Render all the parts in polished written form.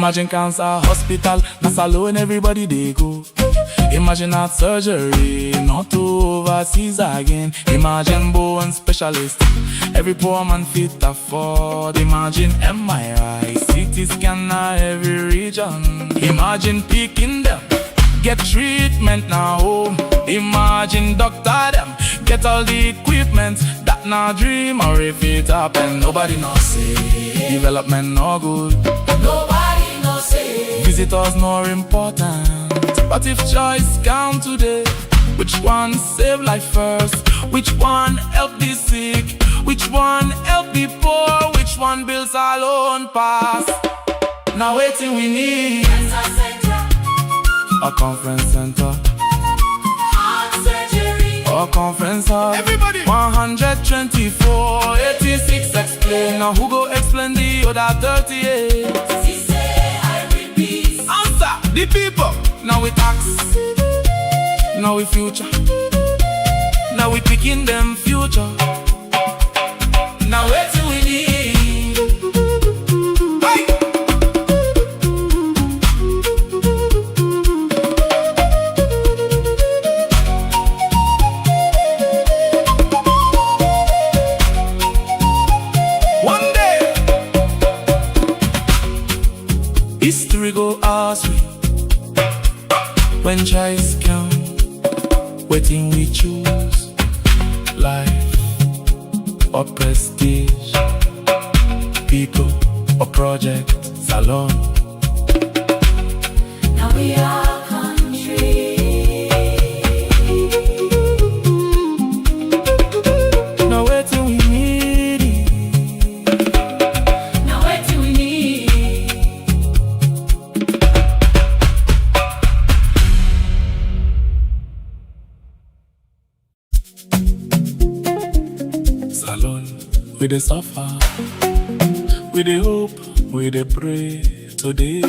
Imagine cancer hospital, not alone everybody they go. Imagine heart surgery, not to overseas again. Imagine bone specialist, every poor man fit afford. Imagine MRI, CT scanner every region. Imagine picking them, get treatment now home. Imagine doctor them, get all the equipment. That now dream, or if it happen, nobody knows say development no good. Nobody knows say Visitors more important. But if choice count today, which one save life first? Which one help the sick? Which one help the poor? Which one builds our own past? Now waiting we need cancer center, a conference center, heart surgery, a conference hall. Everybody 124, 86 explain. Now who go explain the other 38? she say I repeat. Answer the people. Now we tax, now we future, now we picking them future. Now waiting we need. Hey! One day history go ask we, when choice come, waiting we choose life or prestige, people or project, salon. Now we are country. Now waiting we need it. Now waiting we need. Salon, we dey suffer, we dey hope, we dey pray today.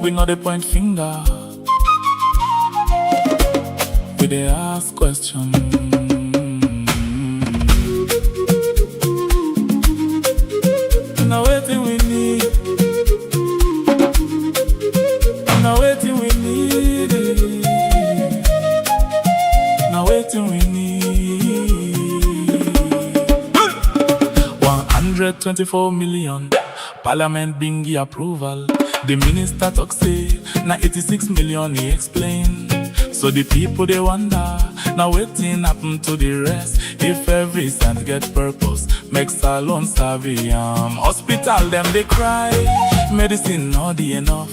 We no dey point finger, we dey ask question. Now waiting we need, now waiting we need it. Now waiting we need. 124 million, Parliament bring the approval. The minister talk say, na 86 million he explain. So the people they wonder, now waiting happen to the rest. If every cent get purpose, make salon savvy. Hospital them they cry, medicine not the enough.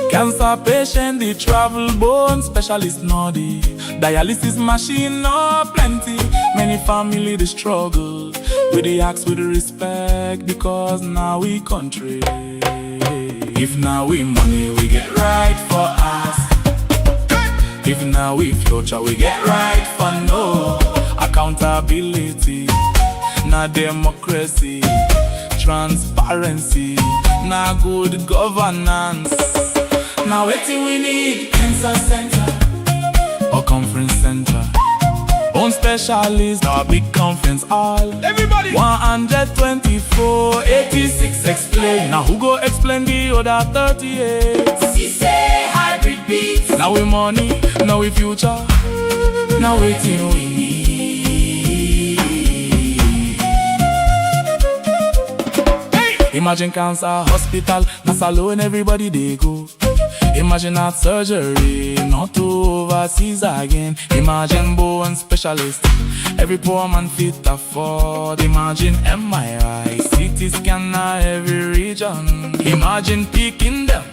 Cancer patient they travel, bone specialist not the. Dialysis machine no plenty, many family they struggle. We dey ask with respect because now we country. If now we money we get right for us. If now we future we get right for no. Accountability, na democracy, transparency, na good governance. Now waiting we need cancer center or conference center. Own specialist, now a big conference hall. Everybody 124, 86 explain. Now who go explain the other 38? She say I repeat. Now we money, now we future, now waiting we need. Hey! Imagine cancer hospital, not alone everybody they go. Imagine heart surgery, not to overseas again. Imagine bone specialist, every poor man fit afford. Imagine MRI, CT scanner every region. Imagine picking them,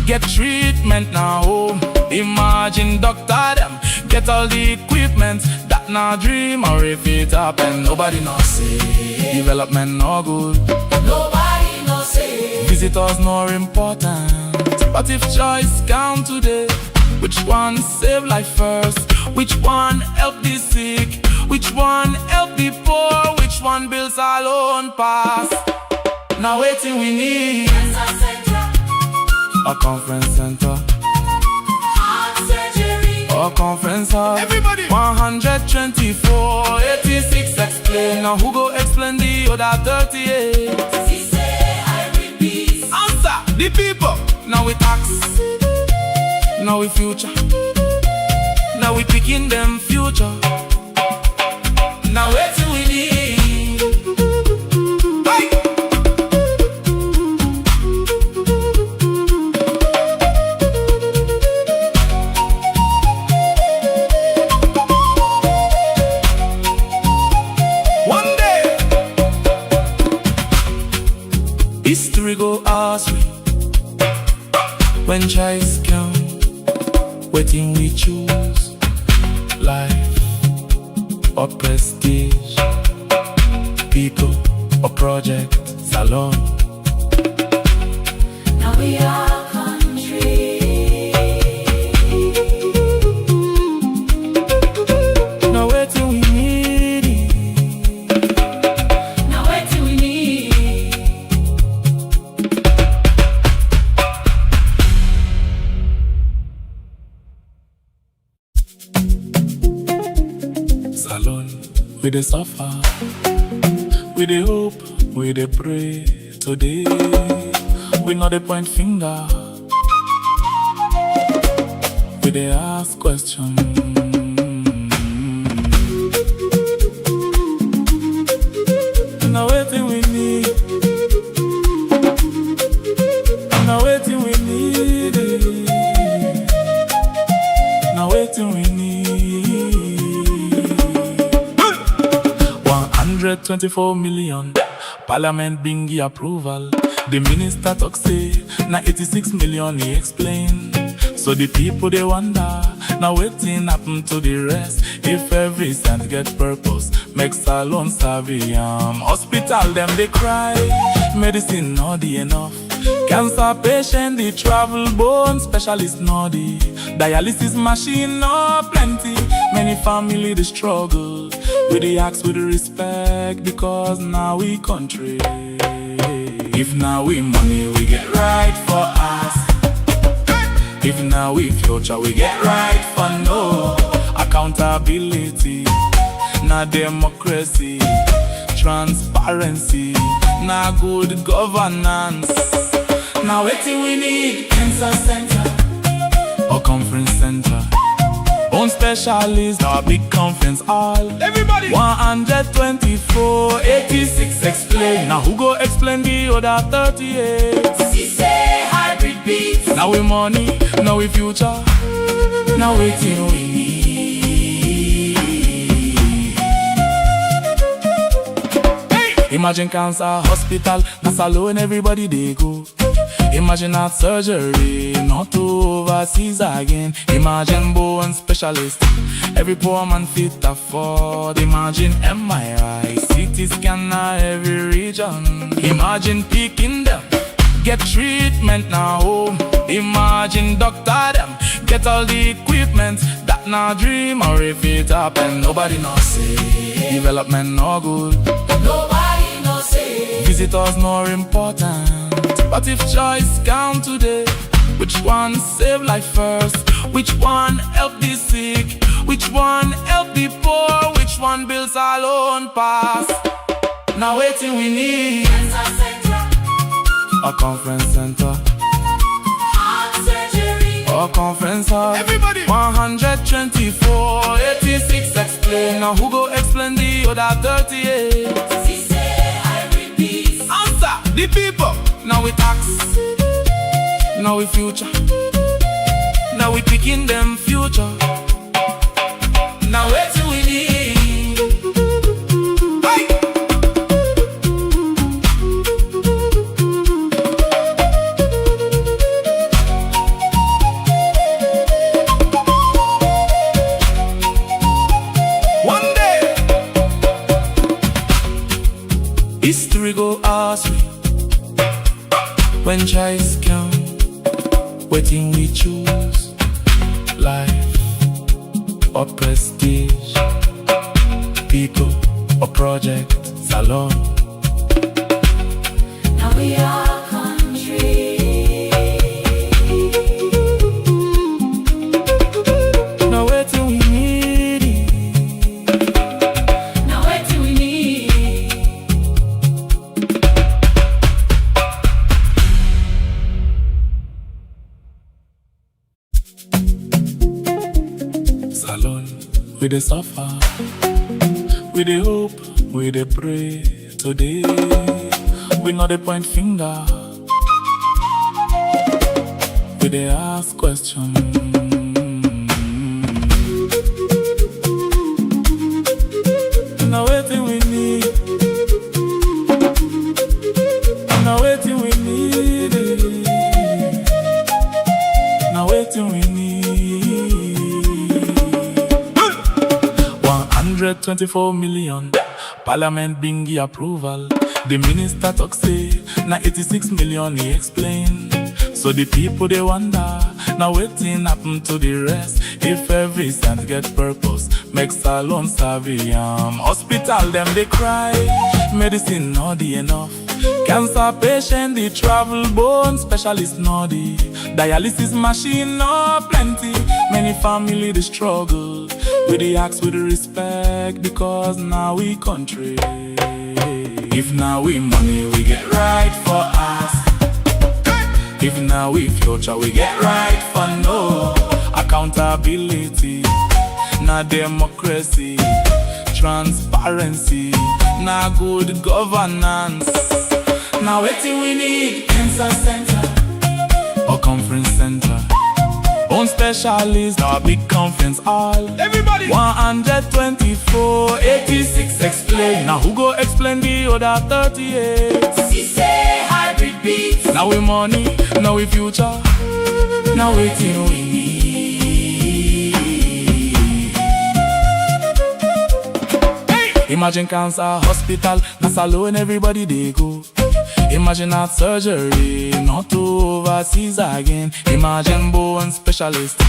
get treatment now home. Imagine doctor them, get all the equipment. That now dream, or if it happen, nobody knows say development no good. Nobody knows say Visitors more important. But if choice count today, which one save life first? Which one help the sick? Which one help the poor? Which one builds our own past? Now waiting we need cancer center, a conference center, heart surgery, a conference hall. Everybody 124, 86 explain. Now who go explain the other 38? she say I repeat. Answer the people. Now we tax, now we future. Now we picking them future. Now where do we need? Hey! One day, history go ask we when choice come. Waiting we choose life or prestige, people or project, salon. Now we are country. Now waiting we need. Now where do we need? Salon, we dey suffer, we dey hope, we dey pray. Today, we no dey point finger, we dey ask question. Now wetin we need, now wetin we need, now wetin we need. 124 million, Parliament bring the approval. The minister talk say, na 86 million he explain. So the people they wonder, now wetin happen to the rest? If every cent get purpose, make salon savvy. Hospital them they cry, medicine not the enough. Cancer patient they travel, bone specialist not the. Dialysis machine no plenty, many family they struggle. We dey ask with respect because now we country. If now we money we get right for us. If now we future we get right for no. Accountability, na democracy, transparency, na good governance. Now wetin we need? Cancer center or conference center. Own specialist, our big conference hall. Everybody 124, 86 explain. Now who go explain the other 38? She say hybrid beats. Now we money, now we future. Now waiting we need. Hey! Imagine cancer hospital, that's alone everybody they go. Imagine heart surgery, not to overseas again. Imagine bone specialist, every poor man fit afford. Imagine MRI, CT scan na every region. Imagine picking them, get treatment now home. Imagine doctor them, get all the equipment. That na dream, or if it happen, nobody know say development no good. Nobody no say. Visitors more important. But if choice count today, which one save life first? Which one help the sick? Which one help the poor? Which one builds our own past? Now waiting we need Cancer center, a conference center, heart surgery. a conference hall. Everybody 124, 86 explain. Now who go explain the other 38? She say hybrid beats. Answer the people. Now we tax, now we future. Now we picking them future. Now where do we need? Hey! One day, history go ask me when choice come. Waiting we choose life or prestige, people or project, salon. Now we are country. Now waiting we need. Now where do we need? we dey suffer, we dey hope, we dey pray. Today, we no dey point finger, we dey ask questions. Now wetin we need, now wetin we need, now wetin we need. 124 million, Parliament been give approval. The minister talk say, na 86 million he explain. So the people they wonder, now wetin happen to the rest? If every cent get purpose, make salon savvy. Hospital them they cry, medicine not the enough. Cancer patient they travel, bone specialist not the. Dialysis machine no plenty, many family they struggle. We the ask with the respect, because now we country. If now we money we get right for us. If now we future we get right for no. Accountability, na democracy, transparency, na good governance. Now wetin we need, cancer center or conference center. Own specialist, now a big conference hall. Everybody 124, 86 explain. Now who go explain the other 38? She say hybrid beats. Now we money, now we future, now wetin we need. Imagine cancer hospital, na salon everybody they go. Imagine heart surgery, not to overseas again. Imagine bone specialist,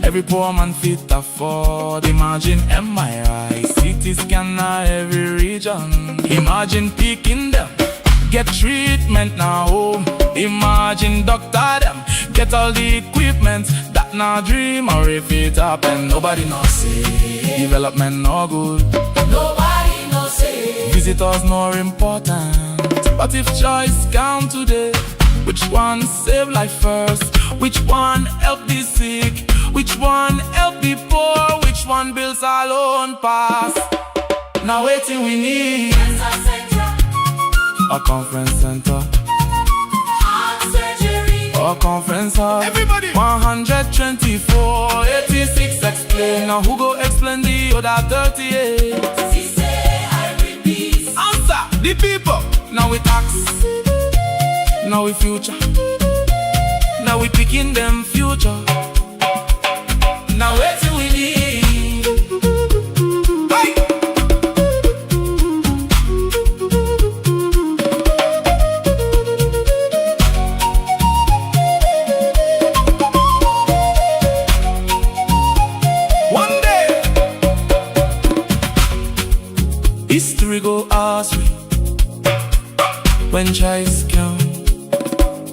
every poor man fit afford. Imagine MRI, CT scan na every region. Imagine picking them, get treatment now home. Imagine doctor them, get all the equipment. That na dream, or if it happen, nobody know say development no good. Nobody knows say Visitors more important. But if choice come today, which one save life first? Which one help the sick? Which one help the poor? Which one builds our own path? Now waiting we need cancer center, a conference center heart surgery. or conference hall. Everybody 124, 86 explain. Now who go explain the other 38? She say hybrid beats. Answer the people. Now we tax, now we future, now we picking them future. Now wetin we need. Hey! One day, history go ask me, when choice come,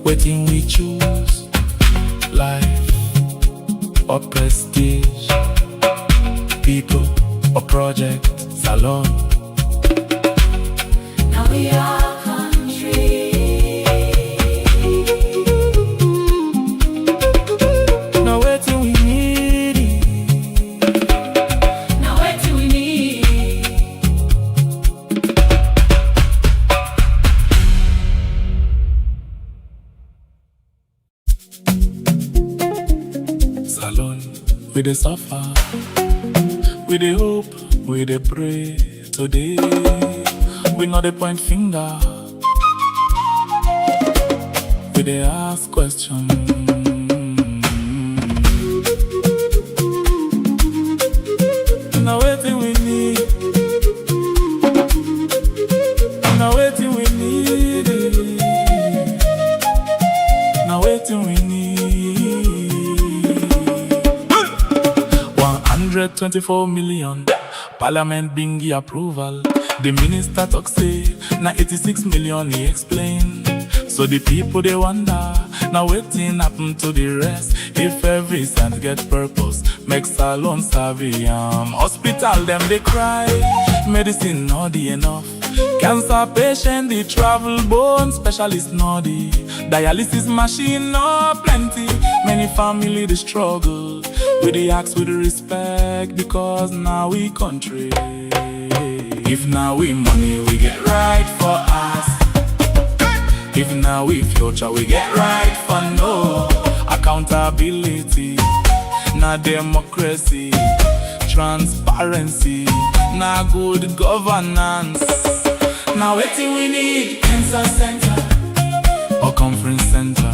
waiting we choose life or prestige, people or project, salon. Now we are country. Now waiting we need. Now wetin we need. Salon, we dey suffer, we dey hope, we dey pray. Today, we no dey point finger, we dey ask questions. Now wetin we need, now wetin we need, now wetin we need. 124 million, Parliament been give approval. The minister talk say, na 86 million he explain. So the people they wonder, now wetin happen to the rest? If every cent get purpose, make salon savvy. Hospital them they cry, medicine not the enough. Cancer patient they travel, bone specialist not the. Dialysis machine no plenty, many family they struggle. We the ask with respect because now we country. If now we money, we get right for us. If now we future, we get right for no. Accountability, na democracy, transparency, na good governance. Now wetin we need, cancer center or conference center.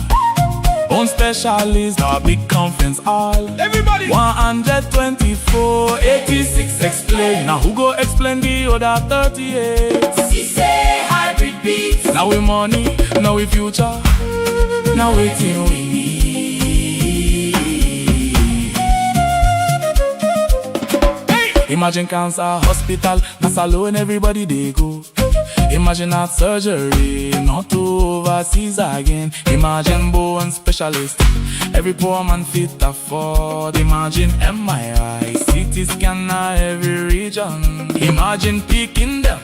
Own specialist, our big conference hall. Everybody 124, 86 explain. Now who go explain the other 38? She say hybrid beats. Now we money, now we future. Now waiting we need. Hey! Imagine cancer hospital, that's alone everybody they go. Imagine heart surgery, not to overseas again. Imagine bone specialist, every poor man fit afford. Imagine MRI, CT scanner every region. Imagine picking them,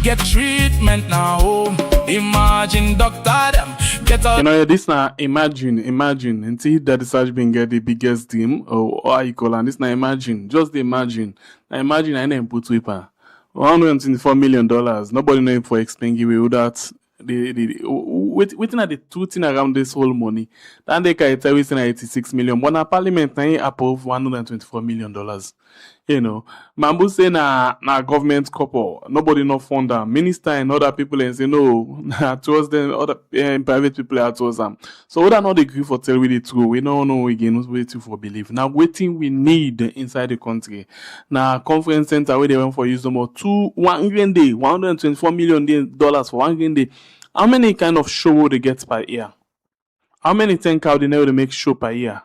get treatment now home. Imagine doctor them, get out. You know, this now imagine, and see that the search being get the biggest team or how you call, and this now imagine, just imagine. Now imagine I didn't put paper. $124 million. Nobody know for explaining away without waiting at the two thing around this whole money. Then they can tell us 86 million. But na parliament na approve $124 million. You know, Mambu say na government couple. Nobody no fund them. Minister and other people and say no. Towards them, other private people are towards them. So we don't not agree for tell we the truth. We don't know again. We waiting for belief. Now waiting we need inside the country. Now conference center where they went for use no more one grand day, $124 million for one grand day. How many kind of show will they get per year? How many time they make show per year?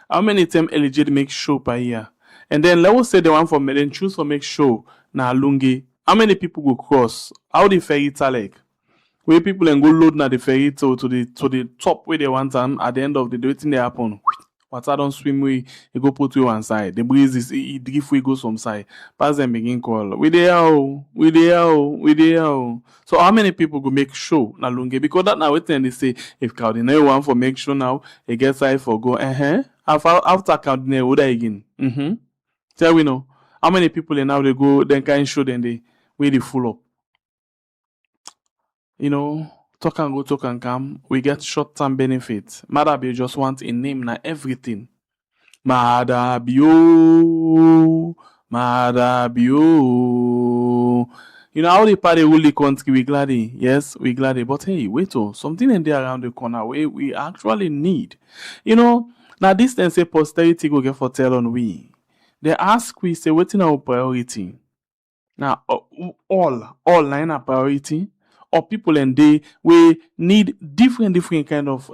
How many time eligible make show per year? And then let us say the one for then choose for make show na Lungi. How many people go cross? How the ferry like? Where people and go load na the ferry to the top where they want them at the end of the day thing they happen. Water don't swim way, you go put you one side. The breeze is it drift we go some side. Pass them begin call. We there. So how many people go make show na Lungi? Because that now waiting they say if Cardinal want for make show now, it gets side for go. After Cardinal, what again? Tell we know how many people now they go then can show then they where they full up. You know, talk and go, talk and come. We get short-term benefits. Madabi just want a name na everything. Madabio. You know how the party rule the country, we glad. Yes, we glad. But hey, wait something in there around the corner where we actually need. You know, now this then say posterity go get for tell on we. They ask we say what's our priority. Now all line a priority. Or people and they we need different kind of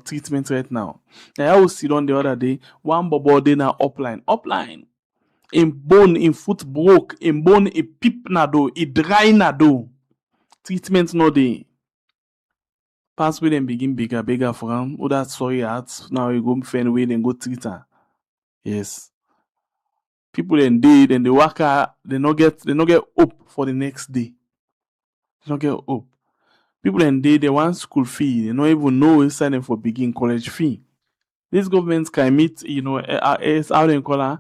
treatment right now. Now I was sit on the other day, one bobo day now upline. In bone, in foot broke, in bone, a pip nado, a dry nado. Treatment no day. Pass with them begin bigger for them. Oh, that's sorry hearts. Now you go find way then go treat her. Yes. People and they work out, they not get hope for the next day. They don't get hope. People and they want school fee. They don't even know it's signing for begin college fee. These governments can meet, it's how they call her,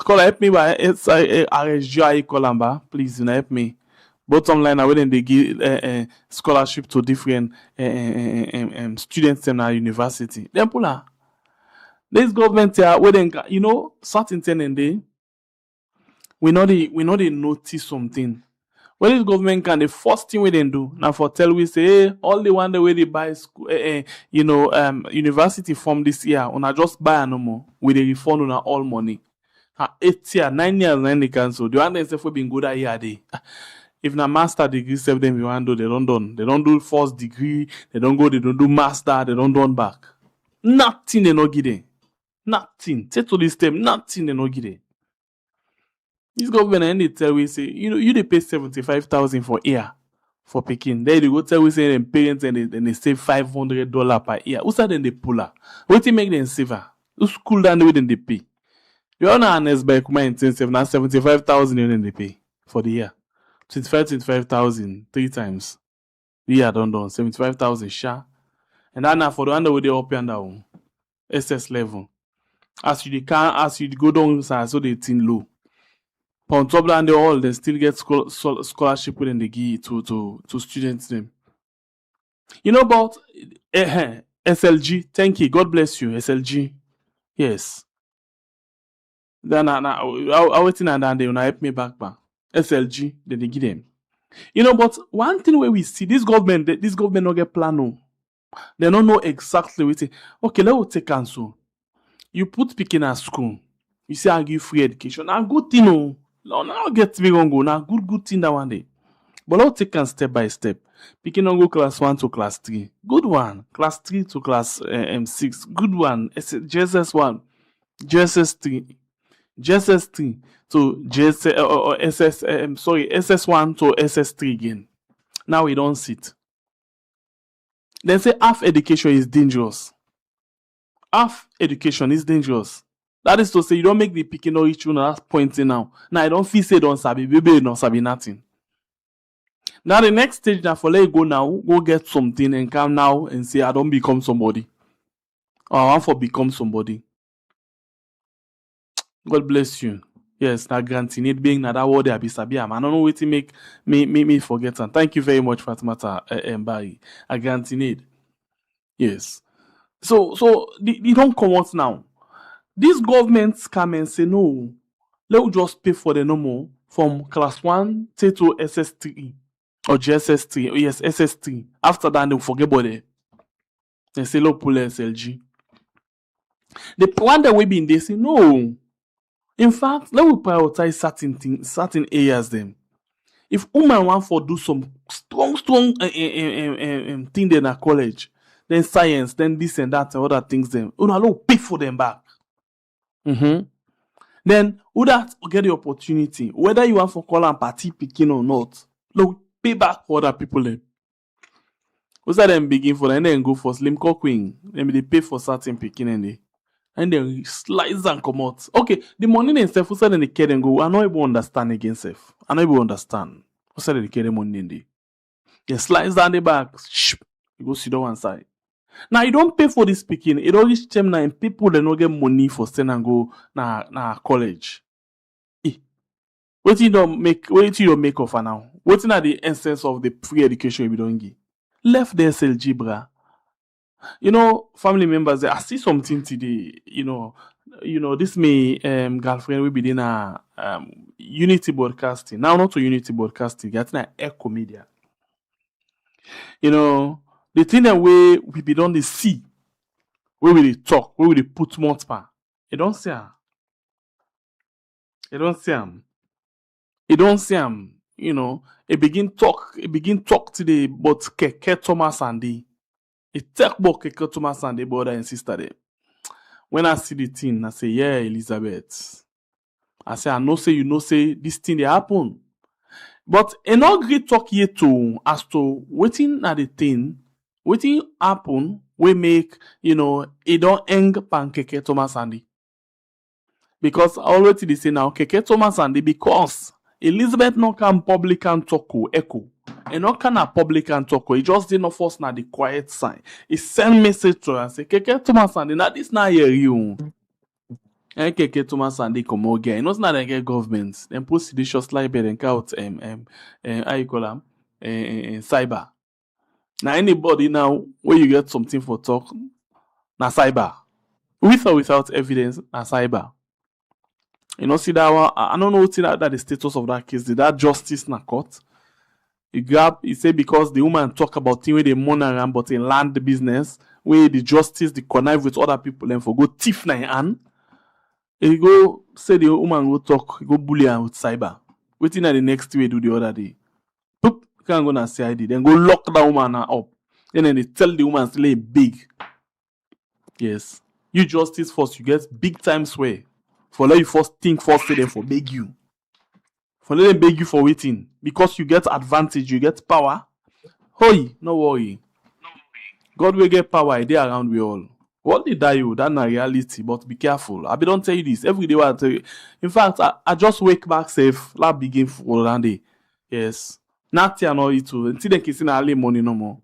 help me by it's RSGI Colamba, please, help me. Bottom line, when they give scholarship to different students in our university. Then pull her. This government here, where they, certain thing and they, we know they notice something. What this government can, the first thing we then do now for tell we say, hey, all the one the way they buy school, university form this year, on just buy no more with the refund on all money. 8 years, 9 years, 9 they cancel. The one they say for being good at year day. If na master degree, 7 them you want do, they don't done. They don't do first degree. They don't do master. They don't done back. Nothing they not give them. Nothing. Say to this time, nothing they not give them. This government and they tell we say, you they pay 75,000 for year for picking. Then they go tell we say them parents and they save $500 per year. Who said then they pull her? What they make them saver? Who school down the way then they pay? You all know Ernest Bai Koroma intensive now 75,000 then they pay for the year. 25,000 3 times. The year done 75,000 sha. And that now for the one that they up and down. SS level. As you go down, so they think low. But on top of that, they all they still get scholarship when they give to students them. You know about SLG? Thank you. God bless you, SLG. Yes. Then I waiting and then they will help me back. SLG, then they give them. You know, but one thing where we see this government not get plan. No. They don't know exactly what it. Okay, let us take cancel. You put picking at school. You say I give free education. Now good thing, no. Now get me wrong. Now good thing that one day. But let's take it step by step. Picking on go class 1 to class 3. Good one. Class 3 to class 6. Good one. JSS 1. JSS 3. JSS 3 to SS1 to SS3 again. Now we don't sit. Then say half education is dangerous. Half education is dangerous. That is to say, you don't make the picking or each one that's pointing now. Now I don't feel say don't sabi, baby don't sabi nothing. Now the next stage now for let you go now, go get something and come now and say I don't become somebody. Or I want to become somebody. God bless you. Yes, now granting it being that word I be sabi am. I don't know what to make me forget. And thank you very much, Fatimata Bai. I granting it. Yes. So they don't come out now. These governments come and say no. Let's just pay for the normal from class 1 to SS3 or JSS3. Yes, SS3. After that, they'll forget about it. They say look pull SLG. The plan that we be in, they say no. In fact, let me prioritize certain areas then. If woman want for do some strong thing in a college, then science, then this and that and other things, then you pay for them back. Then would that get the opportunity, whether you want for call and party picking or not, pay back for other people then. What's that them begin for and then go for slim cocking, then they pay for certain picking and then slice and come out. Okay, the money themselves, who said they care and go, I not able to understand again self. I not able to understand. Who said they care the money in there? They slice down the back, you go sit down one side. Now you don't pay for this speaking. It always time now and people they don't get money for staying and go na college. What you don't make of for now? What's not the essence of the free education you don't give? Left the SLG bra. You know, family members, I see something today, you know, this me girlfriend will be in a Unity Broadcasting. Now not to Unity Broadcasting, getting an Echo Media. You know, the thing that we be done the see, where we talk, where we put multiple. You don't see him. You don't see him. You don't see him. You know, it begin talk today, but Keke Thomas and the. It take about Keke Thomas and the brother and sister there. When I see the thing, I say, yeah, Elizabeth. I say, I know say you know say this thing they happen. But an great talk here too as to waiting at the thing, waiting happen, we make, you know, it don't hang pan Keke Thomas and the. Because already they say now Keke Thomas and the because Elizabeth no can public and talk echo. And not can a public and talk. He just didn't force na the quiet sign. He send message to her and say, Keke Thomas and na this na hear you. And Keke Thomas and they come again. You know not like a government. Then post seditious libel and count how you call them cyber. Now anybody now where you get something for talk na cyber. With or without evidence na cyber. You know, see that one, I don't know what that the status of that case. Did that justice na court? He say because the woman talk about thing where they money around but in land business, where the justice, the connive with other people and for go thief na hand. He go say the woman go talk, he go bully her with cyber. Waiting at the next way do the other day. Poop, can't go na CID. Then go lock that woman up. Then they tell the woman to lay big. Yes. You justice force, you get big time swear. For let you first think first say them for beg you. For let them beg you for waiting. Because you get advantage, you get power. Hoy, no worry. God will get power, they around we all. What did die you? That's not reality, but be careful. I be don't tell you this. Every day I tell you. In fact, I just wake back safe. Let begin for one day. Yes. Not here no it too. Until they kissing early money no more.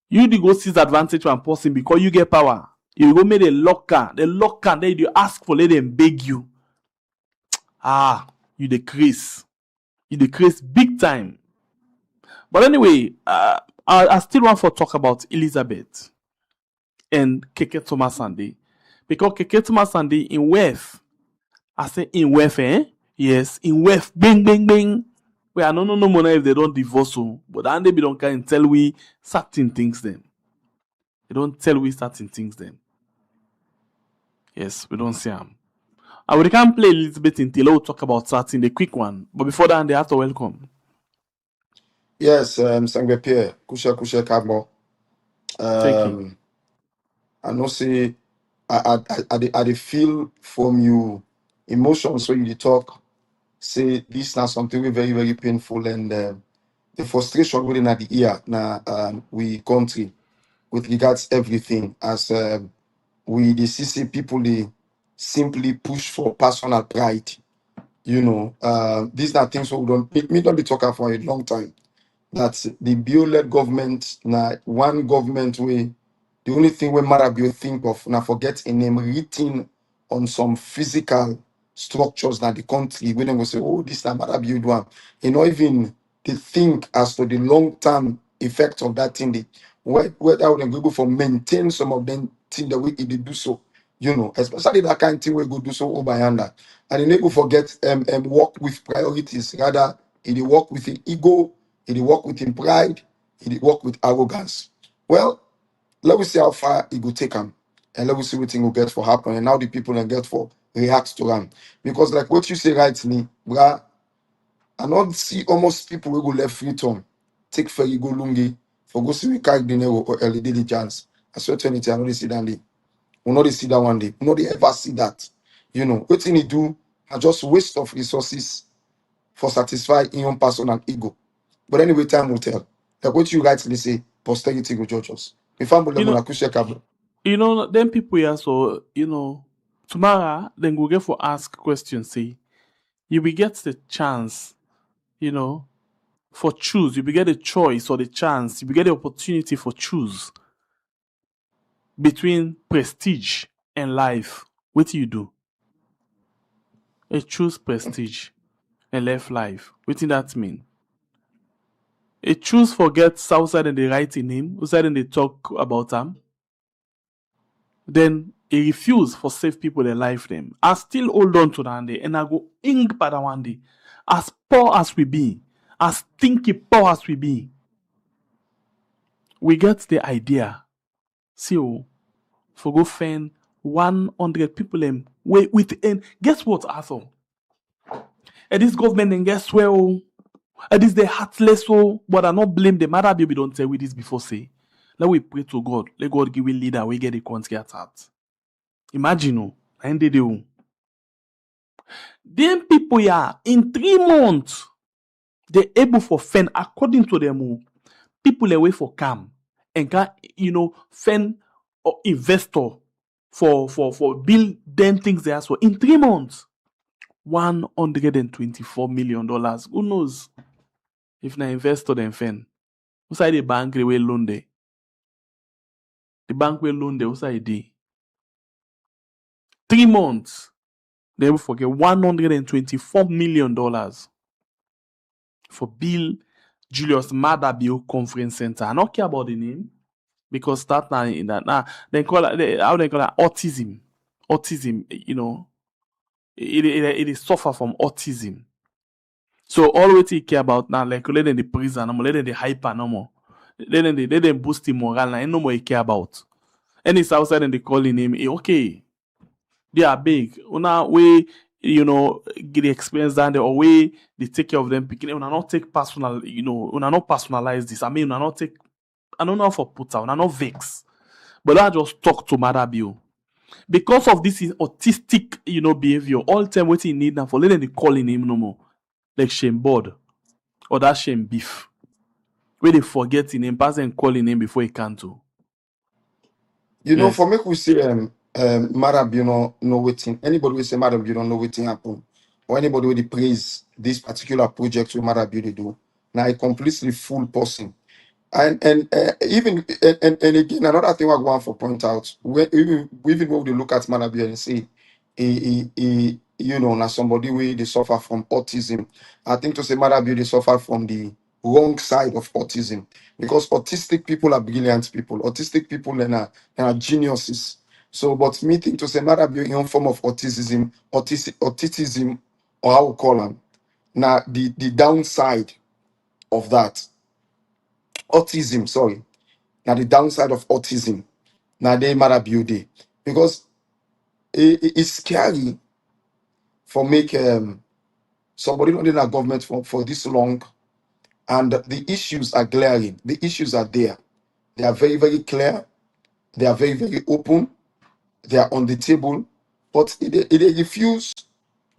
You the go seize advantage from person because you get power. You go make the locker, then you ask for, let them beg you. You decrease. You decrease big time. But anyway, I still want to talk about Elizabeth and Keke Thomas Sunday. Because Keke Thomas Sunday in wealth, I say in wealth, yes, in wealth, bing, bing, bing. We are no money if they don't divorce, but then they don't can tell we certain things then. They don't tell we certain things then. Yes, we don't see them. We can play Elizabeth until we'll talk about certain, the quick one. But before that, they have to welcome. Yes, Sangwe Pierre, Kusha Kabo. Thank you. I know say I dey feel from you emotions when you dey talk. Say this now something we very very painful and the frustration within at the ear now we country with regards everything as we the CC people they simply push for personal pride. These are things we don't be talking for a long time. That the bio-led government now one government way the only thing we Marabio think of now forget a name written on some physical structures that the country when they go say, oh, this time Marabio do one. Not even they think as to the long-term effect of that thing. Whether we go for maintain some of them thing the way they do so. Especially that kind of thing we go do so over yonder. And they never forget work with priorities. Rather, it work with an ego, it work with in pride, it work with arrogance. Well, let me see how far it will take them. And let me see what thing will get for happen. And how the people will get for react to them. Because like what you say rightly, bruh, I not see almost people will go left free turn. Take ferry go lungi for go see we carry the or early diligence. I swear to anything, I know they see that day. We know they see that one day. We know they ever see that. What thing he do are just waste of resources for satisfy your own personal ego. But anyway, time will tell. Like what you rightly say, posterity will judge us. If I'm You know, them people here, so, tomorrow, then go get for ask questions, say, you will get the chance, for choose. You will get a choice or the chance. You will get the opportunity for choose between prestige and life. What do you do? You choose prestige and left life. What do that mean? You choose forget outside and they write in him, outside and they talk about them. Then he refuse for save people their life them. I still hold on to that day and I go ink by that one day. As poor as we be, as stinky poor as we be, we get the idea. See, for go find 100 people them with and guess what, Arthur? And this government and guess where and this they heartless but I not blame the matter baby don't tell we this before say. Let we pray to God. Let God give a leader we get the country at heart. Imagine and they do. Them people here in 3 months they able for fend according to them people away for calm and can fend or investor for build them things there so in 3 months $124 million. Who knows if na investor then fend? Who say the bank will loan there? The bank will loan there. Who say they? 3 months. They will forget $124 million for Bill Julius Maada Bio Conference Center. I don't care about the name because that now they call it how they call it autism. Autism, it is suffer from autism. So all we take care about now, like let them the prison, no more, let them the hyper no more. Let them boost the morale now, no more he care about. And it's outside and they calling him, okay. They are big. Una we get the experience down there or we they take care of them picking. Una not take personal, una not personalize this. I mean, una not take I don't know how for put out, una not vex. But I just talk to Marabio. Because of this autistic, behavior, all the time what he need now for letting they calling him no more. Like shame board or that shame beef. Where they forget in him, pass and calling him before he can too. Yes. For me, we say Marab, know waiting. Anybody will say Marab, you don't know waiting happen. Or anybody will praise this particular project with Marab they do. Now a completely full person. And even and again another thing I want to point out when even when we look at Manabi and say you know now somebody where they suffer from autism. I think to say Manabi they suffer from the wrong side of autism because autistic people are brilliant people. Autistic people are geniuses. So but me think to say Manabi in one form of autism or how we call them. Now the downside of that autism, sorry. Now the downside of autism, now they matter beauty because it's scary for make somebody not in a government for this long, and the issues are glaring. The issues are there. They are very very clear. They are very very open. They are on the table, but they refuse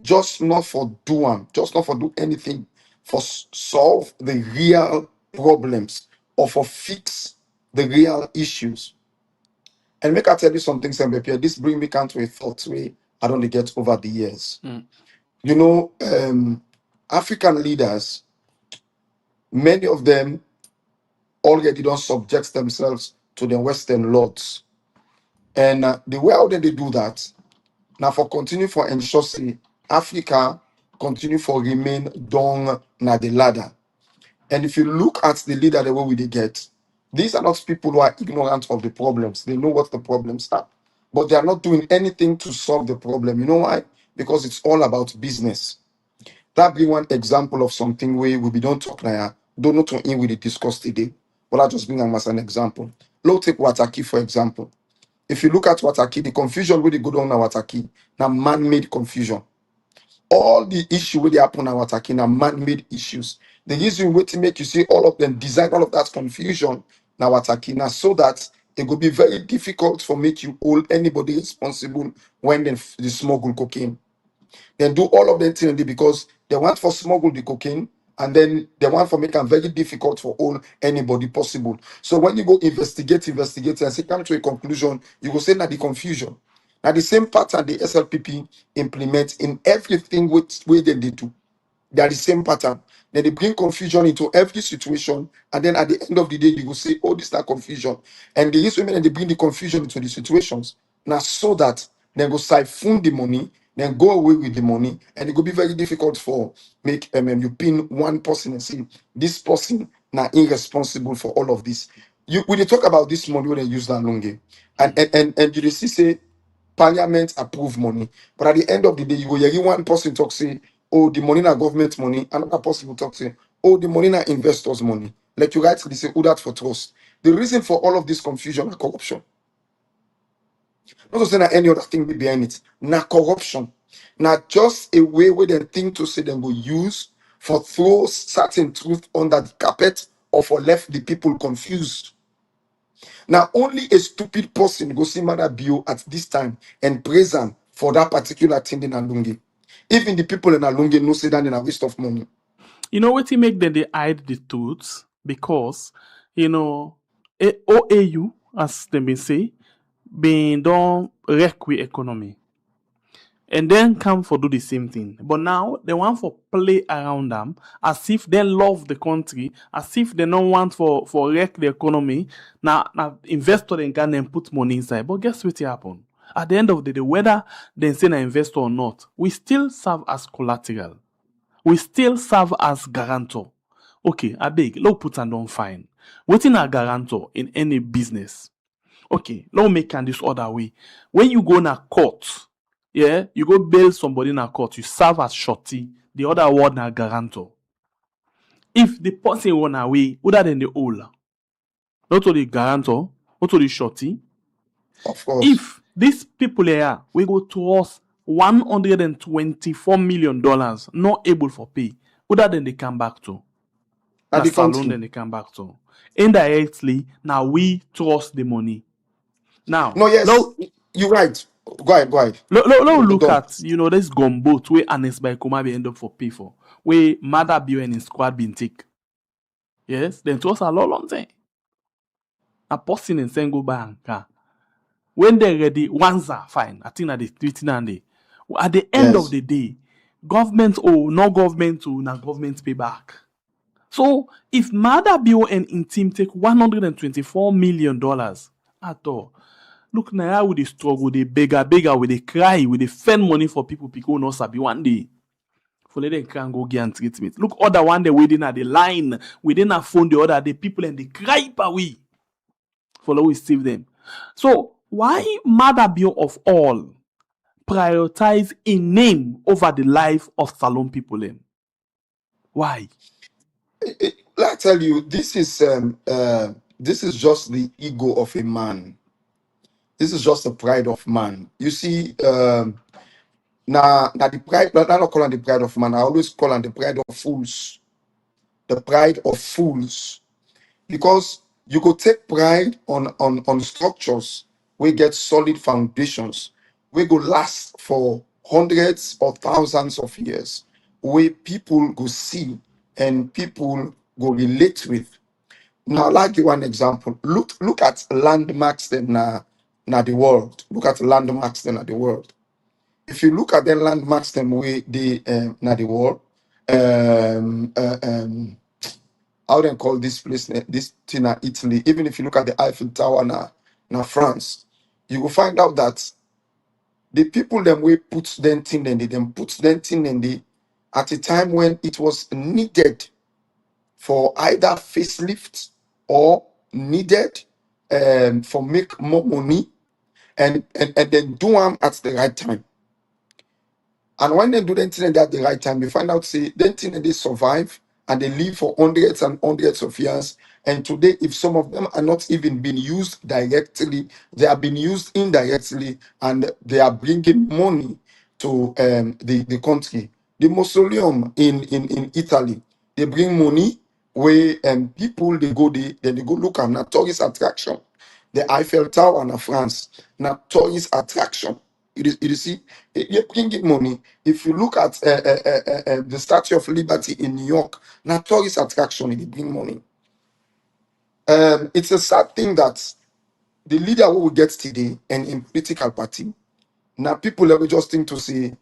just not for do just not for do anything for solve the real problems or for fix the real issues. And make I tell you something, Sembepia, this bring me down to a thought way I don't get over the years. Mm. You know, African leaders, many of them already don't subject themselves to the Western lords. And the way how they do that, now for continue for ensure say Africa continue for remain down na the ladder. And if you look at the leader the way we they get, these are not people who are ignorant of the problems. They know what the problems are, but they are not doing anything to solve the problem. You know why? Because it's all about business. That be one example of something where we don't talk now. Don't know to in with the discuss today. But I just bring them as an example. Let's take Wataki for example. If you look at Wataki, the confusion with the good on Wataki, now man-made confusion. All the issue where they happen now attacking are man-made issues. The reason wait to make you see all of them design all of that confusion now attacking now so that it will be very difficult for make you hold anybody responsible when they smuggle cocaine. Then do all of them things because they want for smuggle the cocaine and then they want for make them very difficult for all anybody possible. So when you go investigate and say come to a conclusion, you will say that the confusion. Now the same pattern the SLPP implement in everything which way they do. They are the same pattern. Then they bring confusion into every situation, and then at the end of the day, you will say, "Oh, this is not confusion." And the reason why they bring the confusion into the situations now so that they go siphon the money, then go away with the money, and it will be very difficult for make you pin one person and say this person now irresponsible for all of this. You when you talk about this money when they use that longe, and you see say parliament approve money. But at the end of the day, you go hear one person talk say, oh, the money na government money. Another person will talk say, oh, the money na investors money. Like you rightly say, who that for trust. The reason for all of this confusion is corruption. Not to say that any other thing be behind it. Na corruption. Not just a way where they think to say they will use for throw certain truth under the carpet or for left the people confused. Now, only a stupid person go see Mother Bio at this time and praise him for that particular thing in Alungi. Even the people in Alungi know say that in a waste of money. You know what make them they hide the truth because you know OAU as they been say been done wreck with economy and then come for do the same thing. But now they want for play around them as if they love the country, as if they don't want for wreck the economy. Now investor in Ghana and put money inside. But guess what happen? At the end of the day, whether they say an investor or not, we still serve as collateral. We still serve as guarantor. Okay, I beg, let's put and on fine. Waiting a guarantor in any business. Okay, let's make it this other way. When you go in a court, yeah, you go bail somebody in a court, you serve as shorty, the other word na guarantor. If the person run away, other than the whole, not to the guarantor, not to the shorty. Of course. If these people here, we go to us $124 million, not able for pay, other than they come back to. And Na the saloon country. then they come back to. Indirectly, now we trust the money. Now, No, yes, you're right. Go ahead, go ahead. look Go. at this gumboat where Ernest Bai Koroma be end up for pay for, where Mother Bio and his squad been take. Yes, then to us a long time. A person in single bank. When they're ready, ones are fine. I think that they tweeting and they. At the end Yes. of the day, government or no government or na government pay back. So if Mada Bio and in team take $124 million at all, look now how we dey struggle, they beg, we dey cry, we dey fend money for people no sabi one day. For let them can go get treatment. Look, other one day waiting at the line, within a phone the other day, people and they cry away. For we save them. So why Mother Bio of all prioritize a name over the life of Salon people? Why? Let I tell you, this is just the ego of a man. This is just the pride of man. You see, now the pride, I don't call on the pride of man. I always call on the pride of fools. The pride of fools, because you could take pride on structures. We get solid foundations. We go last for hundreds or thousands of years. Where people go see and people go relate with. Now, I'll like you one example. Look at landmarks then na the world. Look at landmarks then at the world. If you look at the landmarks them way the na the world, um, uh, um, how they call this place this thing na Italy. Even if you look at the Eiffel Tower na France, you will find out that the people them way put them thing and they them put them thing and they at a time when it was needed for either facelift or needed for make more money and then do them at the right time. And when they do the thing at the right time, you find out say the thing they survive and they live for hundreds and hundreds of years. And today, if some of them are not even being used directly, they are being used indirectly, and they are bringing money to the country. The mausoleum in Italy, they bring money where people they go look at na tourist attraction. The Eiffel Tower in France, na tourist attraction. You see, you're bringing money. If you look at the Statue of Liberty in New York, now tourist attraction, it bring money. It's a sad thing that the leader who we get today and in political party, now people will just think to say,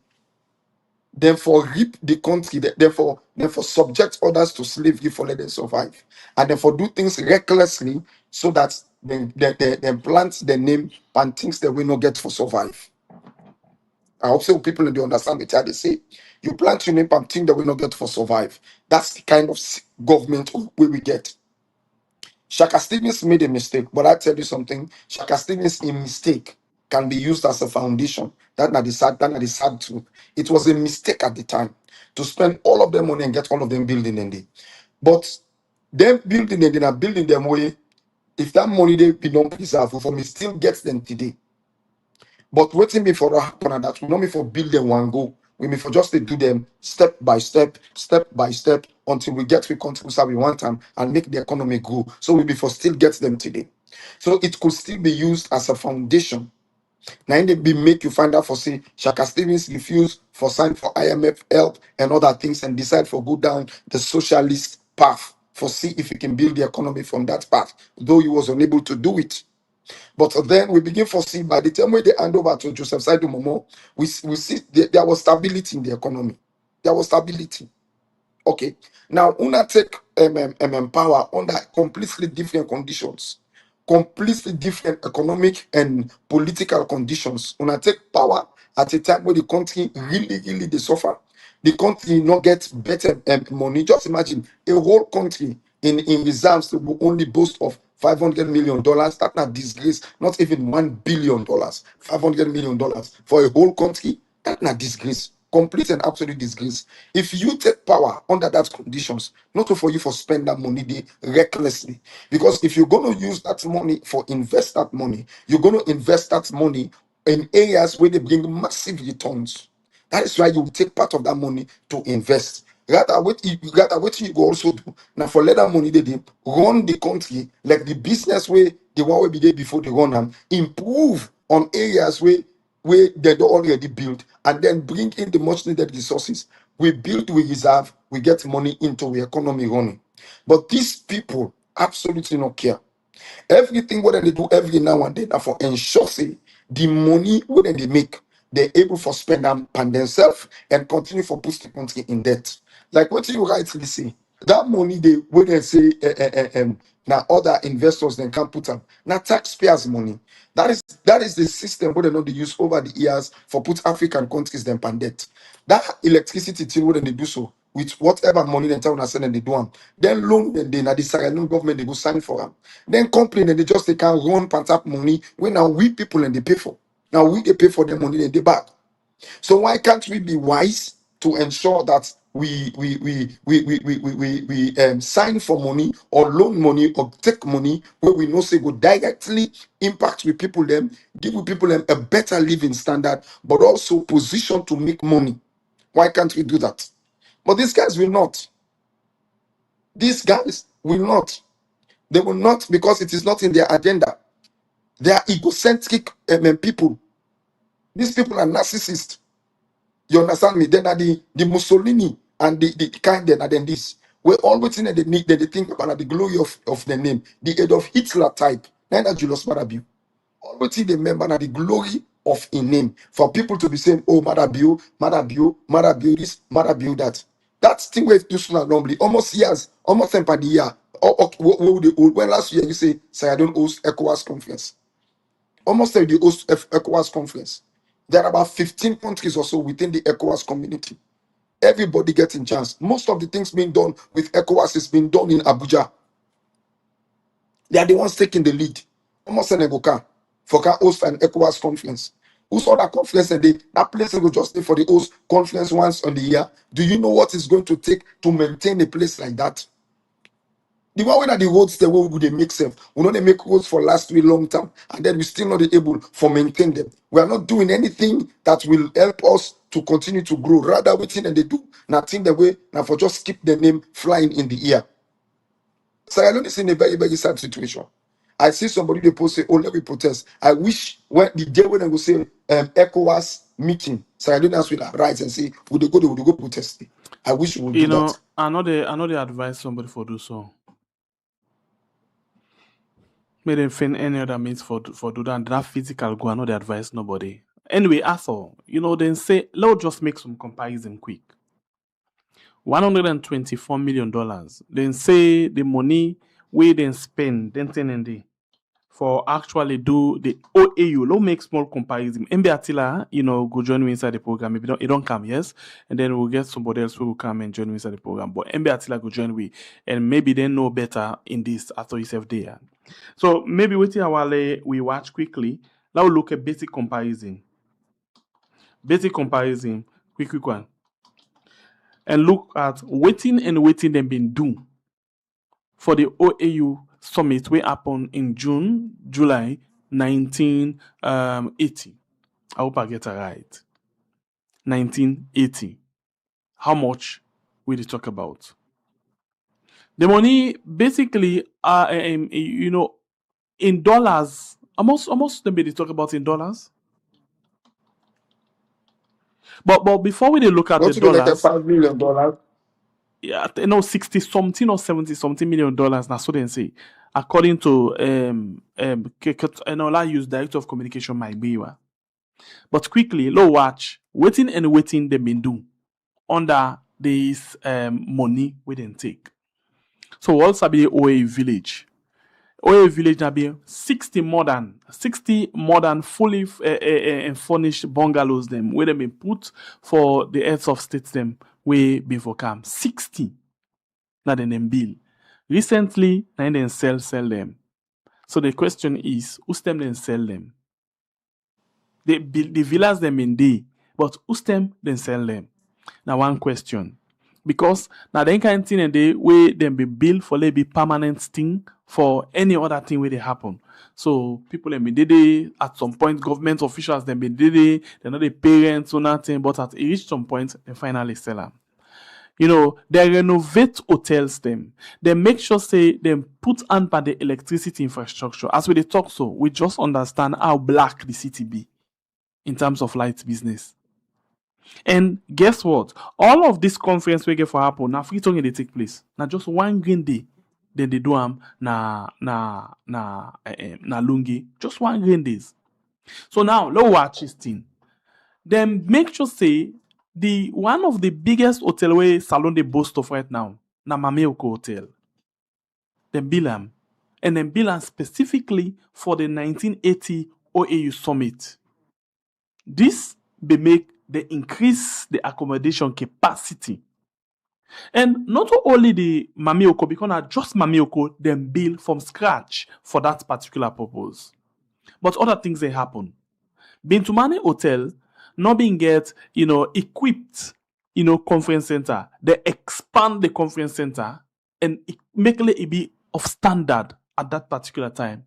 then for reap the country, therefore subject others to slavery for let them survive, and therefore do things recklessly so that they plant their name and things they will not get for survive. I hope so people they understand what they say. You plant your name and think that we not get for survive. That's the kind of government we get. Shaka Stevens made a mistake, but I tell you something. Shaka Stevens' a mistake can be used as a foundation. That not the sad truth. It was a mistake at the time to spend all of their money and get all of them building in there. But them building and they are building them way. If that money they be not preserved, for me still gets them today. But waiting me for happen and that we not me for build them one go. We me for just to do them step by step until we get we countries that we want them and make the economy grow. So we before still get them today. So it could still be used as a foundation. Now in the be make you find out for say Shaka Stevens refuse for sign for IMF help and other things and decide for go down the socialist path for see if he can build the economy from that path, though he was unable to do it. But then we begin to see by the time we they hand over to Joseph Saidu Momo, we see there was stability in the economy. There was stability. Okay. Now, Una take power under completely different conditions, completely different economic and political conditions. Una take power at a time where the country really they suffer. The country not get better money. Just imagine a whole country in reserves to only boast of $500 million. That's not disgrace. Not even $1 billion. $500 million for a whole country. That's not disgrace. Complete and absolute disgrace. If you take power under that conditions, not for you for spend that money there recklessly. Because if you're gonna use that money for invest that money, you're gonna invest that money in areas where they bring massive returns. That is why you will take part of that money to invest. Rather what you go also do now for let that money they run the country like the business way the one way be there before they run them, improve on areas where they don't already build, and then bring in the much needed resources. We build, we reserve, we get money into the economy running. But these people absolutely not care. Everything what they do every now and then are for ensure say the money what they make, they're able for spend them on themselves and continue for push the country in debt. Like what you rightly say, That money they when they say now other investors then can put up now taxpayers' money. That is the system where they know they use over the years for put African countries then pandemic. That electricity thing where they do so with whatever money they tell us and they do them. Then loan then they now the Sierra Leone government they go sign for them. Then complain and they can run pantap money when now we people and they pay for. Now we they pay for the money and they back. So why can't we be wise to ensure that we sign for money or loan money or take money where we know say go directly impact with people them, give with people them a better living standard, but also position to make money. Why can't we do that? But these guys will not. These guys will not. They will not because it is not in their agenda. They are egocentric people. These people are narcissists. You understand me? Then are the Mussolini and the kind then are then this. We're always in the need that they think about the glory of the name, the head of Hitler type. Neither Julius Marabu. Always see the member and the glory of a name. For people to be saying, oh, Marabu, Marabu, Marabu this, Marabu that. That's thing where do sooner normally. Almost years, almost time per the year. When last year you say, I don't host ECOWAS conference. Almost like the host of ECOWAS conference. There are about 15 countries or so within the ECOWAS community. Everybody gets in chance. Most of the things being done with ECOWAS is being done in Abuja. They are the ones taking the lead. Almost Senegal for can host an ECOWAS conference. Who saw that conference and that place will just stay for the host conference once on the year? Do you know what it's going to take to maintain a place like that? The one where the roads the way they make sense. We know they make roads for last week long term, and then we still not able for maintain them. We are not doing anything that will help us to continue to grow. Rather, waiting and they do nothing the way now for just keep the name flying in the air. Sierra Leone is in a very, very sad situation. I see somebody they post say, oh, let me protest. I wish when the day when I go say ECOWAS meeting, Sierra Leoneans will rise and say, would they go protest? I wish we would do that. I know they advise somebody for do so. May they find any other means for do that. That physical go, I know they advise nobody. Anyway, as all, then say, let's just make some comparison quick. $124 million. Then say the money we then spend, then for actually do the OAU. Let's make small comparison. MB Attila, go join me inside the program. If you don't come, yes, and then we'll get somebody else who will come and join me inside the program. But MB Attila go join me, and maybe they know better in this after yourself there. So maybe waiting while we watch quickly. Now look at basic comparison. Basic comparison, quick one. And look at waiting them been done for the OAU summit will happen in July 1980. I hope I get it right. 1980. How much will they talk about? The money basically in dollars. Almost them they talk about in dollars. But before we look at Don't the you like dollars, $5 million? yeah, 60 something or 70 something $million. Now so they say, according to Enola use director of communication Mike Biwa. But quickly, low watch waiting they've been doing under this money we didn't take. So what's be the OA village? OA village now be 60 modern fully furnished bungalows them where they been put for the heads of states them way before come 60 now then bill recently now then sell them. So the question is who's them then sell them? The villas them in day, but who's them then sell them? Now one question. Because now the kind of thing and they way them be built for be permanent thing for any other thing where they happen. So people them be they at some point government officials them be they're not the parents or nothing, but at reach some point they finally sell them. They renovate hotels them. They make sure say them put on by the electricity infrastructure. As we they talk so, we just understand how black the city be in terms of light business. And guess what? All of this conference we get for happen now free talking they take place. Now just one green day, then they do na lungi. Just one green days. So now let's watch this thing. Then make sure say the one of the biggest hotel way salon they boast of right now na Mameoko Hotel. Them bill am. And then bill am specifically for the 1980 OAU summit. This they make they increase the accommodation capacity. And not only the Mameoko, because not just Mameoko, them build from scratch for that particular purpose. But other things they happen. Bintumani Hotel not being get, equipped, conference center. They expand the conference center and make it be of standard at that particular time.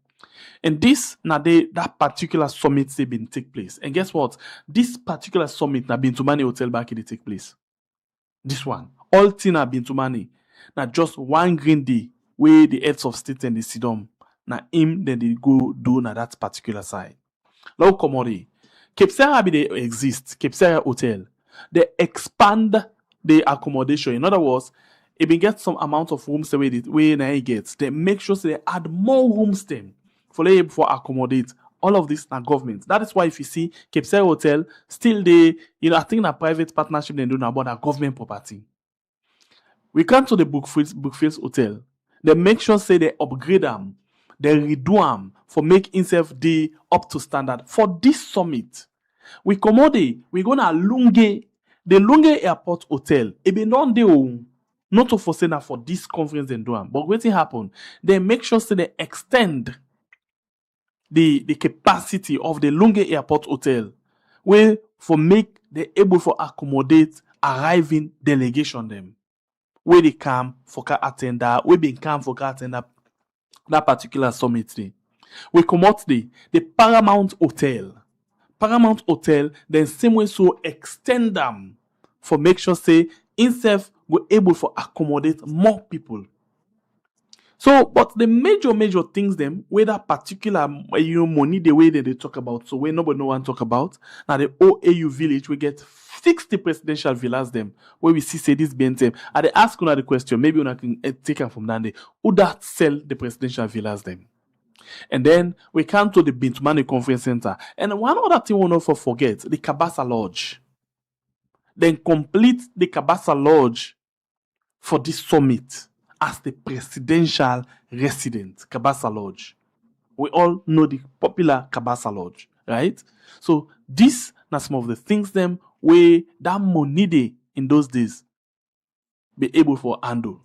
And this now that particular summit they been take place. And guess what? This particular summit now Bintumani Hotel back in take place. This one. All thing have Bintumani. Now just one green day where the heads of state and the Sidom. Now him then they go do na that particular side. Now Komori. Cape Sierra they exist. Cape Sierra Hotel. They expand the accommodation. In other words, if we get some amount of rooms the way they get, they make sure they add more rooms them for accommodate all of this na government. That is why if you see Cape Sierra Hotel still they, I think na private partnership they do now about a government property. We come to the Brookfields Hotel. They make sure say they upgrade them, they redo them for make itself day up to standard for this summit. We commode, we go na Lunge, the Lunge Airport Hotel. It be non de not to foresee na for this conference and do them. But what happen? They make sure say they extend the capacity of the Lunge Airport Hotel, where for make they able for accommodate arriving delegation them. Where they come for car attender, where they come for car attender that particular summit day. We come out the Paramount Hotel. Paramount Hotel, then same way so extend them for make sure say itself we're able for accommodate more people. So, but the major things them where that particular money the way that they talk about, so where nobody no one talk about now the OAU village we get 60 presidential villas them where we see this being them. And they ask the question, maybe we can take them from that day. Who that sell the presidential villas them? And then we come to the Bintumani Conference Center. And one other thing we not forget, the Kabasa Lodge. Then complete the Kabasa Lodge for this summit as the presidential resident, Kabasa Lodge. We all know the popular Kabasa Lodge, right? So this are some of the things them where that money they in those days be able for handle.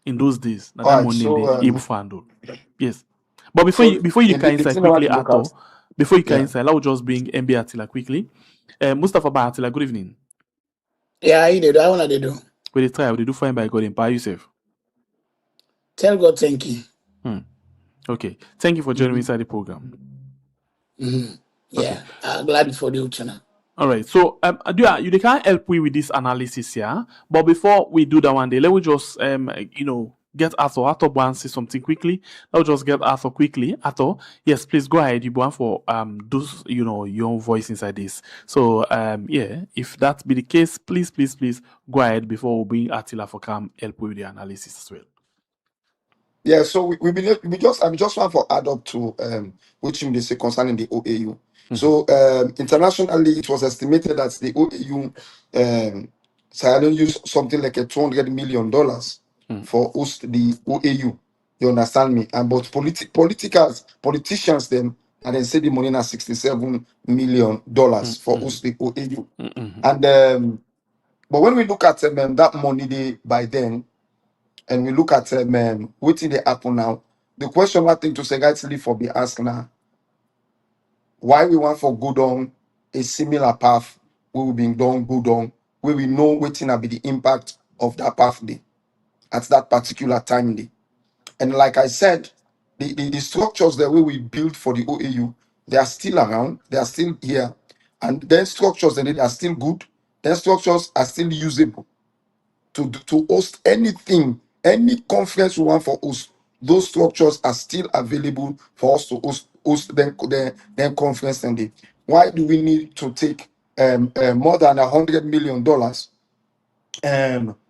In those days, that All right, money so they able for handle. Yes. But before so you can the inside thing I want quickly, to look Ato, at, before you can yeah. inside, I'll just bring MB Attila quickly. Mustafa Ba Attila, good evening. Yeah, you did. I want to do. We try, we do fine by God, empower yourself. Tell God thank you. Okay. Thank you for joining me inside the program. Yeah, Okay. I'm glad for the channel. All right. So, you can't help me with this analysis here. But before we do that one day, let me just, get Arthur. Arthur want to say something quickly. Let's just get Arthur quickly. Arthur, yes, please go ahead. You want for those, your own voice inside this. So, if that be the case, please go ahead before we bring Attila for come help with the analysis as well. Yeah, so I'm just want for add up to which they say concerning the OAU. So internationally, it was estimated that the OAU Sierra Leone used something like a $200 million for host the OAU. You understand me? And but politicians them and then say the money now $67 million for host the OAU. And but when we look at that money they by then. And we look at waiting the happen now. The question I think to say guys leave for be asked now. Why we want for go down a similar path where we been done go down, where we know waiting will be the impact of that path day at that particular time day. And like I said, the structures that we built for the OAU, they are still around, they are still here. And then structures that they are still good, then structures are still usable to host anything, any conference we want for host. Those structures are still available for us to host then conference and day. Why do we need to take more than $100 million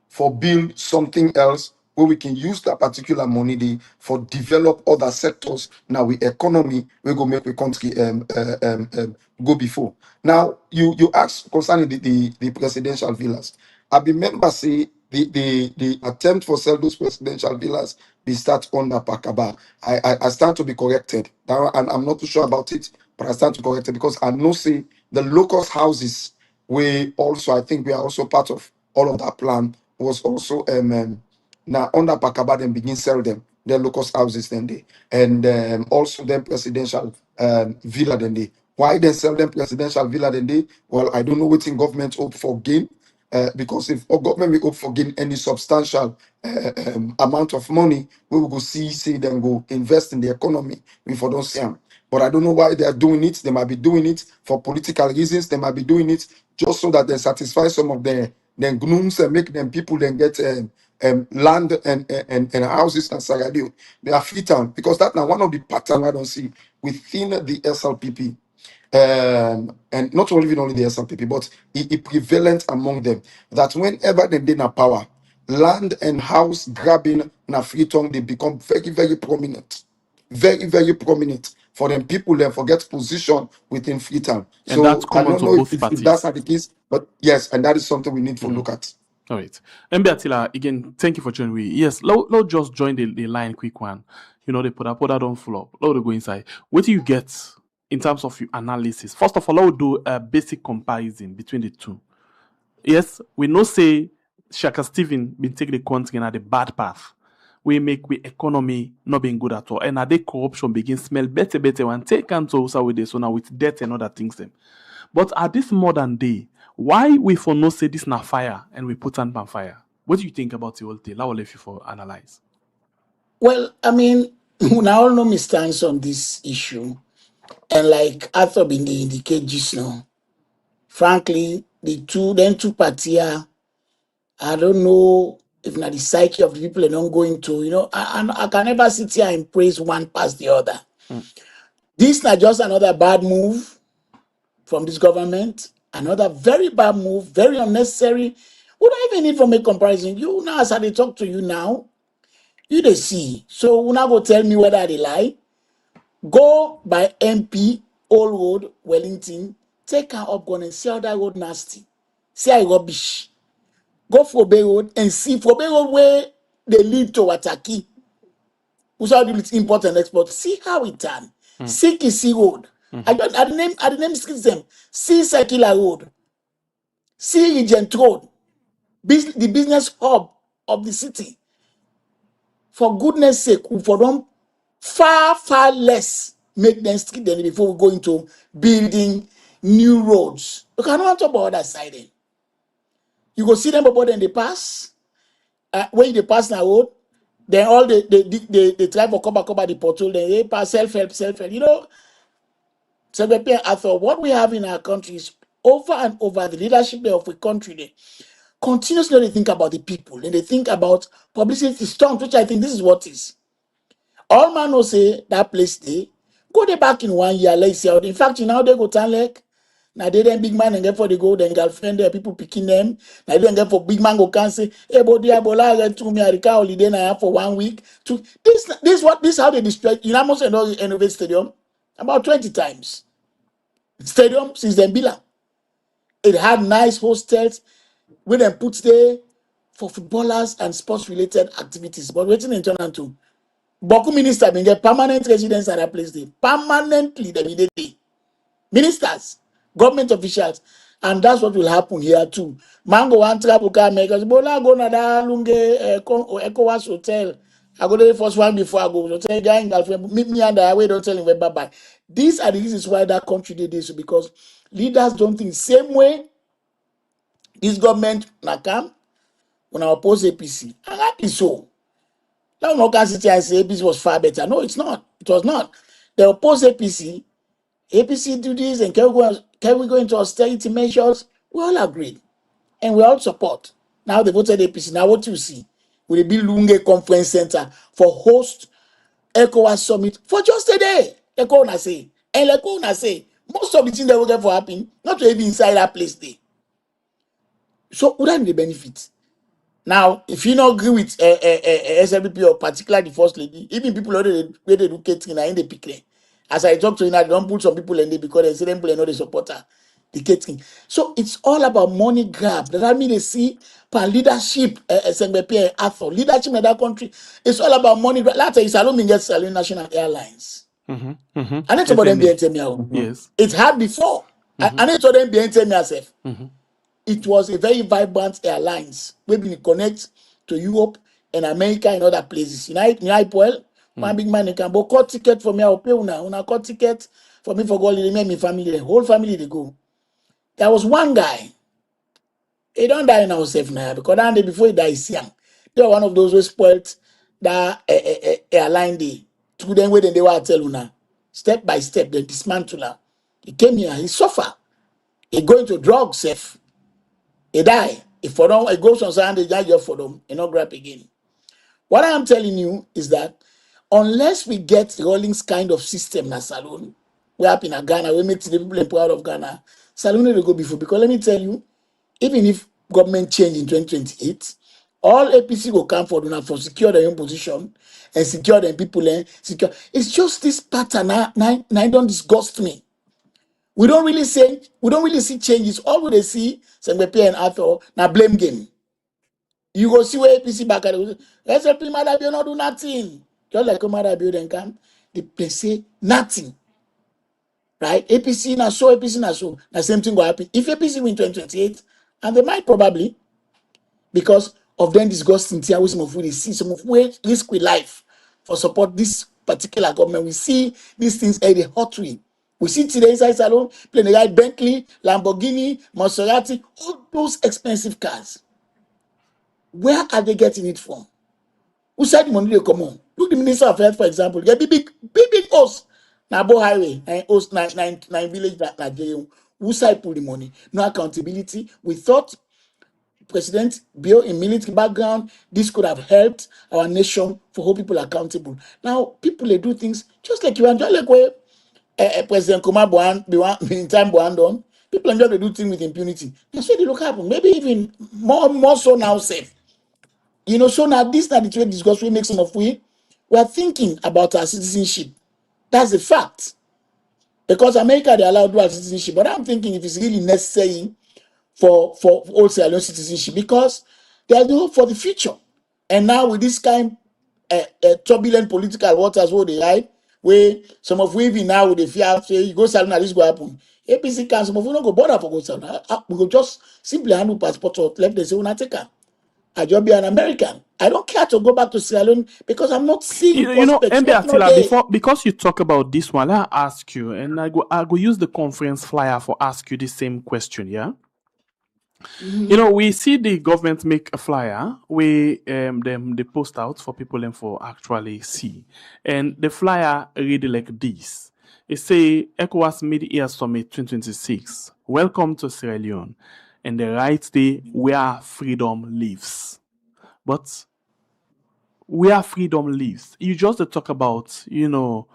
for build something else where we can use that particular money day for develop other sectors now with economy we go make we country go before. Now you ask concerning the presidential villas. I remember say the attempt for sell those presidential villas be start under Pakaba. I stand to be corrected. And I'm not too sure about it, but I stand to correct it because I know say the locust houses we also I think we are also part of all of that plan was also now under Pakaba then begin sell them their locust houses then they and also them presidential villa then they why they sell them presidential villa then they well I don't know what in government hope for gain because if our government will hope for gain any substantial amount of money, we will go see them go invest in the economy. We for don't see them. But I don't know why they are doing it. They might be doing it for political reasons. They might be doing it just so that they satisfy some of their gnooms and make them people then get land and houses and Sierra Leone. They are free town because that now one of the pattern I don't see within the SLPP and not only even only the SLPP, but it prevalent among them that whenever they in power, land and house grabbing na free tongue, they become very, very prominent. Very, very prominent for them people then forget position within Freetown. And that's So I common don't to know both if that's parties. not the case, but yes, and that is something we need to look at. All right. MB Attila, again, thank you for joining me. Yes, let just join the line quick one. You know, they put that on floor. Let go inside. What do you get in terms of your analysis? First of all, I will do a basic comparison between the two. Yes, we know say Shaka Stephen been taking the country at the bad path. We make we economy not being good at all. And at the corruption begin smell better and take cancer also with this so now with debt and other things them. But at this modern day, why we for no say this na fire and we put on fire? What do you think about the whole thing? I will let you for analyze. Well, I mean, we all know my stance on this issue. And like Arthur been the indicate just now, frankly, the two parties are, I don't know if not the psyche of the people are not going to, I can never sit here and praise one past the other. This is not just another bad move from this government, another very bad move, very unnecessary. We don't even need to make comparison. You now, as I talk to you now, you they see. So we now go tell me whether they lie. Go by MP, Old Road, Wellington, take her up gun and see how that road nasty. See how rubbish. Go for Bay Road and see for Bay Road where they lead to Wataki. Who's how do it import and export? See how it done. See Kisi Road. I the name them. See Circular Road. See Regent Road. The business hub of the city. For goodness sake, we for them far less make them street than before we go into building new roads. You cannot talk about that side then. You go see them about them they pass. When they pass na road, then all they try for cover the portal, then they pass self-help. You know, so I thought what we have in our country is over and over the leadership of a country they continuously they think about the people and they think about publicity stunts, which I think this is what is. All man will say that place they go there back in 1 year, let's see out. In fact, you know they go to like now they then big man and get for the go, then girlfriend there, people picking them. Now they then get for big man go can say, hey, but dear bola get to me a holiday now for 1 week. To this how they destroy you know, almost innovate stadium about 20 times. Stadium since then Bila. It had nice hostels where they put there for footballers and sports related activities. But waiting in turn to Boku minister been get permanent residence at that place there. Permanently they be there. Ministers, government officials, and that's what will happen here too. Mango one travel car makers, bola go na da lunge ECOWAS hotel. I go there the first one before I go. So tell guy in girlfriend, meet me on the highway, don't tell him bye bye. These are the reasons why that country did this because leaders don't think same way. This government na come when I oppose APC. And that is so. Now no can sit here and say APC was far better. No, it's not. It was not. They oppose APC. APC do this and can we go into austerity measures? We all agreed and we all support. Now they voted APC. Now what you see? Will it be Lunge Conference Center for host ECOWAS summit for just a day? Eko say. And Eko say most of the things that will get for happen, not to be inside that place there. So wouldn't the benefit? Now, if you don't agree with SLPP or particularly the first lady, even people already where they do catering in the picture. As I talk to you now, they don't put some people in there because they say them people are not the supporter, the catering. So it's all about money grab. Does that mean they see per leadership, SMBP and Arthur, leadership in that country, it's all about money. Later, it's Sierra Leone gets Sierra Leone National Airlines. I need to them be me. Yes. It's hard before. I need to them be me myself. It was a very vibrant airlines. We connect to Europe and America and other places. One big man can book cut ticket for me. I'll pay una cut ticket for me for go holiday. Me family, the whole family they go. There was one guy. He don't die now safe now because that day before he died, he's young. They were one of those who spoiled that airline day. To them where they were tell you now, step by step, they dismantle her. He came here, he suffer. He go into drugs safe. He die. If for them, he goes on Sunday, die just for them, he not grab again. What I am telling you is that unless we get Rawlings kind of system na Salone, we up in Ghana, we make the people proud of Ghana. Salone will go before because let me tell you, even if government change in 2028, all APC will come for now for secure their own position and secure their people and secure. It's just this pattern. Now don't disgust me. We don't really see changes. All we see, Sengbepe and Arthur, now blame game. You go see where APC back at the SLP Madabio not do nothing. Just like Madabio then come, they say nothing. Right? APC na so, APC na so. The same thing will happen. If APC win 2028, and they might probably, because of them disgusting thing, some of who they see, some of who risk with life for support this particular government. We see these things at the hot way. We see today inside Salone, playing the guy Bentley, Lamborghini, Maserati, all those expensive cars. Where are they getting it from? Who said the money they come on? Look, the Minister of Health, for example, get big host. Nabo Highway, and host nine village that who side pull the money? No accountability. We thought President Bill in military background, this could have helped our nation for hold people accountable. Now, people they do things just like you enjoy like where President Koroma in time done. People enjoy to do things with impunity. That's what they look happen. Maybe even more so now safe. You know, so now this not the trade discuss we make some of we are thinking about our citizenship. That's a fact. Because America they allow dual citizenship, but I'm thinking if it's really necessary for all Sierra Leone citizenship because there's no hope for the future. And now with this kind turbulent political waters where they ride, where some of we even now with the fear say you go Sierra Leone, this go happen. APC can some of we not go border for go Sierra Leone. We go just simply handle passport or left they say we not take her. I just be an American. I don't care to go back to Sierra Leone because I'm not seeing prospects. MB Attila, because you talk about this one, I'll ask you, and I go use the conference flyer for ask you the same question, yeah? You know, we see the government make a flyer where they post out for people and for actually see. And the flyer read like this. It say ECOWAS Mid-Year Summit 2026. Welcome to Sierra Leone. And the right day where freedom lives. But where freedom lives, you just talk about, you know,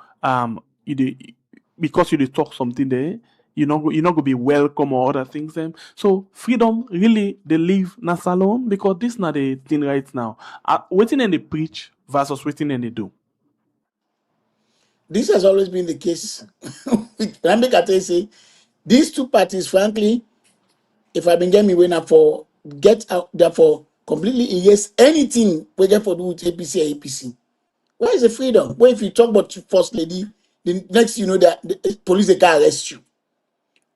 because you talk something there, you're not going to be welcome or other things. So freedom really they live na Salone because this not the thing right now. Waiting and they preach versus waiting and they do. This has always been the case. I say these two parties, frankly, if I've been getting me when for get out therefore completely erase anything we get for do with APC or APC. Where is the freedom? Where if you talk about first lady, the next you know that the police they can arrest you.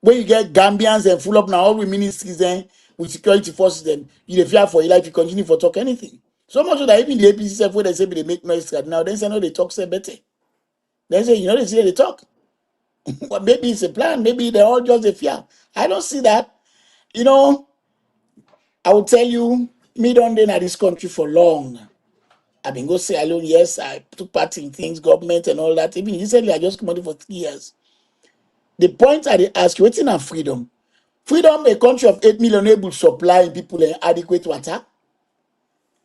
When you get Gambians and full up now all with ministries and with security forces, then you fear for your life, you continue for talk anything. So much so that even the APC self where they say they make noise now, then say no they talk say better. Then say you know they say they talk. But maybe it's a plan, maybe they're all just a fear. I don't see that. You know, I will tell you, me don't in this country for long. I've been go say alone, yes, I took part in things, government and all that. Even recently, I just come out for 3 years. The point I ask you, what's in freedom? Freedom, a country of 8 million able to supply people adequate water,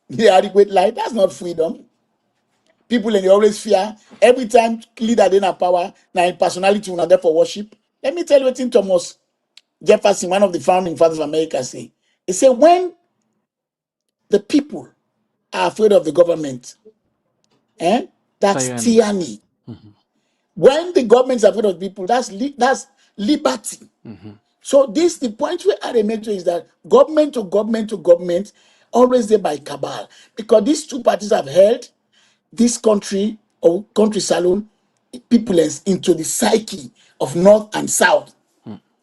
the adequate light. That's not freedom. People and they always fear every time leader in a power, now in personality will not there for worship. Let me tell you what Thomas Jefferson, one of the founding fathers of America, say. He said, when the people are afraid of the government, that's tyranny. When the government is afraid of people, that's liberty. So this the point where I make to is that government to government to government always there by cabal, because these two parties have held this country or country salon people into the psyche of north and south.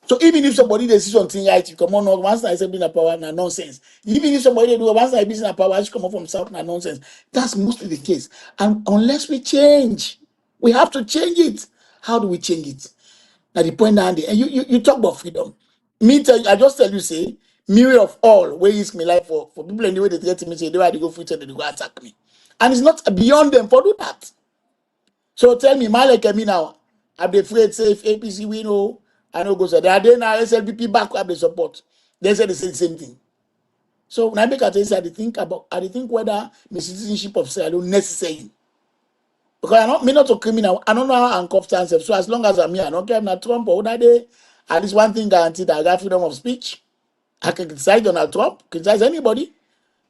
So even if somebody they see something right, you come on once I say being a power na nonsense. Even if somebody they do once I business power, you come up from south na nonsense. That's mostly the case. And unless we change, we have to change it. How do we change it? Now the point now, and you talk about freedom. Me tell you, I just tell you, say, mirror of all where risk me life for people in the way they get to me, say they want to go future, they go attack me. And it's not beyond them for do that. So tell me, my like me now, I'm afraid say if APC win, oh, I know go say they are there now, SLPP back up the support. They say the same thing. So when I make a test, I dey think whether the citizenship of Sierra Leone necessary. Because I'm not me not a criminal. I don't know how handcuffed myself. So as long as I'm here, I don't care if not Trump or whether they at least one thing guaranteed I got freedom of speech. I can criticize Donald Trump, criticize anybody.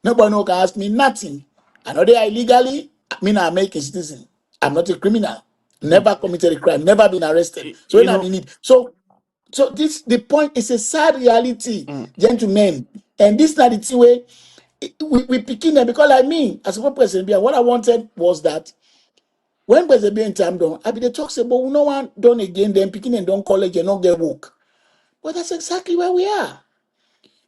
Nobody no can ask me nothing. I know they are illegally, I mean I'm American citizen. I'm not a criminal. Never committed a crime, never been arrested. So You when I'm know, in it. So this the point is a sad reality, mm, gentlemen. And this not the thing way we picking them because like me, as a president, what I wanted was that when President time done, I be the talk say, but no one done again, then picking and don't college and not get work. But that's exactly where we are.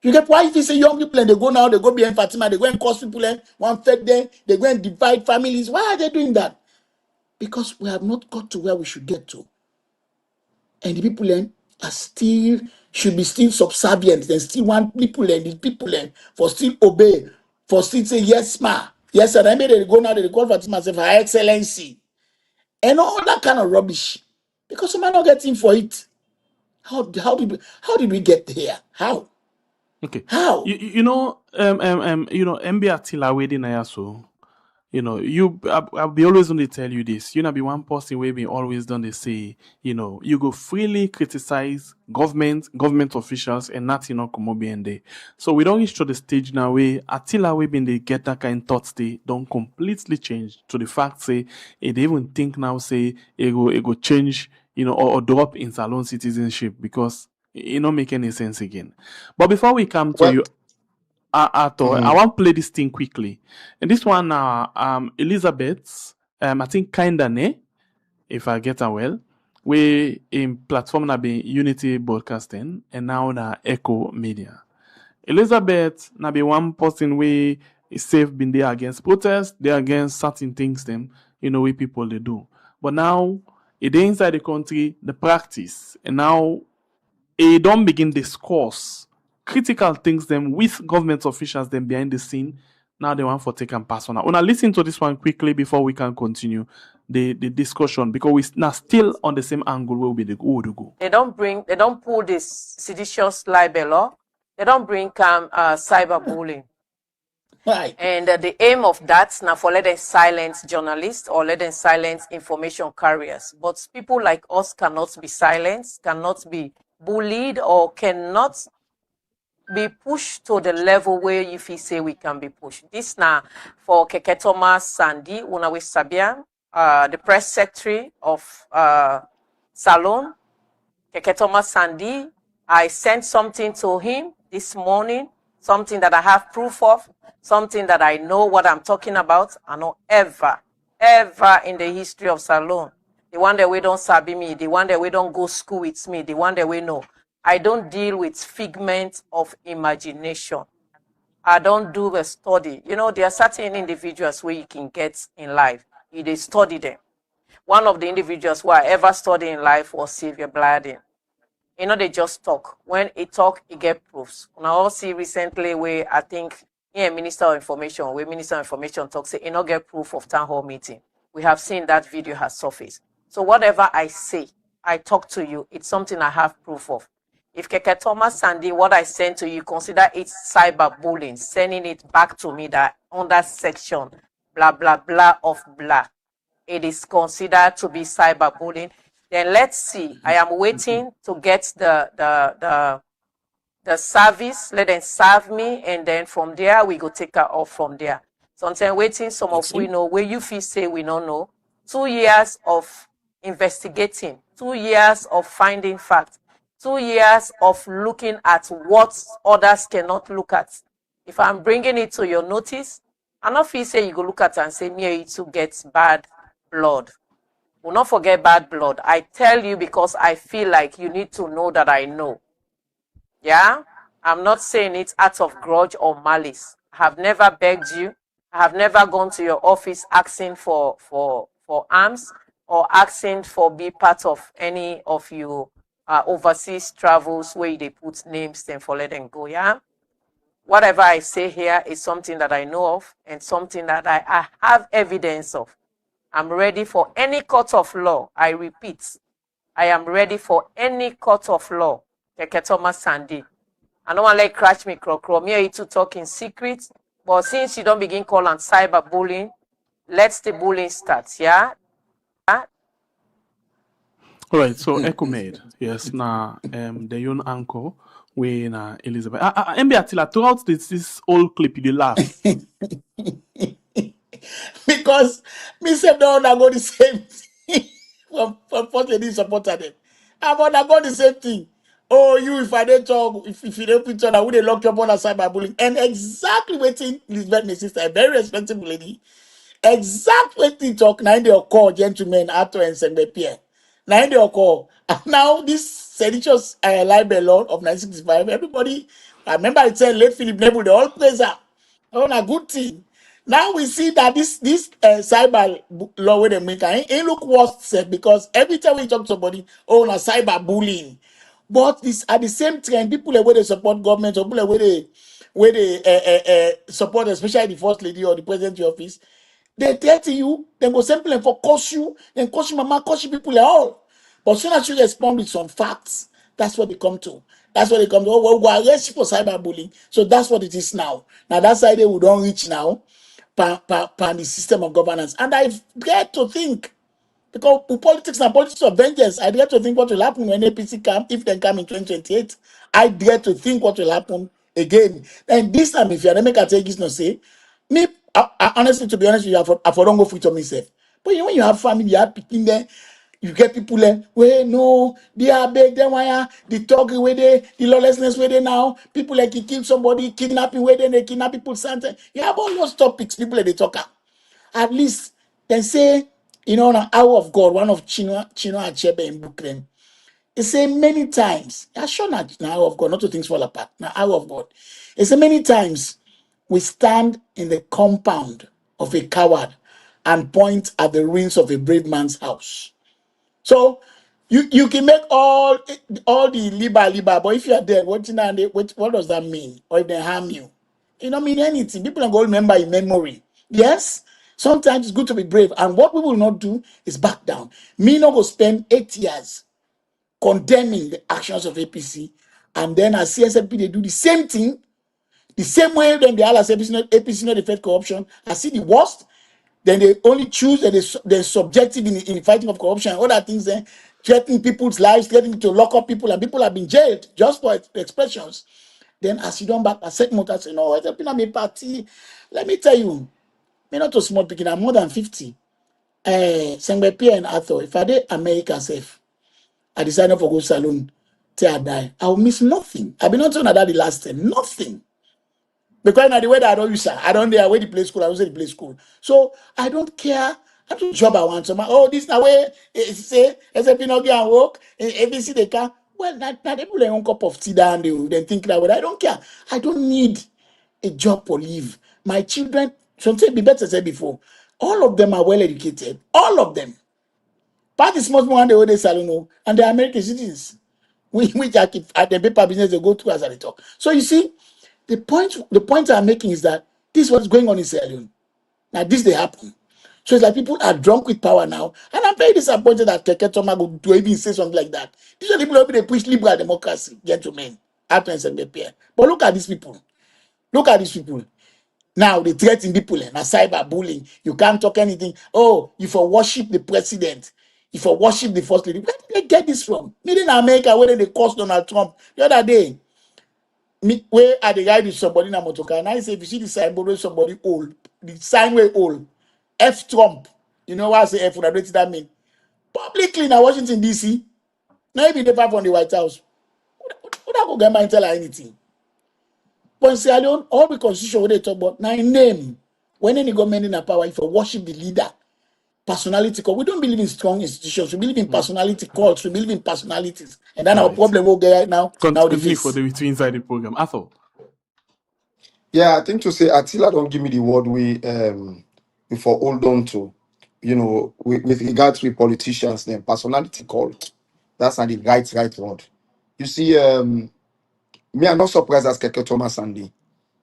You get why if you say young people and they go now, they go behind Fatima, they go and cause people and one fed them, they go and divide families. Why are they doing that? Because we have not got to where we should get to. And the people then are still should be still subservient. They still want people and the people and for still obey, for still say yes, ma. Yes, sir. I made they go now, they call Fatima say, Her Excellency. And all that kind of rubbish. Because some are not getting for it. How did we get here? How? okay. How? MB Attila wedding na so. I'll be always going to tell you this. You know, be one person where be always done they say, you go freely criticize government officials and nothing not come up behind there. So we don't reach to the stage now where Attila we been they get that kind of thoughts they don't completely change to the fact say they even think now say it go change, or drop in Salon citizenship because it don't make any sense again. But before we come to Well, you, Arthur, I want to play this thing quickly. And this one, Elizabeth, I think kinda ne, if I get her well, we in platform na be Unity Broadcasting and now na Echo Media. Elizabeth na be one person we is safe been there against protests, they against certain things them, we people they do. But now it inside the country, the practice, and now it don't begin discourse critical things them with government officials them behind the scene. Now they want for take and pass on. I wanna listen to this one quickly before we can continue the discussion because we now still on the same angle where we to go. They don't pull this seditious libel law. They don't bring cyberbullying. Right. And the aim of that now for let them silence journalists or let them silence information carriers. But people like us cannot be silenced, cannot be bullied, or cannot be pushed to the level where if you say we can be pushed. This now for Keke Thomas Sandy, Unawe Sabian, the press secretary of Salon. Keke Thomas Sandy, I sent something to him this morning, something that I have proof of, something that I know what I'm talking about. I know ever in the history of Salon, the one that we don't sabi me, the one that we don't go school with me, the one that we know. I don't deal with figments of imagination. I don't do the study. There are certain individuals where you can get in life. They study them. One of the individuals who I ever studied in life was Sylvia Bladin. They just talk. When it talk, it get proofs. Now, all see recently where I think Minister of Information talks, say, get proof of town hall meeting. We have seen that video has surfaced. So whatever I say, I talk to you, it's something I have proof of. If Keke Thomas Sandy, what I send to you, consider it cyberbullying, sending it back to me that under section, blah, blah, blah of blah. It is considered to be cyberbullying. Then let's see. I am waiting to get the service. Let them serve me, and then from there we go take her off from there. So I'm waiting. Some of we know where you feel say we don't know. 2 years of investigating, 2 years of finding facts. 2 years of looking at what others cannot look at. If I'm bringing it to your notice, I not feel say you go look at and say me or you to get bad blood. Will not forget bad blood. I tell you because I feel like you need to know that I know. Yeah? I'm not saying it out of grudge or malice. I have never begged you. I have never gone to your office asking for arms or asking for be part of any of your overseas travels where they put names then for let them go. Yeah? Whatever I say here is something that I know of and something that I have evidence of. I'm ready for any court of law. I repeat, I am ready for any court of law. Keketoma Sandy. I don't want to let crash me crocro. Me and you to talk in secret. But since you don't begin call on cyberbullying, let's the bullying start, yeah? All right, so Echo made, yes, now the young uncle when Elizabeth. MB Attila, throughout this whole clip, you dey laugh. Because me say no undergo the same thing from first lady supported them. I've undergone the same thing. Oh, you if I don't talk, if you don't put on, I would have locked you up on a cyberbullying. And exactly waiting Elizabeth, my sister, a very respectable lady. Exactly wetin talk na dey occur, gentlemen, Arthur and Sembepie. Na dey occur. And now this seditious libel law of 1965, everybody, I remember it said late Philip Nebel, they all praise her. Oh, a good thing. Now we see that this cyber law where they make it look worse sef, because every time we talk to somebody, oh, na cyber bullying. But this at the same time, people where they support government or people where they support, especially the first lady or the president office, they threaten you, then go simple and for curse you, then curse you mama, curse you people at all. But soon as you respond with some facts, that's what they come to. That's what they come to. Oh, well, we'll arrest you for cyberbullying. So that's what it is now. Now that's why they would don't reach now pan the system of governance. And I dare to think, because politics and politics of vengeance, I dare to think what will happen when APC come, if they come in 2028. I dare to think what will happen again. And this time, if you're make a take this no say, me, I honestly, to be honest with you, I for don't go free to myself. But you know, when you have family, you have people there, you get people there, where no, they are big, then why the talk where they, the lawlessness where they now, people like you kill somebody, kidnapping where they kidnap people, something. You have all those topics, people like they talk about. At least they say, you know, an hour of God, one of Chino Achebe in Brooklyn. He say many times, I sure not an hour of God, not to things fall apart, an hour of God. He say many times we stand in the compound of a coward and point at the ruins of a brave man's house. So you can make all the liba, but if you are dead, what does that mean? Or if they harm you, it don't mean anything. People are going to remember in memory. Yes, sometimes it's good to be brave, and what we will not do is back down. Me not go spend 8 years condemning the actions of APC, and then as CSFP they do the same thing, the same way. Then the other APC not defend corruption. I see the worst. Then they only choose and they're subjective in the fighting of corruption and other things, then threatening people's lives, threatening to lock up people, and people have been jailed just for expressions. Then as you don't back, I said motors, you know, it's a party. Let me tell you, me not too small picking, I'm more than 50. Sengbe and Arthur, if I did America safe, I decided for go salon till I die. I will miss nothing. I've been not talking about the last time, nothing. Because now the way that I don't use I don't know where the play school, I was at the play school. So I don't care. I don't job I want. So this now where say SAP not get and work, ABC they can. Well, not they put their own cup of tea down, they then think that way. I don't care. I don't need a job or leave. My children, something be better said before. All of them are well educated. All of them. Part is small one they salon and they're American citizens. Which I keep at the paper business they go through as I talk. So you see, the point I'm making is that this is what's going on in Sierra Leone. Now this they happen. So it's like people are drunk with power now, and I'm very disappointed that Keke Toma go to even say something like that. These are the people who they push liberal democracy, gentlemen. But look at these people. Look at these people. Now they threaten people and cyber bullying. You can't talk anything. Oh, you for worship the president. You for worship the first lady. Where did they get this from? Meaning America, where they cost Donald Trump the other day. Me, where are the guy with somebody in a motor car? And I say, if you see the signboard where somebody old, the sign way old, F Trump. You know what I say F? What that mean? Publicly in Washington, D.C. Now even the 5 on the White House. get my tell her anything. But in Sierra Leone, all the constitution where they talk about now in name. When any government in a power, if you worship the leader, personality cult. We don't believe in strong institutions. We believe in personality cults. We believe in personalities. And then All our right. problem will get right now. Now the Continue for face. the inside the program. Arthur. Yeah, I think to say Attila don't give me the word we for hold on to, with regards to politicians, then personality cult. That's not the right word. You see, me, I'm not surprised as Keke Thomas Sandy.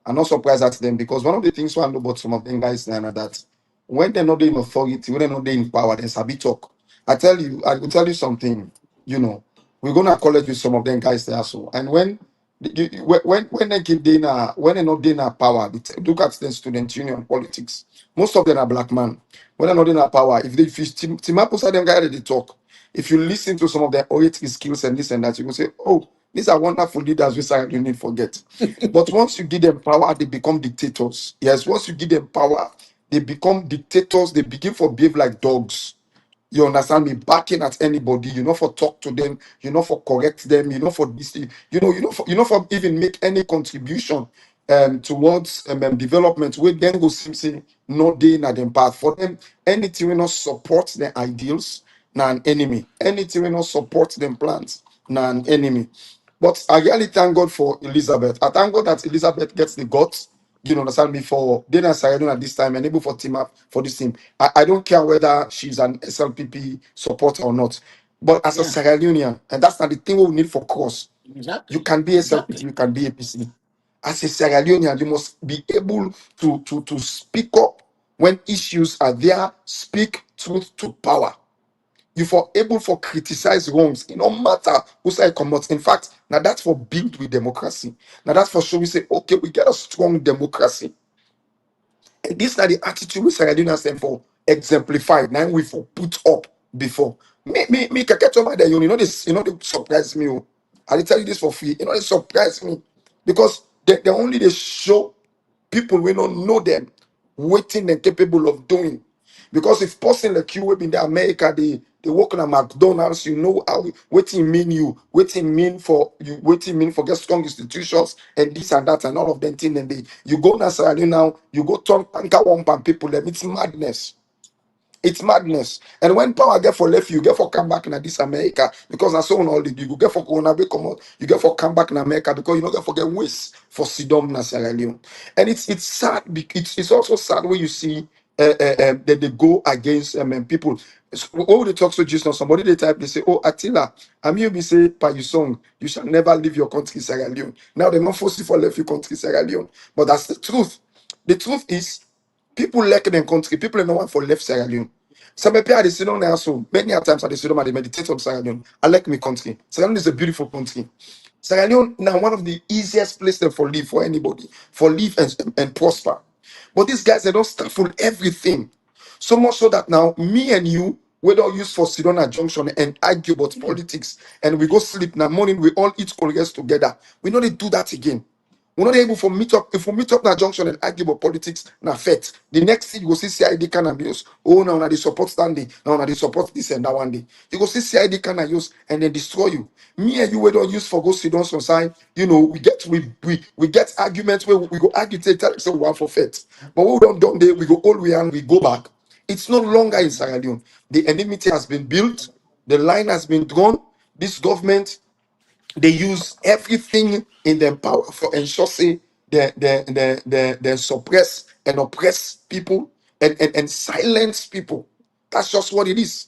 I'm not surprised at them because one of the things I know about some of them guys now that when they're not in authority, when they're not in power, then sabi talk. I will tell you something, we're gonna college with some of them guys there so. And when they give dinner, when they're not in power, look at the student union politics. Most of them are black man. When they're not in power, if you Timapos them guys they talk. If you listen to some of their oratory skills and this and that, you will say, oh, these are wonderful leaders we say you need forget. But once you give them power, they become dictators. Yes, once you give them power, they become dictators. They begin to behave like dogs. You understand me? Backing at anybody, for talk to them, for correct them, for this, for even make any contribution towards development. We then go simply not doing at them path. For them, anything will not support their ideals, now an enemy. Anything will not support them plans, now an enemy. But I really thank God for Elizabeth. I thank God that Elizabeth gets the guts, understand me, for Dana Sayadun at this time and able for team up for this team. I don't care whether she's an SLPP supporter or not. But as a Yeah, Sierra Leonean, and that's not the thing we need for cause. You exactly. can be SLPP, Exactly. you can be APC. As a Sierra Leonean, you must be able to speak up when issues are there, speak truth to power. You for able for criticize wrongs, it no matter who say come out. In fact, now that's for build with democracy. Now that's for sure we say, okay, we get a strong democracy. And this are the attitude we say stand for exemplified. Now we for put up before. Me can get over there, this, they surprise me. Oh. I tell you this for free. They surprise me. Because they only they show people we don't know them waiting and capable of doing. Because if person like you will be in the America, they work on a McDonald's, how waiting mean you, waiting mean for get strong institutions and this and that and all of them thing and they you go now Sierra Leone now, you go turn anchor one pan people, them it's madness. It's madness. And when power get for left, you get for come back in this America because I saw on all the you go get for Corona come out, you get for come back in America because you don't get for get waste for Sidom na Sierra Leone. And it's sad. It's also sad when you see that they go against people. When they talk to Jesus, somebody they type they say, "Oh Attila, I'm you be say by your song, you shall never leave your country Sierra Leone." Now they're not forced you for left your country Sierra Leone, but that's the truth. The truth is. People like them country, people no one for left Sierra Leone. Some people are sit down there so many a times at the sit down and they meditate on Sierra Leone. I like my country. Sierra Leone is a beautiful country. Sierra Leone now one of the easiest places for live for anybody, for live and prosper. But these guys they don't stifle everything. So much so that now me and you we don't use for Sidona Junction and argue about politics and we go sleep now morning we all eat colleges together. We don't need to do that again. We're not able for meet up. If we meet up na junction and argue about politics, na fet. The next thing you go see CID can abuse. Oh, now na the support standing. Now na the support this and that one day. You go see CID can use and then destroy you. Me and you we don't use for go sit down some side. We get arguments where we go argue tell so we want for fet. But what we don't done there, we go all way and we go back. It's no longer in Sierra Leone. The enmity has been built. The line has been drawn. This government they use everything in their power for ensure say they suppress and oppress people and silence people. That's just what it is.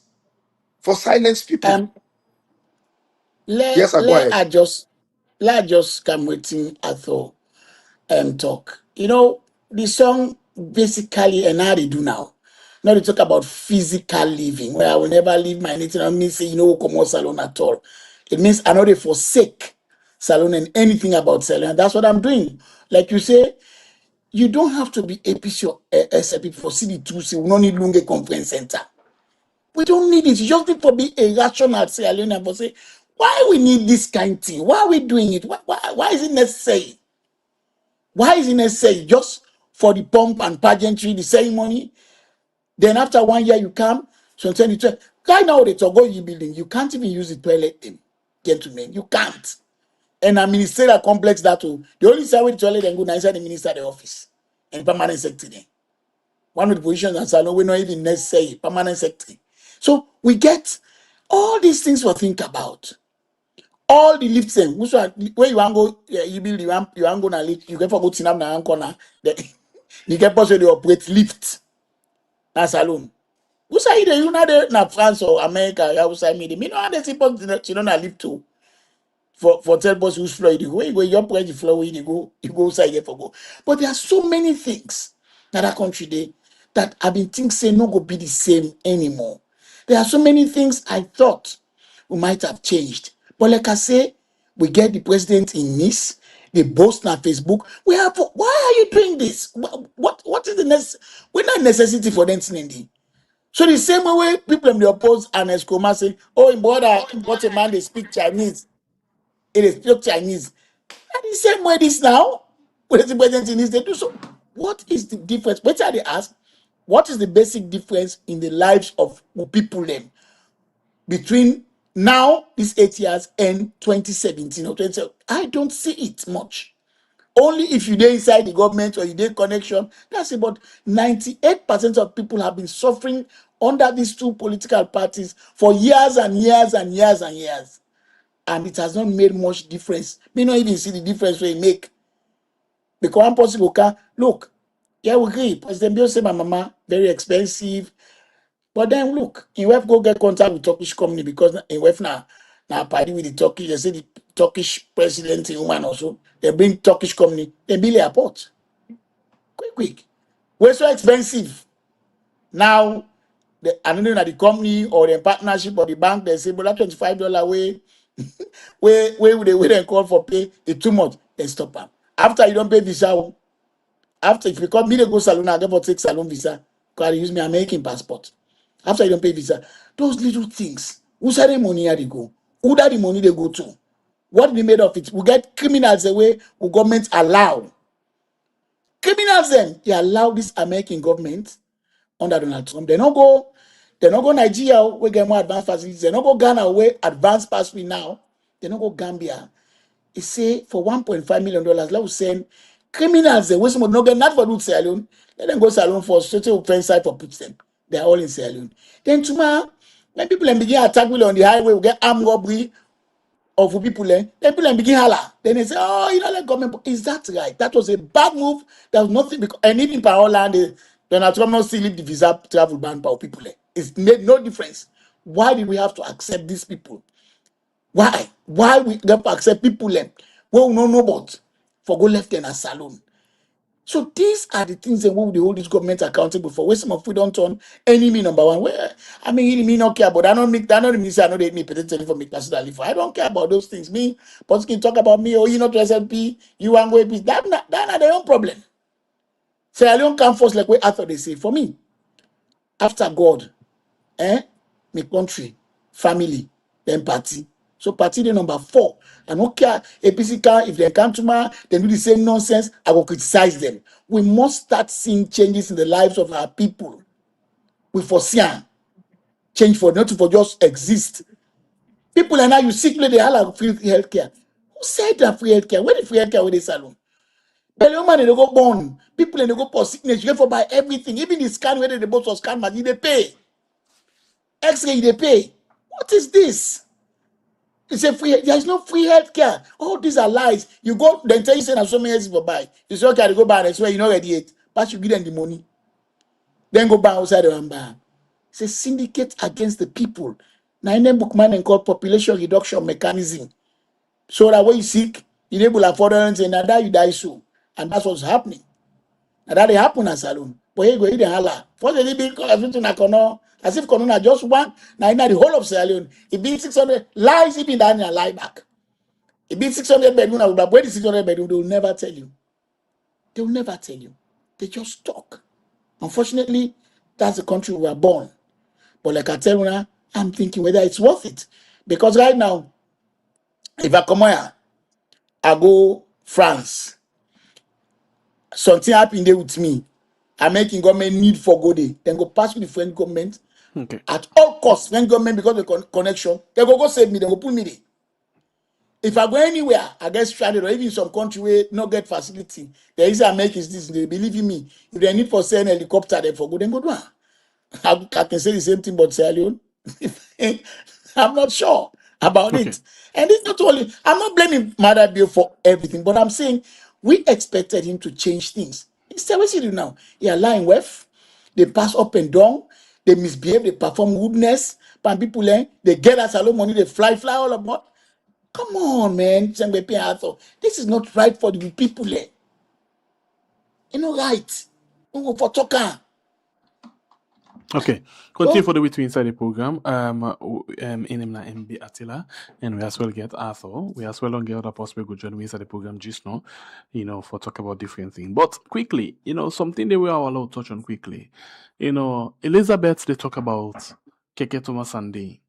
For silence people. Um, let Yes, I go let ahead. I just let I just come waiting at all talk. The song basically and how they do now. Now they talk about physical living, where I will never leave my native. I mean, say come on salon at all. It means I know they forsake salon and anything about salon. That's what I'm doing. Like you say, you don't have to be APC or SLP for CD2. Say we don't need Lunge Conference Center. We don't need it. Just people be a rational Sierra Leone but say, why we need this kind of thing? Why are we doing it? Why is it necessary? Why is it necessary? Just for the pomp and pageantry, the ceremony. Then after 1 year you come, so 2012. Right now they talk go you building. You can't even use the toilet, gentlemen. You can't. And a ministerial complex that too. The only side with toilet and go inside the minister the office and permanent secretary. One of the positions and salon we not even necessary permanent secretary. So we get all these things to think about. All the lifts and where you want go, you build you want go na lift, you get for go tin up na corner. You get possibly operate lift. That's alone. Who say you know na France or America? You say me no other people you know na lift too. For tell boss who's floor you go you operate the floor where you go outside here for go. But there are so many things in that country there that I've been thinking say no go be the same anymore. There are so many things I thought we might have changed. But like I say, we get the president in Nice, they boast on Facebook. Why are you doing this? What is the we're not necessity for them to. So the same way people in the oppose Ernest Koroma say, oh, in border, what a man they speak Chinese. It is speak Chinese. And the same way this now, with the president in Nice, they do so. What is the difference? What are they ask? What is the basic difference in the lives of people them between now, these 8 years, and 2017 or 2017? I don't see it much. Only if you dey inside the government or you dey connection, that's about 98% of people have been suffering under these two political parties for years and years and years and years. And it has not made much difference. Me not even see the difference we make. Because one person go can look, yeah, we agree. President Bill say my mama very expensive. But then look, in Wef go get contact with Turkish company because in Wef now party with the Turkish, they say the Turkish president in woman also, they bring Turkish company, they build airport. Quick. We're so expensive. Now, I don't know that the company or the partnership or the bank, they say, but that $25 way, where they call for pay, it's too much. They stop them. After you don't pay visa, after if you come me to go salon, I get for take salon visa, because I use my American passport. After you don't pay visa, those little things. Who said the money they go? Who that the money they go to? What we made of it? We get criminals away, who government allow. Criminals then, they allow this American government under Donald Trump. They don't go Nigeria, we get more advanced facilities. They don't go Ghana, where advanced pathway now. They don't go Gambia. He say for $1.5 million, let's send criminals. They waste money. No get not for do Sierra Leone. Let them go Sierra Leone for social offense side for put them. They are all in Sierra Leone. Then tomorrow, when people then begin attack on the highway, we get armed robbery of people. Then people begin holler. Then they say, oh, you know, like government. Is that right? That was a bad move. There was nothing because and even Parola and Donald Trump not still leave the visa travel ban for people. It's made no difference. Why did we have to accept these people? Why? Why we have to accept people we don't know about for go left in a salon? So these are the things that we will hold this government accountable for. Where some of we don't turn enemy number one. Where I mean, me not care about. I don't mean say I know they me potentially for me personally. For I don't care about those things. Me, but can talk about me. Oh, you not to SLP. You want go peace. That not their own problem. Say I don't come first like what I thought they say. For me, after God, my country, family, then party. So party the number 4. I don't care APC can if they come to me, they do the same nonsense, I will criticize them. We must start seeing changes in the lives of our people. We foresee change for not to for just exist. People are now you sick they have free healthcare. Who said that free healthcare? Where the free healthcare with the salon? But the man they go born, people they go for sickness, you get for buy everything, even the scan where they both for scan machine they pay. X-ray they pay. What is this? It's a free. There is no free healthcare. All these are lies. You go, then tell you say so many years for buy. You say okay, I go buy and swear you not ready yet. But you give them the money. Then go buy outside the buy. It's a syndicate against the people. Now in bookman and called population reduction mechanism. So that when you sick, you able to afford it and that you die soon. And that's what's happening. And that they happen at salon. But here go in the holla. For the living everything I can as if Corona just one. Now in the whole of Sierra Leone, it be 600 lies, it be down and lie back. It be 600 bedroom, I would have waited 600 bedroom, they will never tell you. They will never tell you. They just talk. Unfortunately, that's the country we were born. But like I tell you now, I'm thinking whether it's worth it. Because right now, if I come here, I go France. Something happened there with me. American government need for go there. Then go pass with the French government. Okay. At all costs, French government because of the connection, they go save me, they go put me there. If I go anywhere, I get stranded, or even some country where no get facility, the easy I make is this. They believe in me. If they need for send helicopter, they for go, then go do it. I can say the same thing about Sierra Leone. I'm not sure about Okay. it. And it's not only, I'm not blaming Madabio for everything, but I'm saying we expected him to change things. Instead, what's he do now? He align with, they pass up and down, they misbehave, they perform goodness, and people they get us a lot of money, they fly all about. Come on, man. This is not right for the people. You know, right. For talking. Okay, continue So, for the way to inside the program. In him na MB Attila, and we as well get Arthur. We as well don't get other possible good join me inside the program just now, for talk about different things. But quickly, something that we are allowed to touch on quickly. Elizabeth they talk about Keke Thomas Sunday.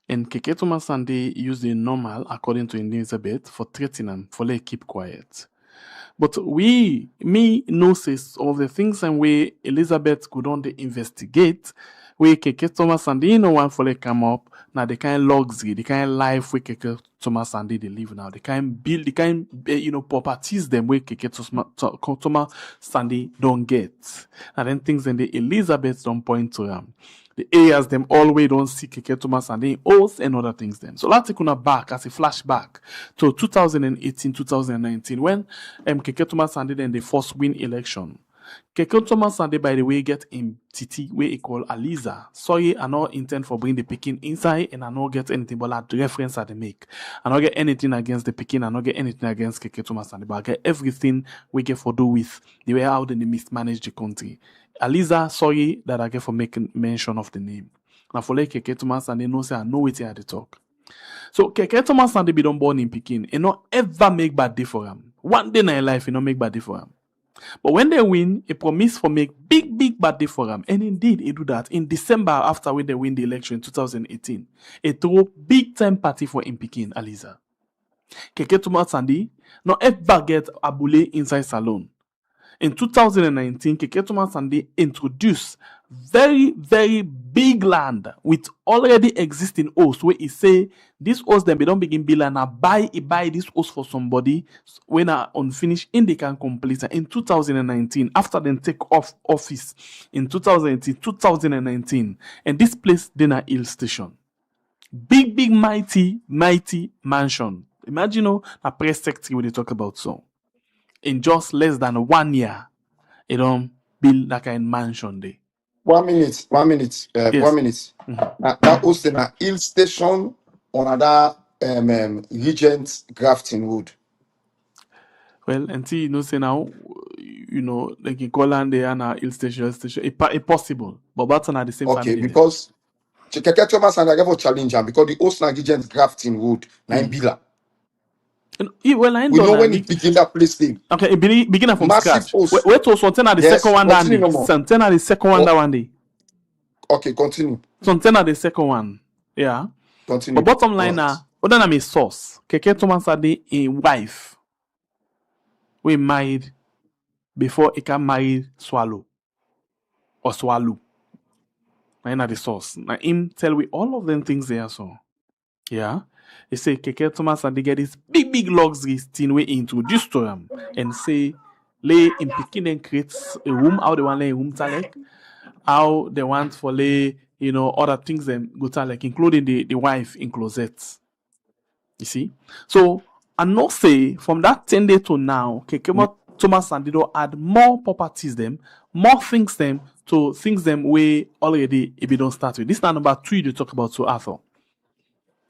And Keke Thomas Sunday use the normal according to Elizabeth for threatening them for they keep quiet. But me know say some of the things and way Elizabeth could on the investigate, where Keke Thomas and they one for they come up, now the kind luxury, the kind life where Keke Thomas and they live now, the kind build, the kind properties them where Keke Thomas Sandy don't get. And then things and the Elizabeth don't point to them. The areas them always don't see Keke Thomas and they oaths and other things them. So let's take on back as a flashback to 2018, 2019 when Keke Thomas and then the first win election. Keke Thomas and by the way get in Titi where he call Aliza. Sorry, I not intend for bring the Pekin inside and I not get anything but that reference that they make. I not get anything against the Pekin, I not get anything against Keke Thomas and but I get everything we get for do with the way how they mismanage the country. Aliza, sorry that I get for making mention of the name. Now for like Keke Thomas and they know say I know it here at the talk. So Keke Thomas and they be done born in Pekin and not ever make bad day for him. One day in their life, make bad day for him. But when they win, a promise for make big bad day for them. And indeed, he do that. In December, after when they win the election in 2018, it threw big time party for in Pekin, Aliza. Keke Thomas Sandy, not ever get abule inside salon. In 2019, Keke Thomas Sandy introduced very big land with already existing host where he say this host then they don't begin build and buy this host for somebody when are unfinished in they can complete in 2019 after then take off office in 2018 2019 and this place then a hill station big mighty mansion. Imagine a press secretary when they talk about so in just less than 1 year it don't build that kind of mansion there. 1 minute, 1 minute, Yes. 1 minute. That was in a hill station on another Regent Grafton Wood. Well, until say now, like in Colland there and a hill station, it's possible. But that's not the same Okay, family. because Keke Thomas and I give a challenge am because the host na Regent Grafton Wood, na in Bila. Well, I We know know when it begin that place thing. okay, it begin from Massive scratch. host. Wait till something at the Yes, second one continue down no more. something at the second one that one day. Okay, continue. Something at the second one. Yeah. Continue. But bottom line Alright. now, other than my source, Keke Thomas had a wife. We married before he can marry Swallow. Or Swallow. Now the source. Now him tell we all of them things there so. Yeah. He say Keke Thomas and they get this big luxury thing we introduced to them and say lay in Pekin and creates a room, how they want lay a room talek, how they want for lay, other things them go talek, including the wife in closets. You see? So I not say from that 10 day to now, Keke Thomas and Dido add more properties them, more things them to things them way already it be don't start with. This is number 3 they talk about so Arthur.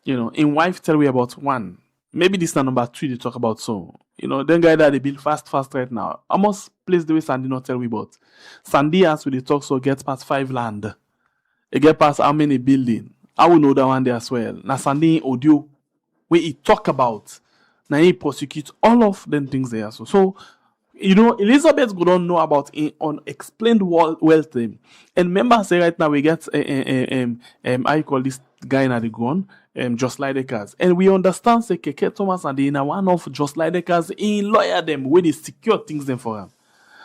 In wife tell we about 1. Maybe this is number 3 they talk about so. Then guy that they build fast right now. Almost place the way Sandy not tell we about. Sandy as we they talk so get past 5 land. It get past how many building. I will know that one there as well. Now Sandy audio where he talk about. Now he prosecute all of them things there. So Elizabeth go don't know about unexplained wealth them. And remember say right now we get I call this guy in the ground Just Like the Cars. And we understand say Keke Thomas and they in one of Just Like the Cars in lawyer them where they secure things them for him.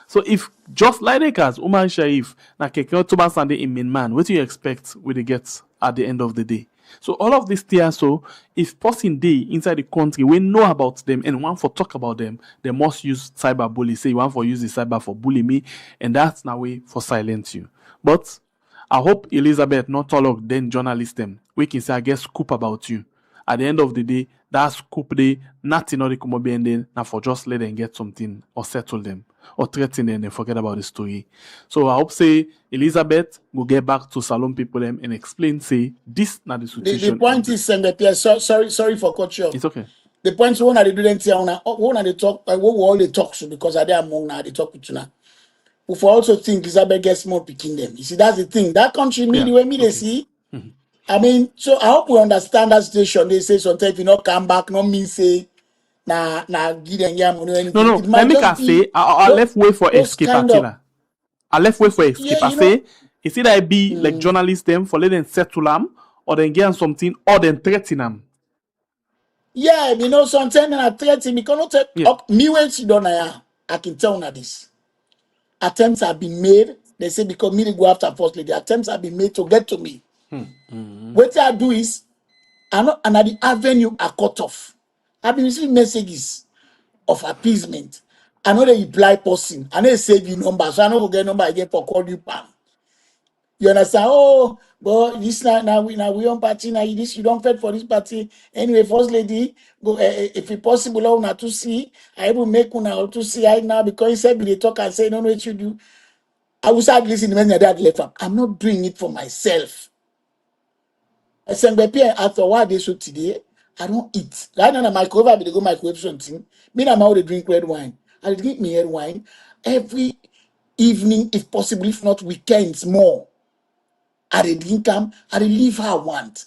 So if Just Like the Cars, Umar Sharif, na Keke Thomas and they in main man, what do you expect will they get at the end of the day? So all of these things, so if person day inside the country we know about them and want for talk about them, they must use cyberbully. Say you want for use the cyber for bully me, and that's now way for silence you. But I hope Elizabeth not talk then journalist them. We can say I guess scoop about you. At the end of the day, that scoop day, nothing or come be ending, now for just let them get something or settle them or threaten them and forget about the story. So I hope say Elizabeth will get back to Salon people them and explain say this not the situation. The point is, Pierre, sorry for cut you off. It's okay. The point is, one of the do one of the talk, what we all they talk to because I there among now they talk with you now. We for also think Elizabeth gets more picking them. You see, that's the thing. That country me the way me they see. I mean, so I hope we understand that situation. They say sometimes if you not come back, not mean say nah give them money or anything. No. Let me can say I left way for escape Attila. I left way for escape. Yeah, I say it's either I be like journalist them for let them settle them or then get something or then threaten them. Yeah, you know sometimes I threaten me cannot take me when she done I can tell now this. Attempts have been made. They say because me they go after first lady. Attempts have been made to get to me. What I do is and at the avenue are cut off. I've been receiving messages of appeasement. I know they reply person. I know they save you number, so I know go get number again for call you Pam. You understand? Oh, but this now we on party now. This you don't fit for this party anyway. First lady, go if it possible, I want to see. I will make una to see right now because he said they talk and say no what you do. I will start listening when that left. I'm not doing it for myself. I said, after what they show today, I don't eat. Right now, microwave, I go microwave something. Me and I drink red wine. I drink me red wine every evening, if possible, if not weekends more. I drink them, I leave how I want.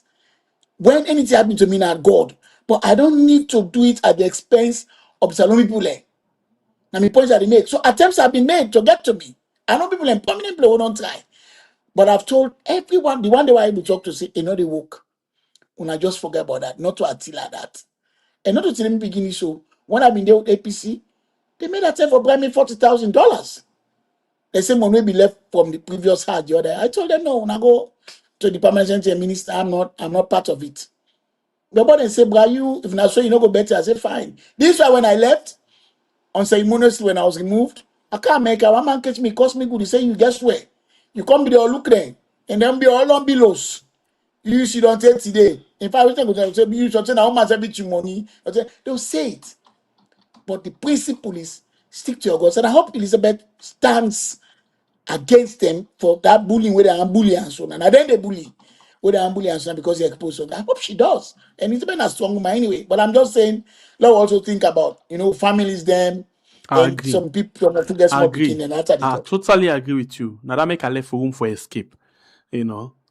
When anything happens to me, not God. But I don't need to do it at the expense of Salome people. Now, my points are they make. So attempts have been made to get to me. I know people in permanent play will not try. But I've told everyone, the one they were able to talk to say, you know, they woke. When I just forget about that, not to Attila that. And not to tell me beginning. So when I've been there with APC, they made attempt for bribe me $40,000. They say money will be left from the previous hard the other. I told them no, when I go to the permanent minister, I'm not part of it. But they say, bra, you if not so you know go better. I say fine. This why when I left, unceremoniously when I was removed, I can't make a one man catch me, cost me good. He say, you guess where? You come be there, look there, and then be all on belows. You should don't take today. In fact, we think say you should say how much every money. They'll say it. But the principle is stick to your goals. And I hope Elizabeth stands against them for that bullying where they are bullying and so on. And then they bully where they are bullying and so on because they expose them. I hope she does. And Elizabeth has strong woman anyway. But I'm just saying, let's also think about, families, them, I and agree. some people to get small picking and after the I talk. totally agree with you. Now that make a left room for escape.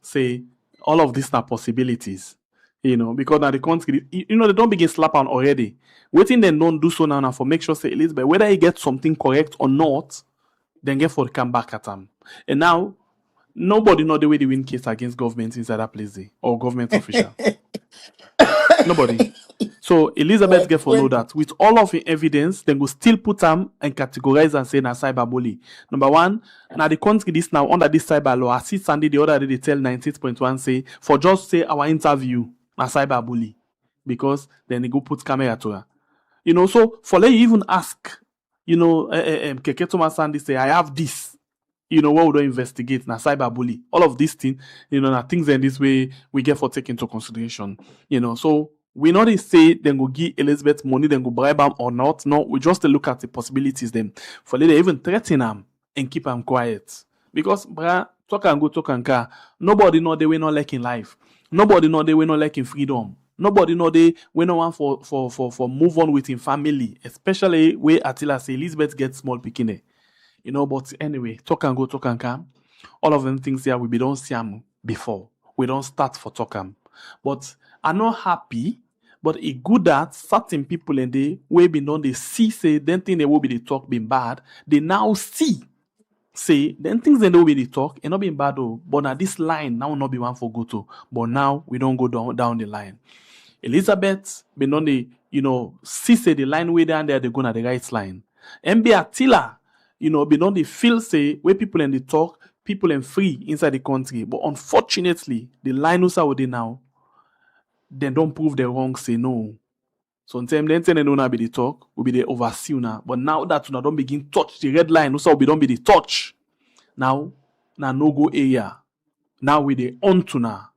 Say all of these are possibilities. Because now the country, they don't begin slap on already. Waiting then don't do so now for make sure say Elizabeth, whether he gets something correct or not, then get for the come back at them. And now nobody know the way they win case against government inside that place or government official. Nobody. So Elizabeth get for know that with all of the evidence, then go still put them and categorize and say na cyberbully. Number one, now the country this now under this cyber law, I see Sunday the other day they tell 98.1 say for just say our interview na cyberbully because then they go put camera to her. So for let you even ask, Keke Thomas Sandy say I have this. What we don't investigate na cyberbully. All of these things, na things in this way we get for take into consideration. So we not say then go give Elizabeth money, then go bribe them or not. No, we just look at the possibilities then. For they even threaten them and keep them quiet. Because talk and go, talk and car. Nobody know they way not like in life. Nobody know they way not like in freedom. Nobody know they we no want for move on with in family, especially where Attila say Elizabeth gets small bikini. But anyway, talk and go, talk and come. All of them things here we don't see them before. We don't start for talk them. But I'm not happy, but it's good that certain people in the way be known they see say then think they will be the talk being bad. They now see say then things they know be the talk and not being bad though. But now this line now not be one for go to. But now we don't go down the line. Elizabeth be known the see say the line way down there they go na the right line. MB Attila be known the feel say where people in the talk, people in free inside the country. But unfortunately, the line who's out there now, then don't prove the wrong, say no. Sometimes then say no be the talk, will be the oversee now. But now that you don't begin touch the red line, also we don't be the touch. Now no go area. Now we the on to now.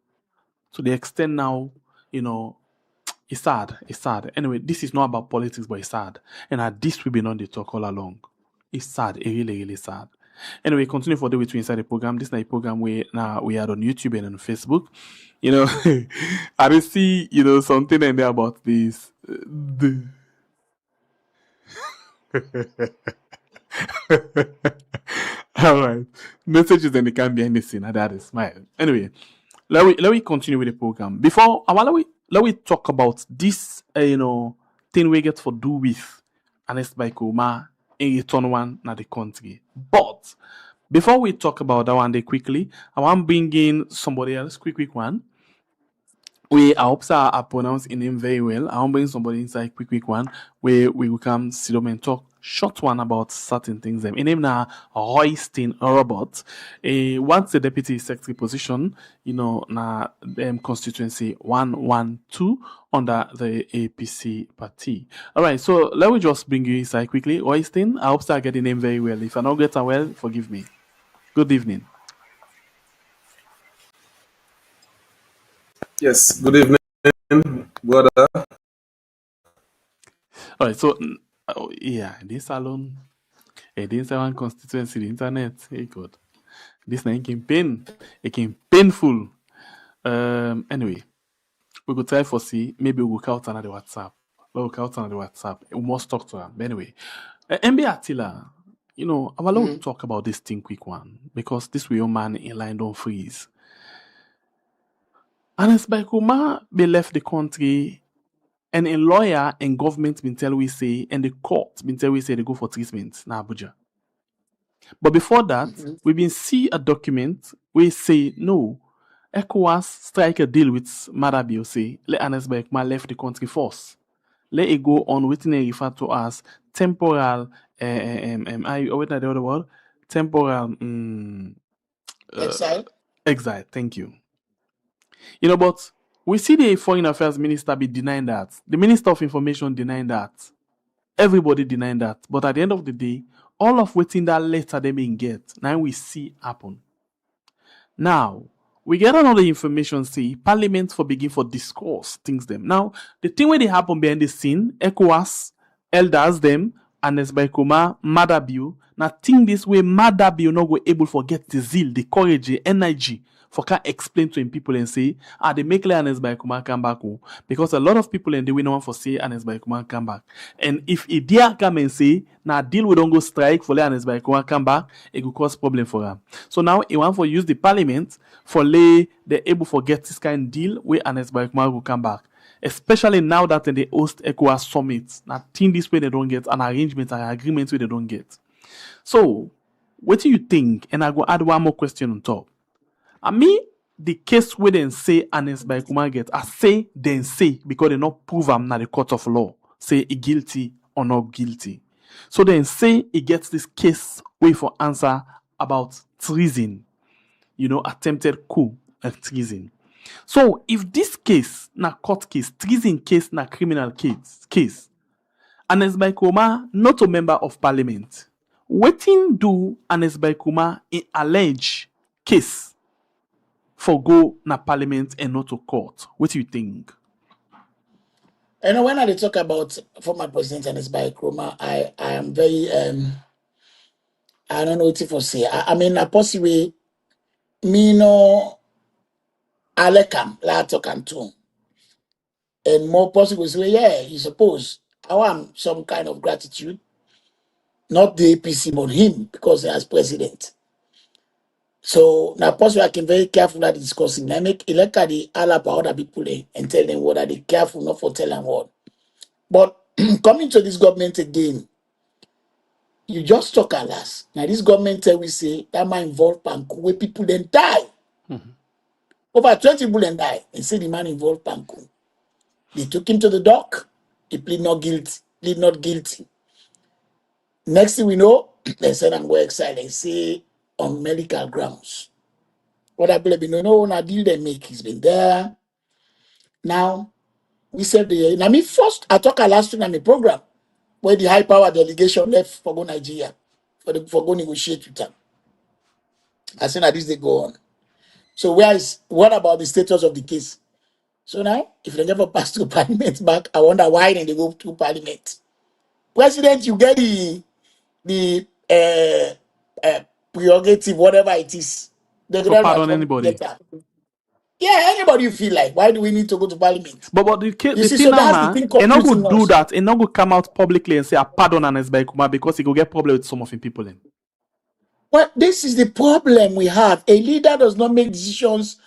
To the extent now, it's sad. It's sad. Anyway, this is not about politics, but it's sad. And at this we been on the talk all along. It's sad. It's really, really sad. Anyway, continue for the way to inside the program. This is a program we are on YouTube and on Facebook. I did see, something in there about this. All right. Messages and they can't be anything. That is smile. Anyway, let me continue with the program. Before let we talk about this thing we get for do with Ernest Bai Koroma in return one na the country. But before we talk about that one day quickly, I want to bring in somebody else, quick one. I hope I pronounce his name very well. I want to bring somebody inside quick one where we will come sit down and talk short one about certain things. His name now Royston Robert. Once the deputy secretary position, na constituency 112 under the APC party. All right, so let me just bring you inside quickly. Royston, I hope I get the name very well. If I don't get it well, forgive me. Good evening. Yes, good evening, brother. All right, so this salon, this one constituency, the internet, hey God, this thing can painful. Anyway, we could try for see, maybe we'll count another WhatsApp. We must talk to her. But anyway, MB Attila, I will talk about this thing quick one because this way your man in line don't freeze. Ernest Bai Koroma be left the country, and a lawyer and government been tell we say, and the court been tell we say they go for treatment na Abuja. But before that, we been see a document we say no, ECOWAS strike a deal with Madabio say let Ernest Bai Koroma left the country first. Let it go on within a refer to as temporal what are the other word? Temporal Exile. exile. Thank you. But we see the foreign affairs minister be denying that. The minister of information denying that. Everybody denying that. But at the end of the day, all of waiting that letter they may get, now we see happen. Now, we get another information say Parliament for begin for discourse things them. Now, the thing where they happen behind the scene, ECOWAS, elders them, Ernest Bai Koroma, Madabio. Now think this way, Madabio not go able to get the zeal, the courage, the energy for can explain to him people and say, they make Ernest Bai Koroma come back. Because a lot of people and they will not want for say Ernest Bai Koroma come back. And if he dare come and say, now deal we don't go strike for Ernest Bai Koroma come back, it will cause problem for them. So now he want for use the parliament for they able for get this kind of deal where Ernest Bai Koroma will come back. Especially now that they host ECOWAS summit. Now think this way they don't get an arrangement, an agreement where they don't get. So, what do you think? And I go add one more question on top. The case where they say Ernest Bai Koroma get, I say then say because they not prove him na the court of law. Say he guilty or not guilty. So then say he gets this case wait for answer about treason. Attempted coup and treason. So if this case na court case, treason case na criminal case, Ernest Bai Koroma not a member of parliament. Wetin do Ernest Bai Koroma in alleged case for go na parliament and not to court? What do you think? When I talk about former President Ernest Bai Koroma, I am very I don't know what to say. I mean, a possibly me no Alekam la talk too. And more possible say, yeah, you suppose I want some kind of gratitude, not the APC, but him, because he as president. So now possibly I can very careful that discussing. I make elect the alap other people and tell them what are they careful not for telling what. But coming to this government again, you just talk a last. Now this government tell we say that might involve Panku where people then die. Over 20 people then die and say the man involved Panku. They took him to the dock. He plead not guilty. Next thing we know, they said I'm going exile. They say on medical grounds. What I believe no deal they make. He's been there. Now, we said I mean, first, I talked last week on the program where the high power delegation left for go Nigeria for go negotiate with them. As soon as this they go on. So what about the status of the case? So now, if they never pass through parliament back, I wonder why then they go through parliament. President, you get the prerogative, whatever it is. They So pardon come anybody. later. Yeah, anybody you feel like. Why do we need to go to parliament? But the You see, thing so now, that's the man, thing and not go confusing do us. that, and not go come out publicly and say, I pardon Ernest Bai Koroma because he go get problem with some of the people. Then. Well, this is the problem we have. A leader does not make decisions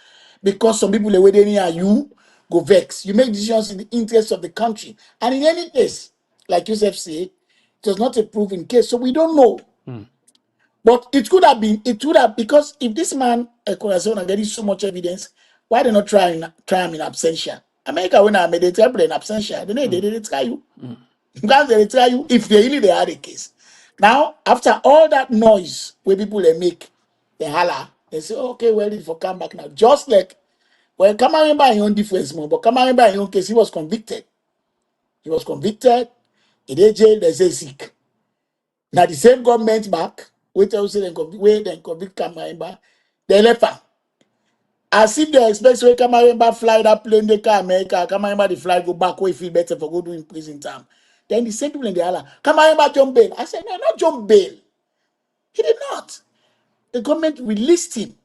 because some people are waiting and you go vex. You make decisions in the interest of the country. And in any case, like Joseph said, it was not a proven case. So we don't know. But it could have been, because if this man, Corazon, are getting so much evidence, why they not try him in absentia? America, when I made it, in absentia, they didn't try you. Because they tell you if they had a case. Now, after all that noise where people they make, they holler, they say, okay, well, if for come back now. Just like, well, come on by your own difference, more, but come on by your own case, he was convicted. He was convicted, he did jail, they say sick. Now the same government back, wait till say then convict Kamaraimba, they left her. As if they expect when Kamaraimba fly that plane, they come America, Kamaraimba the fly go back where he feel better for go doing prison time. Then the same people in the Allah, Kamaraimba jump bail. I said, no, not jump bail. He did not. The government released him.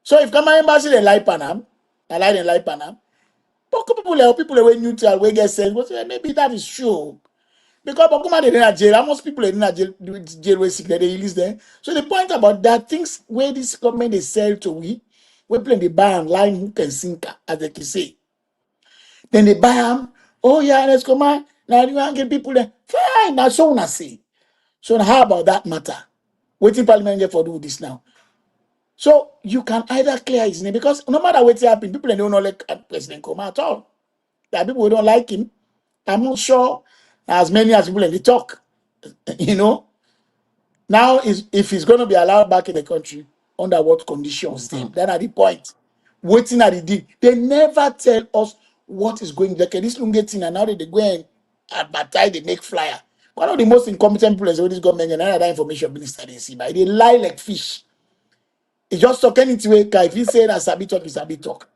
So if Kamaraimba say they lie Panam, I lie they lie Panam, but people were neutral, we get sense, but maybe that is true. Because Bokuma they in jail, most people in jail were sick, they release them. So the point about that, things where this government is sell to we play the buy and line hook and sinker, as they can say. Then they buy them, oh yeah, let's come on. Now you want to get people there. Fine, now so I say. So now how about that matter? Waiting parliament get for do this now. So you can either clear his name because no matter what happen, people don't like President Koroma at all. There are people who don't like him. I'm not sure as many as people in the talk. You know, now if he's going to be allowed back in the country, under what conditions? Then at the point, waiting at the deal, they never tell us what is going. Like this Lungetin, and now they go and advertise, they make flyer. One of the most incompetent people in this government and another information minister they see, but they lie like fish. It's just talking into a guy. If he say that Sabi talk, is Sabi talk.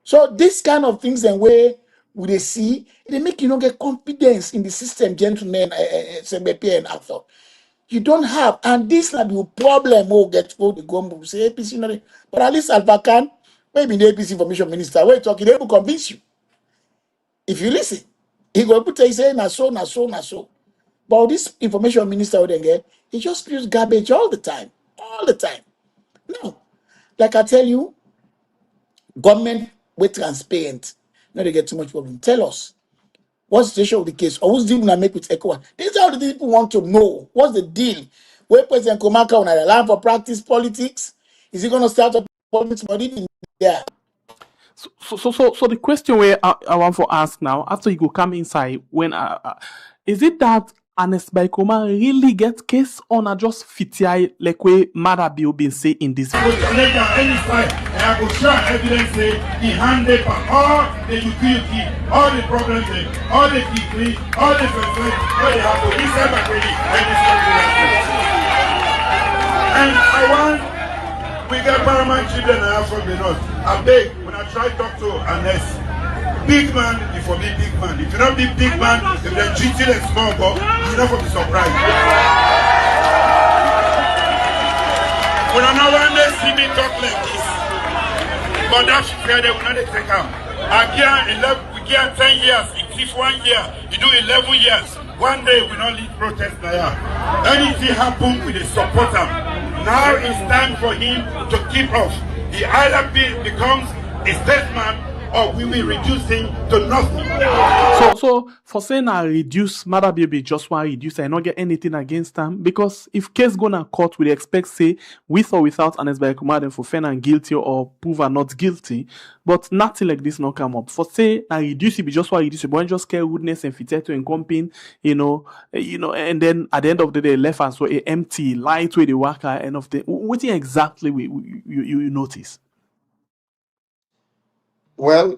So this kind of things and where we they see, they make you not get confidence in the system, gentlemen, SMBP and Arthur. You don't have, and this not the problem. Oh, get go the go say APC, no, but at least Alpha can, maybe the APC information minister, where talking, they will convince you. If you listen, he go put say na so, na so, na so. But this information minister would then get, he just spews garbage all the time, all the time. No, like I tell you, government with transparent. Now they get too much problem. Tell us what's the situation of the case, or who's deal gonna make with ECOWAS. These are the people want to know. What's the deal? Where President Komaka on the line for practice politics? Is he gonna start up politics? But even there. So the question where I want to ask now, after you go come inside, when is it that Ernest Bai Koroma really get case on a just fiti like way Marabio been say in this video? Any side, and I will show evidence say he handed for all the utility, all the problems, all the degree, all the facilities where they have to listen back ready and this country. And I want we get paramount children and have from the north. I beg when I try to talk to Ernest, big man before me big man. If you not be big man, if they're treating a small boy, you're not going to be surprised. When I know when they see me talk like this, but that's fair, they will not take him. We get 10 years, if 1 year, you do 11 years. One day we not lead protest now. Anything happen, we support him. Now it's time for him to keep off. He either becomes a statesman or we will reduce him to nothing. So for saying I reduce Mother Baby just want to reduce, I not get anything against them because if case gonna court, we expect say with or without Ernest Bai Koroma them for found and or prove are not guilty, but nothing like this not come up. For say I reduce it, we just want to reduce it, but just care rudeness and fit to encompass, you know, and then at the end of the day left us so a empty light where the worker end of the what exactly you notice. Well,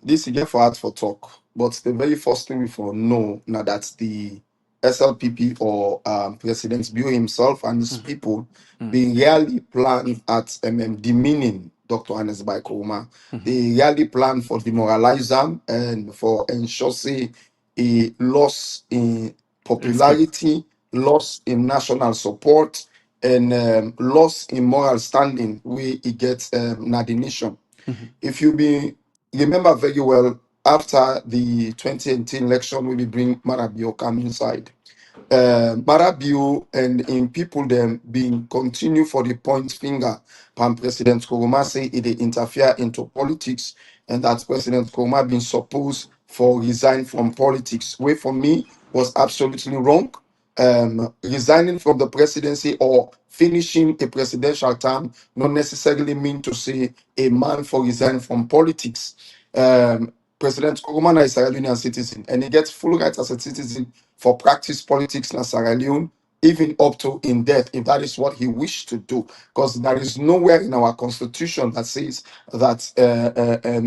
this again for art for talk, but the very first thing we for know now that the SLPP or President Bio himself and his people they really plan at demeaning Dr. Ernest Bai Koroma. They really plan for demoralize him and for ensure say a loss in Respect. popularity, loss in national support, and loss in moral standing where he gets na the nation. If you be remember very well, after the 2018 election, we will bring Marabio come inside. Marabio and in people them being continue for the point finger. Pan President Koroma say it dey interfere into politics, and that President Koroma been supposed for resign from politics. Way for me was absolutely wrong. Resigning from the presidency or finishing a presidential term not necessarily mean to say a man for resign from politics. President Koroma is a Sierra Leonean citizen, and he gets full rights as a citizen for practice politics in Sierra Leone, even up to in death, if that is what he wished to do. Because there is nowhere in our constitution that says that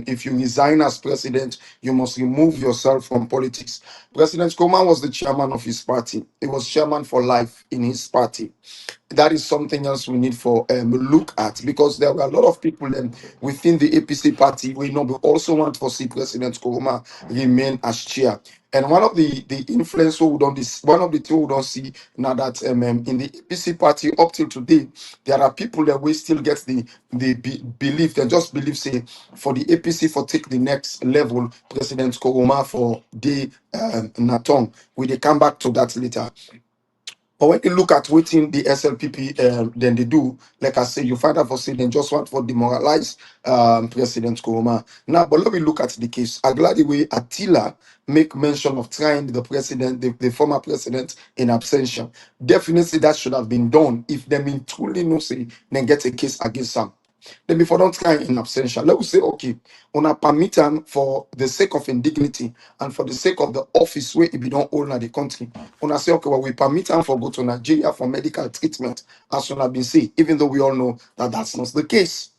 if you resign as president, you must remove yourself from politics. President Koroma was the chairman of his party. He was chairman for life in his party. That is something else we need for look at, because there were a lot of people within the APC party we know we also want to see President Koroma remain as chair. And one of the influence we don't this one of the things we don't see now that in the APC party up till today, there are people that we still get the belief, they just believe say for the APC for take the next level, President Koroma for the Natong. We they come back to that later. But when you look at what in the SLPP, then they do, like I say, you find out for say they just want for demoralize President Koroma. Now, but let me look at the case. I'm glad the way Attila make mention of trying the president, the former president in absentia. Definitely that should have been done if they mean truly no say, then get a case against them. Then before don't try in absentia, let us say, okay, on a permit am for the sake of indignity and for the sake of the office where it be don't own the country. When I say, okay, well, we permit am for go to Nigeria for medical treatment, as soon as been say, even though we all know that that's not the case.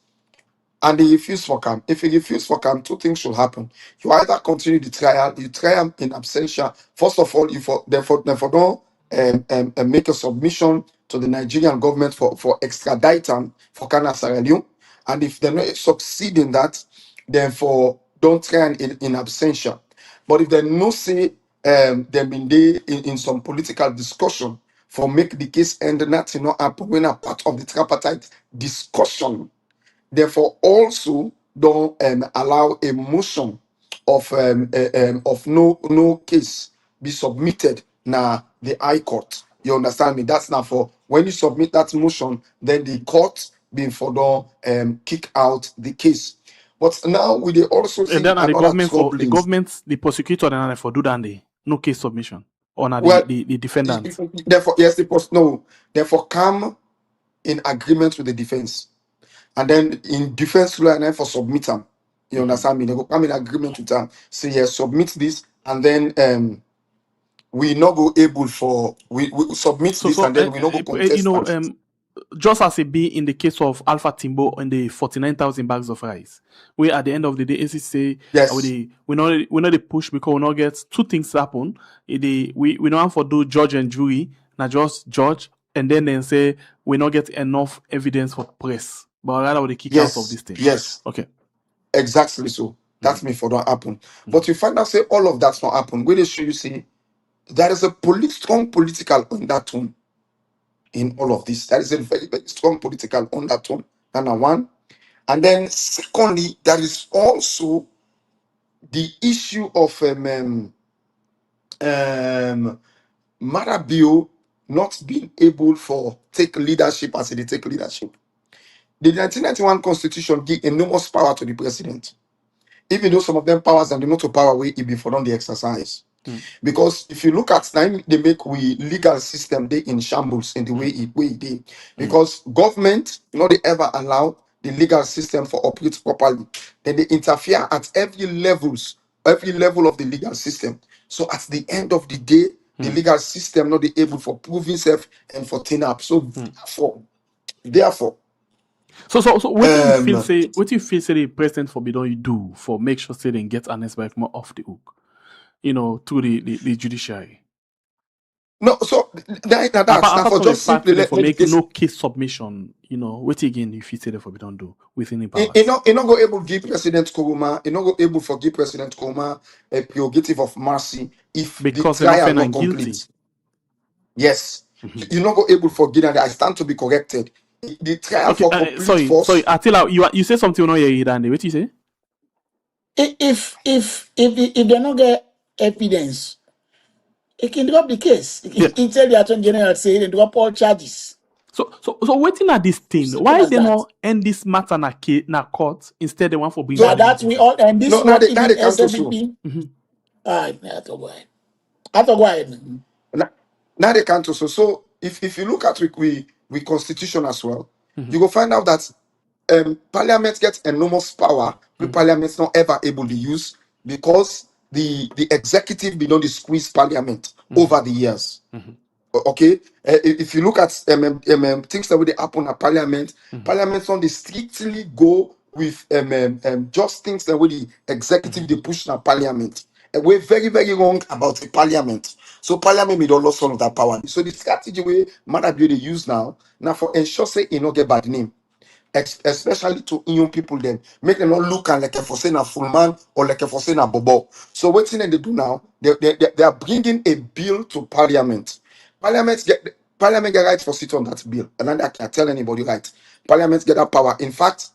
And they refuse for camp. If you refuse for camp, two things should happen. You either continue the trial, you try am in absentia. First of all, you for therefore don't make a submission to the Nigerian government for extradite am for Ghana, Sierra Leone. And if they not succeed in that, then for don't try am in absentia. But if they no say they been there in some political discussion for make the case end, that you know happen when a part of the tripartite discussion. Therefore, also don't allow a motion of no case be submitted na the High Court. You understand me? That's not for when you submit that motion, then the court be for don't kick out the case. But now we dey also And see then the another government troubling. the prosecutor then for do that day. No case submission. Or na Well, the defendant. therefore, yes, the post no, therefore come in agreement with the defense. And then in defense lawyer and then for submit them. You understand me? They go come in agreement with them. Say yes, submit this, and then we not go able for we submit this, and then we not go contest. Just as it be in the case of Alpha Timbo and the 49,000 bags of rice, we at the end of the day, AC say, Yes. we not the push because we not get two things happen. We don't have to do judge and jury, not just judge, and then say we not get enough evidence for press, but rather we kick out of this thing. Yes. Okay. Exactly so. That's me for don't happen. But you find out say all of that's not happen. Where they show you see there is a strong political undertone in all of this. There is a very, very strong political undertone. Number one. And then secondly, there is also the issue of Marabio not being able for take leadership as they take leadership. The 1991 constitution give enormous power to the president. Even though some of them powers and the not to power way it be for them the exercise. Because if you look at time they make we legal system they in shambles in the way it did. Because government not they ever allow the legal system for operate properly. Then they interfere at every level of the legal system. So at the end of the day, the legal system not be able for prove itself and for turn up. So therefore, So what do you feel say the president for don't you do for make sure say they get Ernest Bai Koroma off the hook, through the judiciary? No, so that's now Apart for from the just fact simply that for let the make case. no case submission, what again if you say that for don't do within the powers? You not go able to give President Koroma, you not go able to forgive President Koroma a prerogative of mercy if the Because they're not trial found not and guilty. complete. Yes, you not go able to forgive, and I stand to be corrected. The trial Okay, for complete sorry, force. Attila, you say something on your Dandy. What you say? If they don't get evidence, it can drop the case. Yeah. He tell the attorney general say they drop all charges. So waiting at this thing, Simple why as they that. not end this matter na court instead they want for bring So down that we all and this No, now one they even can't also. SWP. I have to go ahead. I have to go ahead. Now they can't also. So if you look at we constitution as well, you will find out that Parliament gets enormous power. The Parliament's not ever able to use because the executive be done squeeze Parliament over the years. Okay, if you look at things that would happen at Parliament, Parliament on they strictly go with just things that would the executive they push na Parliament. And we're very very wrong about the Parliament. So Parliament may don't lose some of that power. So the strategy we Marabi they use now for ensure say it not get bad name. Especially to young people then make them not look and like a for saying a full man or like a for saying a bobo. So what thing they do now, they are bringing a bill to Parliament. Parliament get right for sit on that bill, and then I can tell anybody right. Parliament get that power. In fact,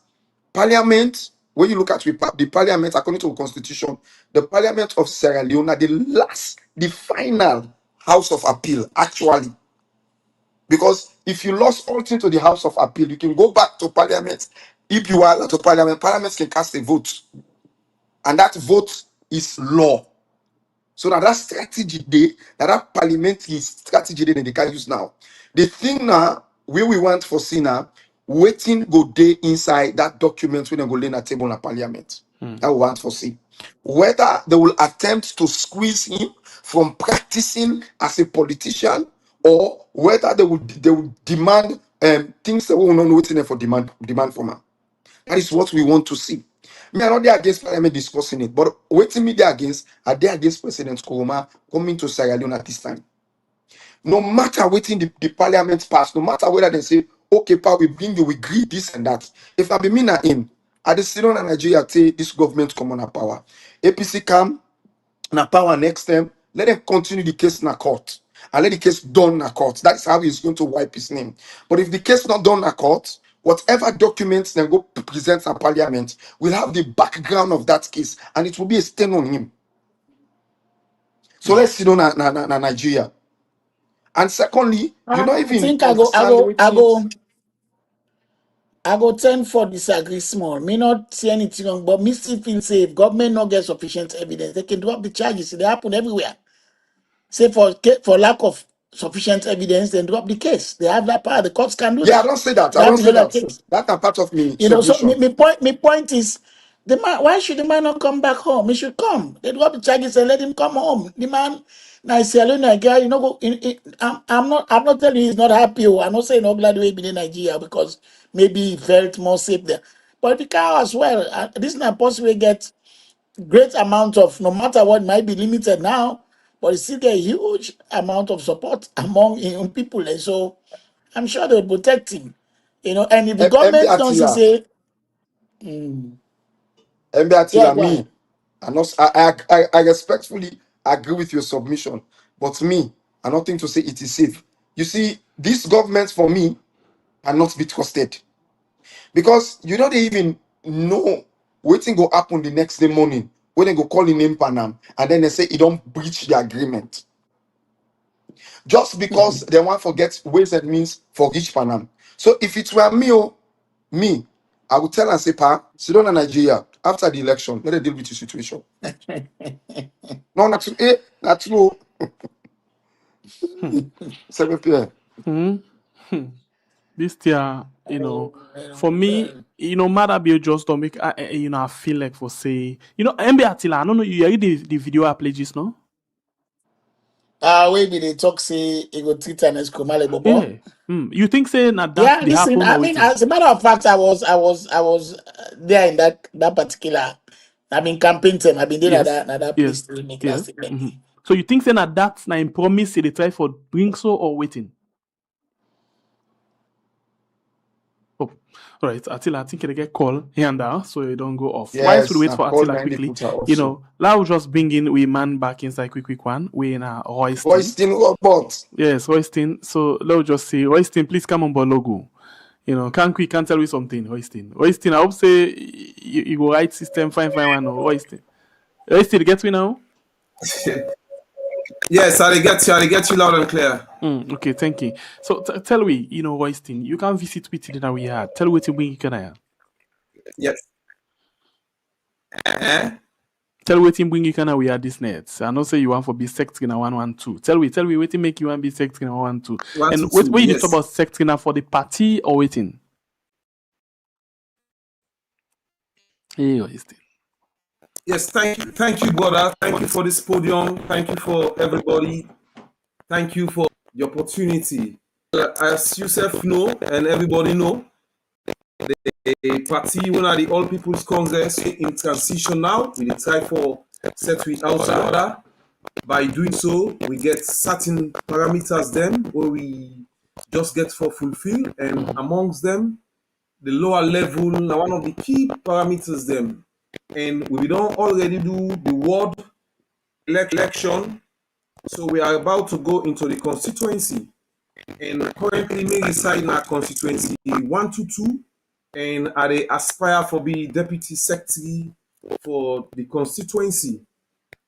Parliament, when you look at the Parliament according to the Constitution, the Parliament of Sierra Leone are the final House of Appeal actually. Because if you lost all things to the House of Appeal, you can go back to Parliament. If you are allowed to Parliament, Parliament can cast a vote. And that vote is law. So now that strategy that parliamentary strategy they can use now. The thing now, where we want for now, waiting go day inside that document when they go lay na table in Parliament. That we want for see. Whether they will attempt to squeeze him from practicing as a politician, or whether they will demand things that we will not know waiting for demand from him. That is what we want to see. Me, I'm not there against Parliament discussing it, but waiting me there against, are they against President Koroma coming to Sierra Leone at this time? No matter waiting the Parliament pass, no matter whether they say, okay, pa, we bring you, we agree this and that. If I be me na in, at the Sierra Leone and Nigeria, say this government come on a power. APC come, na power next time, let them continue the case na court. And let the case done na court. That's how he's going to wipe his name. But if the case not done na court, whatever documents they go present at Parliament will have the background of that case, and it will be a stain on him. So let's see on Nigeria. And secondly, you not I even think understand I go tend for disagree small. Me not see anything wrong, but me still feel say if government not get sufficient evidence, they can drop the charges. They happen everywhere. Say for lack of sufficient evidence, then drop the case. They have that power. The courts can do Yeah, I that. don't say that. They I have don't say another that. case. That's a part of me So submission. my point is, the man. Why should the man not come back home? He should come. They drop the charges and let him come home. The man, Nigeria, guy, go. I'm not telling you he's not happy. I'm not saying no glad way in Nigeria because maybe he felt more safe there. But the car as well. This is not possible. Get great amount of no matter what might be limited now, but it's still a huge amount of support among people. And so I'm sure they'll protect him. And if the MB government don't Attila, say, MB yeah, Attila, go ahead. me. I respectfully agree with your submission, but me, I don't think to say it is safe. You see, this government for me cannot be trusted because you don't even know waiting go happen the next day morning when they go call in name Panam and then they say you don't breach the agreement just because they want forget ways and means for each Panam. So if it were me, I would tell and say, Pa, sit down in Nigeria after the election, let them deal with the situation. No, not true. Second Pierre. This year, for me, Mother Bill just don't make, I feel like for say, MB Attila, I don't know, you read the video I played just now? Maybe they talk say he go treat an escomale bobo. Yeah. You think say na that Yeah, they listen. happen I or mean, waiting? as a matter of fact, I was there in that particular. I mean, campaign time. I've been there Yes. at that Yes. place to make that Yeah. statement. So you think say na that na in promise say they try for bring so or waiting? Oh, all right. Attila, I think they get call here and there, so you don't go off. Why should we Yes, wait na for call Attila nine they quickly? put her also. Now just bring in we man back inside quick one. We in a Royston. Hoisting robot. Yes, Royston. So let's just say Royston, please come on board logo. Can't tell you something, Royston. Royston, I hope say you go right system, fine, one, no, Royston. Royston, get me now? Yes, I get you loud and clear. Okay, thank you. So tell me, Royston, you can visit with that we had. Tell what you bring you can have. Yes. Eh? Tell wetin bring you kind of we are this net. I know say you want for be sect in a 112. Tell me wetin make you want be sect in a 112. One, And two, what two. when you Yes. talk about sect in for the party or waiting? Hey, Royston. Yes, thank you, brother. Thank you for this podium. Thank you for everybody. Thank you for the opportunity. As yourself know, and everybody know, the party when are the All People's Congress in transition now. We try for set with outside order. By doing so, we get certain parameters then where we just get for fulfill, and amongst them, the lower level, now one of the key parameters them. And we don't already do the ward election, so we are about to go into the constituency. And currently, me reside in our constituency 122, and I dey aspire for be deputy secretary for the constituency.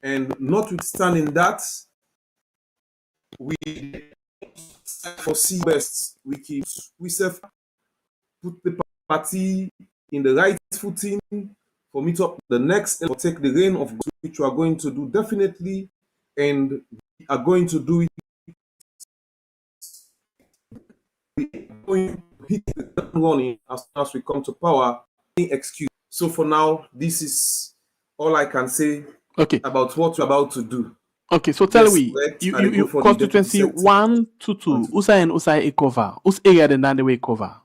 And notwithstanding that, we foresee best we self put the party in the right footing for meet up the next or take the reign of which we are going to do definitely, and we are going to do it. We are going to hit the ground running as soon as we come to power. Any excuse. So for now, this is all I can say about what we're about to do. Okay, so tell me, correct. you Go for the constituency deputy secretary. 1 to 2, usa and usa a cover. Whose area then the way cover?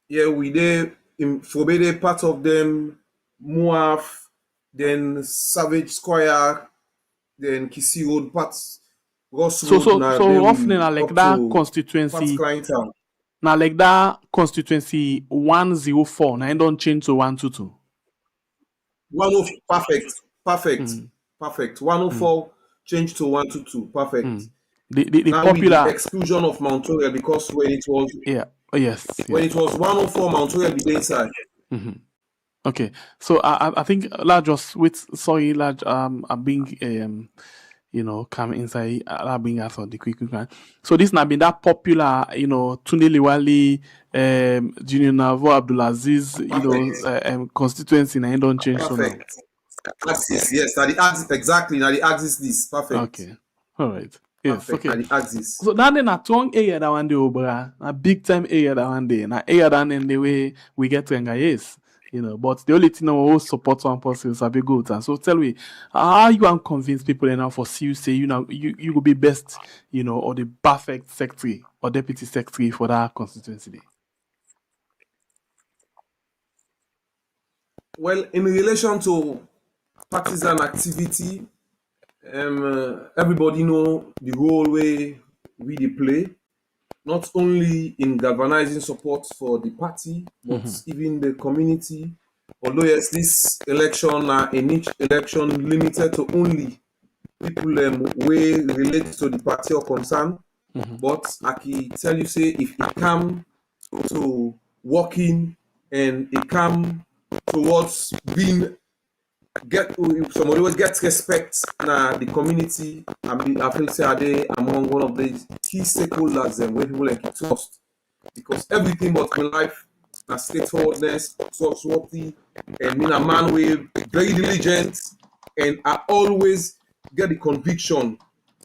Yeah, we there in Fobede, part of them, Muaf, then Savage Square, then Kisi Road, parts, Ross So Road, now so then roughly we na like up that to constituency. Client Town. Now like that constituency 104. Now it don't change to 122. 104, perfect. 104 change to 122, perfect. The Now popular with the exclusion of Mount Royal, because when it was yes. when it was 104, Mount Royal be inside. Okay, so I think large just with sorry large being come inside being out of the quick one. So this not been that popular Tunde Liwali Junior Navo Abdulaziz constituency and don't change so now. Axis, yes, now the axis exactly. Now the axis this perfect. Okay, all right. Yes, perfect. okay. Now the axis. So that then a strong area that one day, Obra, a big time area that one day, na area that in the way we get to yes. But the only thing we support one person is a big good. And so tell me, how you can convince people enough for you say you will be best, or the perfect secretary or deputy secretary for that constituency day? Well, in relation to partisan activity, everybody know the role we play, not only in galvanizing support for the party, but even the community. Although yes, this election a niche election limited to only people way relate to the party or concern. But I can tell you, say if it come to working and it come towards being somebody always gets respect na the community, I feel say are they among one of the key stakeholders and where people like trust, because everything about my life na straightforwardness, trustworthy, and me a man with very diligent, and I always get the conviction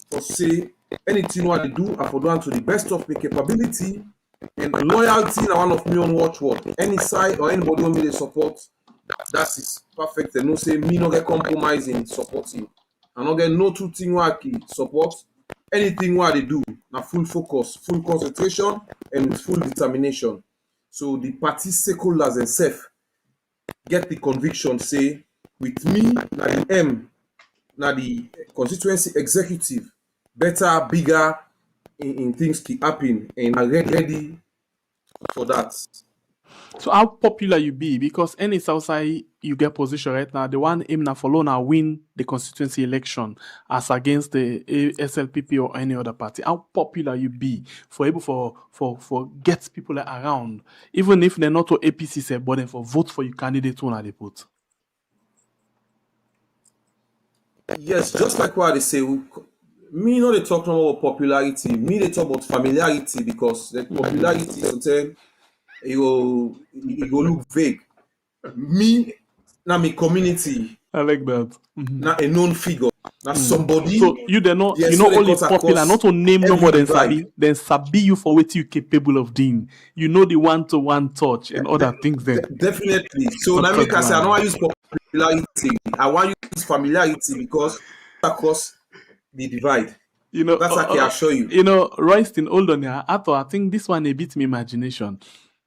for say anything what I do I for do to the best of my capability, and loyalty na one of me on watchword. Any side or anybody want me to support, that is perfect. And no say me no get compromise in supporting. I don't get no two thing where I support. Anything where they do, na full focus, full concentration, and with full determination. So the party stakeholders themselves get the conviction, say, with me, na the M, na the constituency executive, better, bigger in things keep happening, and are ready for that. So how popular you be? Because any Southside you get position right now, the one aim na follow now win the constituency election as against the SLPP or any other party. How popular you be for able for get people around, even if they're not to APC say, but then for vote for your candidate one they put. Yes, just like what they say, me no dey talk no more about popularity, me they talk about familiarity, because the popularity sometimes it go look vague. Me, na me community, I like that. na a known figure, na somebody. So you they know Yes, you know so they only cut popular, across not to name no every more than divide. sabi you for what you capable of doing. You know the one-to-one touch and other things then. Definitely. So now make I say I don't want to use popularity. I want to use familiarity, because across the divide. You know, That's I can assure you. You know, Royston, hold on here. I think this one a bit me imagination.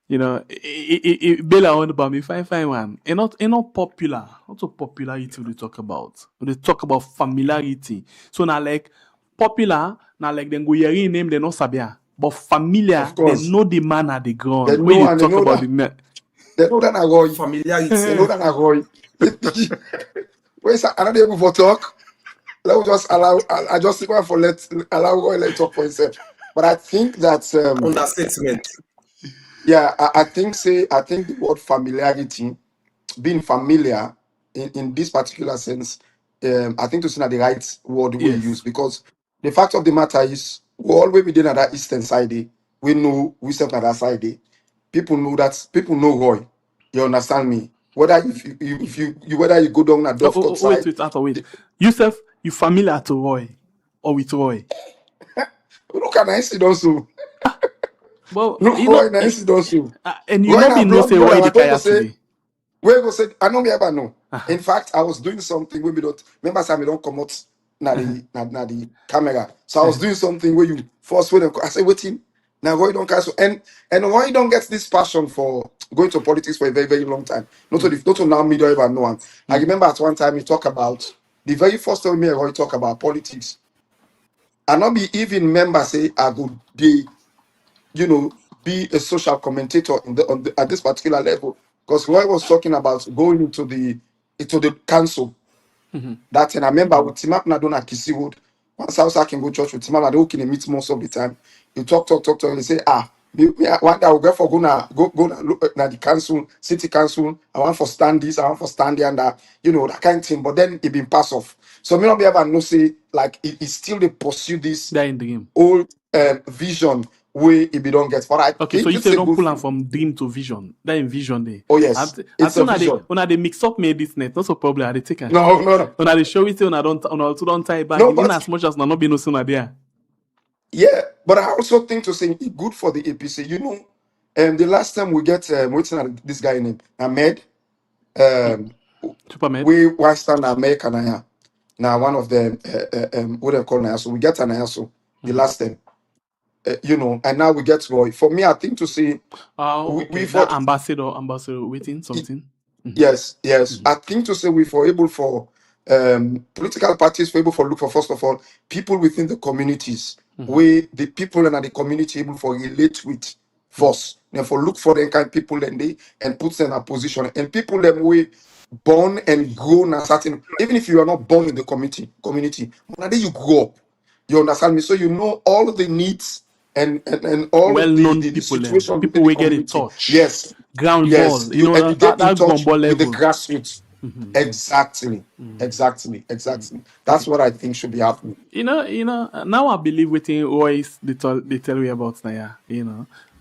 You know, Bella on about me fine one. And not popular. Not so popularity we talk about. We talk about familiarity. So now like popular, now like then go hear name they not sabia. But familiar, Of they course. know the man at the ground. They When know you and they talk know about that. the net. They know that I go. They Familiarity. know that I go. Where's another able for talk? Let me just allow. I just think for allow Roy let talk for himself. But I think that Understatement. yeah, I think the word familiarity, being familiar in this particular sense, I think to say that the right word we use, Yes. because the fact of the matter is we always be on that eastern side. We know we serve on that side. People know Roy. You understand me? Whether if you whether you go down that Dovecot Wait, side, wait. Yourself, you familiar to Roy or with Roy? look at nice also. Well, Look you Roy know, nice also. and you Roy not na be no blood say brother. Roy the I'm going to kaya say today. we go say I know me ever know. In fact, I was doing something where we don't remember say we don't come out na the camera. So I was doing something where you first when I say waiting. Now Roy don't cancel and Roy don't get this passion for going to politics for a very, very long time. Not to now me don't ever know him. I remember at one time he talked about the very first time me and Roy talk about politics. I not be even member say I go be you know, be a social commentator at this particular level. Because Roy was talking about going into the council. That and I remember with Timap Nadona Kisi Road, once I can go church with Timap Nadona, can meet most of the time. You talk, and he say, one day I will go for go na look at the council, city council. I want for stand this, I want for stand there and that, that kind of thing. But then it been pass off. So me not be able to know say like it still they pursue this They're in the game. old vision way if you don't get. But I Okay, so think you it's say a don't good pull them thing. from dream to vision. That in vision day. Oh yes, I it's think a vision. when they mix up made this net, not so problem. I they take it. No. When they show it, when I don't tie back No, in but as much as not be no sooner there. yeah, but I also think to say it's good for the APC. The last time we get what's this guy name Ahmed, Superman. we stand Ahmed Kanaya. Now one of them, what they call now. So we get Anaya. So the last time, and now we get Roy. For me, I think to say Oh, we okay. for That ambassador waiting something. Yes. I think to say we for able for political parties for able for look for first of all people within the communities where the people and the community able for relate with first. Then for look for the kind of people and put them in a position and people them we born and grown a certain even if you are not born in the community, but then you grow up. You understand me? So you know all of the needs and all of Well-known the people, them. situation People within the will get a community. touch. Yes, Ground yes, ball. You you know and you that get in ground touch ball with the level. grassroots. Exactly. Exactly. That's what I think should be happening. Now I believe waiting Royce they tell me about now,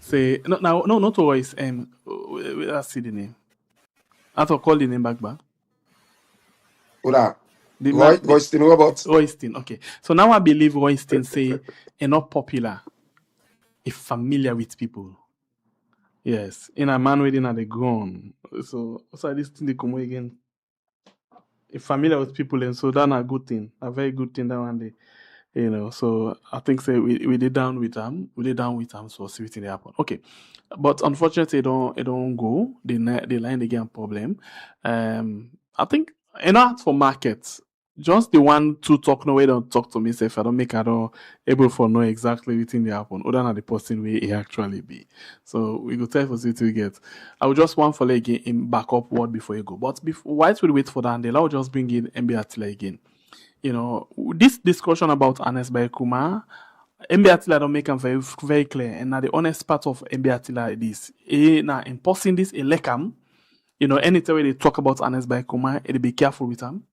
Say no, not Royce, let's see the name. I have to call the name back. Oda, The man Roy, still know about Royston, okay. So now I believe Royston say not popular, if familiar with people. Yes. In a man waiting at the ground. So this thing they come again. familiar with people, and so that's a good thing, a very good thing that one day. So I think say we did down with them. So see what happen. Okay, but unfortunately it don't go. The line again problem. I think enough for markets. Just the one to talk no way don't talk to me. Say if I don't make at all able for know exactly within the happen. Other than the person way it actually be. So we go tell for see to get. I will just want for like in backup word before you go. But before whilst we wait for that, I'll just bring in MB Attila again. This discussion about Ernest Bai Koroma, MB Attila don't make them very, very clear. And now the honest part of MB Attila is, now imposing this, lekam, anytime they talk about Ernest Bai Koroma, they be careful with them.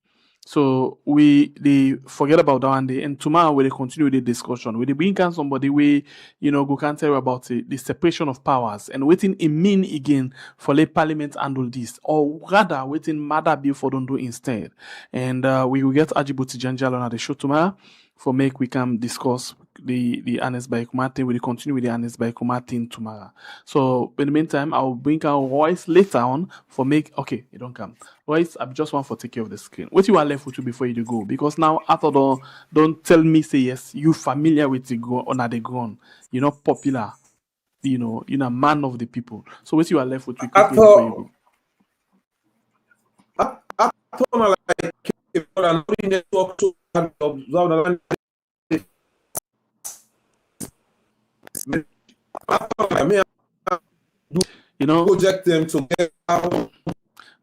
So they forget about that one day, and tomorrow we continue the discussion. We bring in somebody we go can tell you about the separation of powers and waiting it mean again for the parliament handle this, or rather waiting matter bill for don't do instead. And we will get Ajibuti Janjalo on the show tomorrow for make we can discuss the Ernest Bai Koroma thing. We'll continue with the Ernest Bai Koroma thing tomorrow. So in the meantime, I'll bring our voice later on for make okay, you don't come. Voice, I just want for take care of the screen. What you are left with you before you go? Because now after don't tell me say yes, you familiar with the ground on the ground. You're not popular. You're a man of the people. So what you are left with you quickly before you go? I thought like network to observe project them to get out.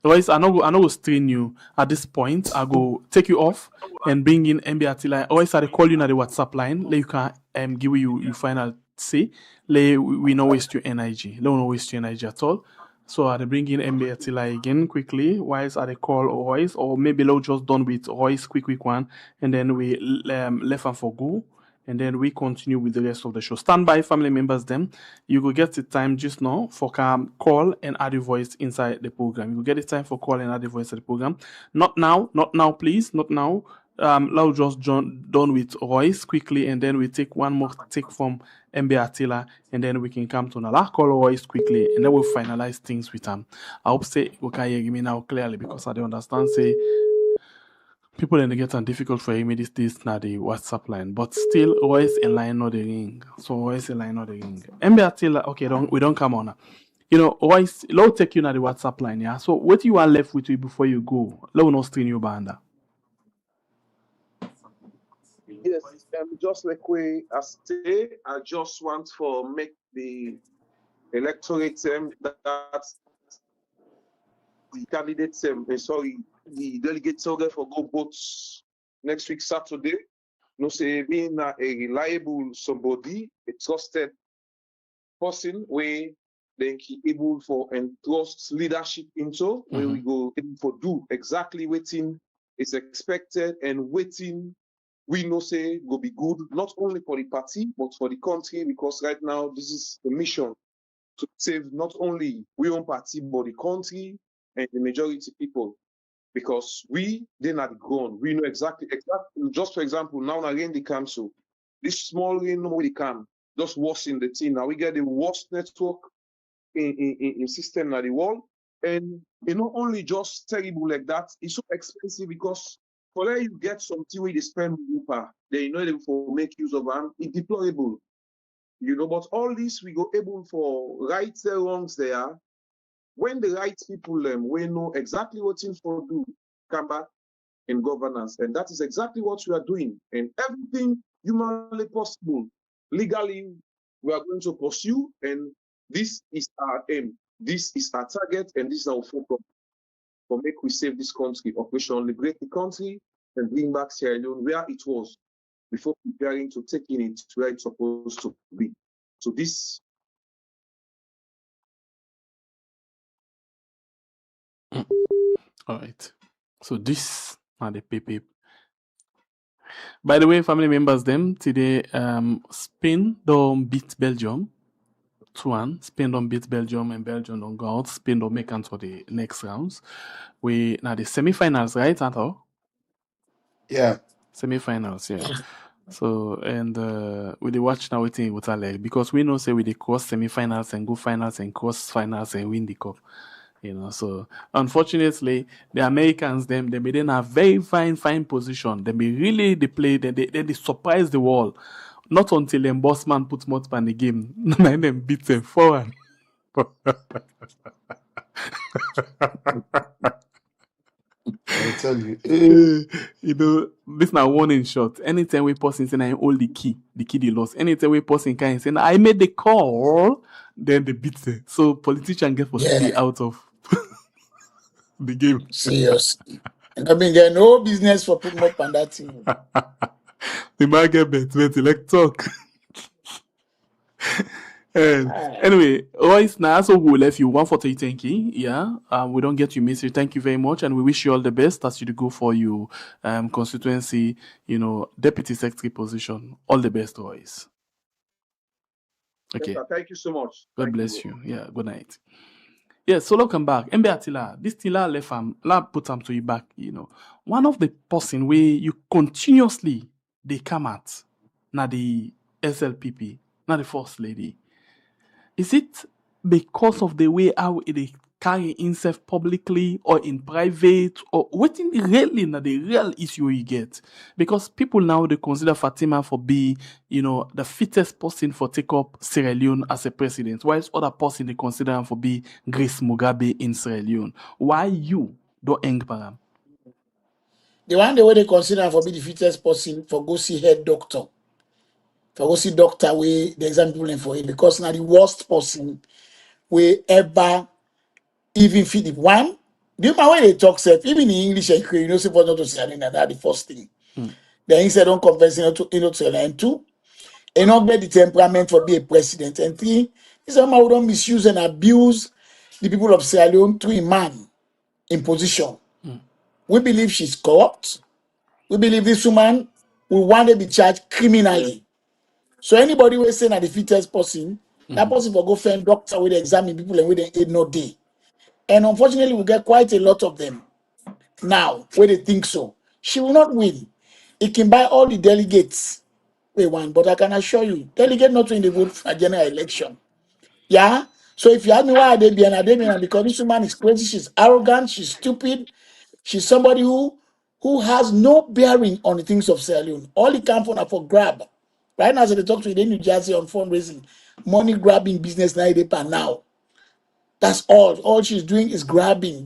Otherwise, I know strain you at this point. I go take you off and bring in MB Attila. Otherwise, I call you on the WhatsApp line. Like you can give you final say. Like we no waste your energy. Don't waste your energy at all. So I bring in MB Attila again quickly. Whilst I call Royce, or maybe we'll just done with Royce quick one, and then we left and for go. And then we continue with the rest of the show. Stand by, family members. Then you will get the time just now for call and add your voice inside the program. You will get the time for call and add your voice in the program. Not now, please, not now. Let's just done with Royce quickly, and then we take one more take from MB Attila, and then we can come to another call Royce quickly, and then we'll finalize things with him. I hope say you can hear me now clearly, because I don't understand say people then get difficult for him this now the WhatsApp line, but still always in line not the ring. So always in line not the ring. MB Attila, okay, we don't come on. Always let take you now the WhatsApp line, yeah. So what you are left with you before you go? Let not strain your banda. Yes, just like we say, I just want for make the electorate that the candidates the delegates for go votes next week Saturday. No say being a reliable somebody, a trusted person where they able for entrust leadership into where we go able for do exactly waiting is expected and waiting we know say go be good not only for the party but for the country, because right now this is the mission to save not only we own party but the country and the majority people, because we then at the ground we know exactly just for example now again the council this small rain no we can just worse in the team now we get the worst network in system at the world, and not only just terrible like that, it's so expensive because for there you get something where they spend more, they them for make use of them, it's deplorable, but all this we go able for right the wrongs there when the right people we know exactly what things for do come back in governance, and that is exactly what we are doing, and everything humanly possible legally we are going to pursue, and this is our aim, this is our target, and this is our focus for make we save this country, Operation Liberate the country and bring back Sierra Leone where it was before preparing to take in it where it's supposed to be. So this all right. So this are the PP. By the way, family members, them today Spain don't beat Belgium 2-1. Spain don't beat Belgium and Belgium don't go out. Spain don't make it for the next rounds. We now the semi-finals, right, Anto? Yeah. Semi-finals, yeah. So and we the watch now waiting with our leg, because we know say we the cross semi-finals and go finals and cross finals and win the cup. So unfortunately, the Americans, they made in a very fine position. They really play, they surprise the world. Not until the Bossman puts more in the game, and then beats them forward. I tell you. This now one in short. Anytime we person say I hold the key they lost. Anytime we person can say I made the call, then they beat them. So politicians get for stay out of the game. Seriously. And I mean, there no business for putting up on that thing. The might get bet, like talk. Anyway, Royce, now so we left you 140, thank you. Yeah, we don't get you message. Thank you very much, and we wish you all the best as you go for your constituency, deputy secretary position. All the best, Royce. Okay. Yes, thank you so much. God bless you. Yeah, good night. Yeah, so welcome back. Mbe Attila, this Tila left put him to you back, One of the person where you continuously they come at now the SLPP, not the first lady. Is it because of the way how they carry himself publicly or in private, or what in really the real issue you get? Because people now they consider Fatima for being, the fittest person for take up Sierra Leone as a president, whilst other person they consider him for be Grace Mugabe in Sierra Leone. Why you don't hang param? The one the way they consider him for be the fittest person for go see head doctor. For go see doctor way the example for him, because now the worst person we ever even feed it. One, do you know when they talk self, even in English and Korean, supposed not to say that the first thing. Then he said don't confess to and two, and not get the temperament for be a president. And three, this somehow we don't misuse and abuse the people of Sierra Leone to a man in position. We believe she's corrupt. We believe this woman will one day be charged criminally. So anybody who is saying that the fittest person, that person will go find doctor with examine people and with the aid no day. And unfortunately, we get quite a lot of them now where they think so. She will not win. It can buy all the delegates they want, but I can assure you, delegate not in the vote for a general election. Yeah? So if you ask me why are they being, because this woman is crazy, she's arrogant, she's stupid, she's somebody who has no bearing on the things of Sierra Leone. All he can for grab. Right now, as they talk to you in New Jersey on fundraising, money grabbing business now. That's all. All she's doing is grabbing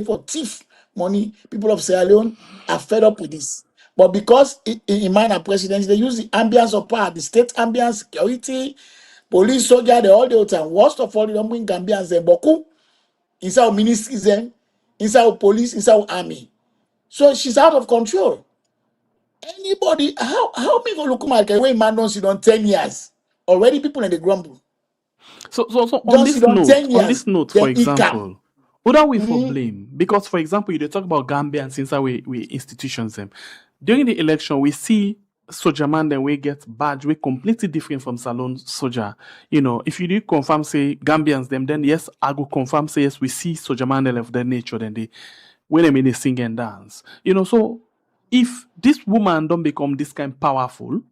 for thief money. People of Sierra Leone are fed up with this. But because in minor presidency, they use the ambience of power, the state ambience, security, police, soldier, they all the time. Worst of all, they don't bring Gambians and Boku inside ministries, inside police, inside army. So she's out of control. Anybody, how me go look like a way man don't sit on 10 years? Already people in the grumble. So on this note, for example, what are we for blame? Because, for example, you talk about Gambia and since we institutions them. During the election, we see soldier man then we get badge we completely different from Salon soldier. If you do confirm say Gambians them, then yes, I go confirm say yes, we see soldier man of their nature, then they when they sing and dance. So if this woman don't become this kind powerful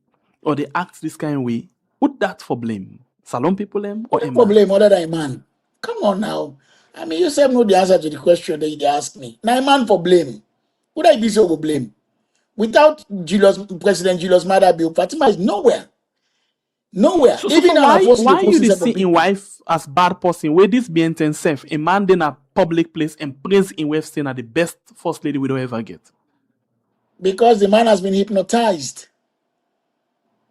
or they act this kind of way, put that for blame. Salon people them or what blame other than a man? Come on now. I mean, you said know the answer to the question that you asked me. Now a man for blame. Would I be so for blame? Without President Julius Maada Bio, Fatima is nowhere. Nowhere. So even why you the see in wife as bad person where this be intense self a man in a public place and praise in wife saying are the best first lady we don't ever get? Because the man has been hypnotized.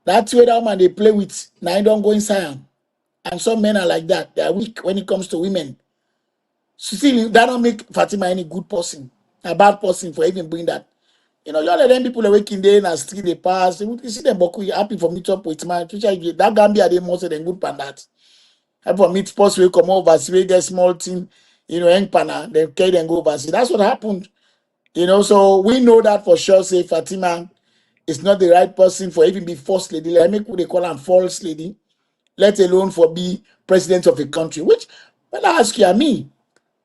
That's where that man they play with. Now I don't go inside. And some men are like that. They are weak when it comes to women. Still, that don't make Fatima any good person. A bad person for even bring that. You all of them people are waking there and street they pass. You see them Boku happy for meet up with man. That Gambia they most of them good pan that. Happy for meet post we come over, see we get small thing, hang pana, then carry them go overseas. That's what happened. So we know that for sure. Say Fatima is not the right person for even be first lady. Like make what they call her false lady, let alone for be president of a country. Which when I ask you,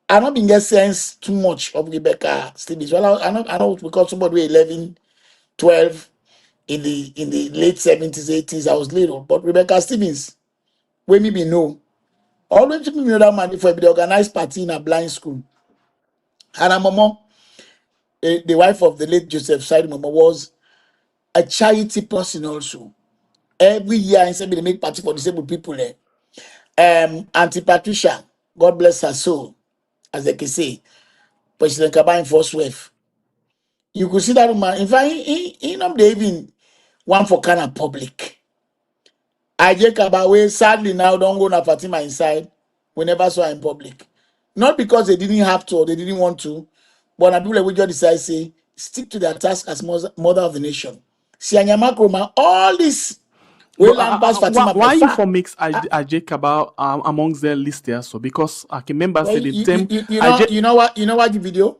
I not been get sense too much of Rebecca Stevens. Well, I know because somebody were 11, 12 in the late 70s, 80s. I was little, but Rebecca Stevens, we maybe know All $20 million money for the organized party in a blind school. And a mama, the wife of the late Joseph Side Mama, was a charity person also. Every year, instead they make party for disabled people. Auntie Patricia, God bless her soul, as they can say, President Kabine first wife. You could see that woman. In fact, he not even one for kind of public. I Jake Kabawe sadly now don't go na Fatima inside. We never saw her in public. Not because they didn't have to or they didn't want to, but I people we just decide say stick to their task as mother of the nation. See Anyama Kroma, all this we But land pass Fatima why you prefer. for mix Ajay about amongst the list there? So because I can remember Well, say the term you know what the video?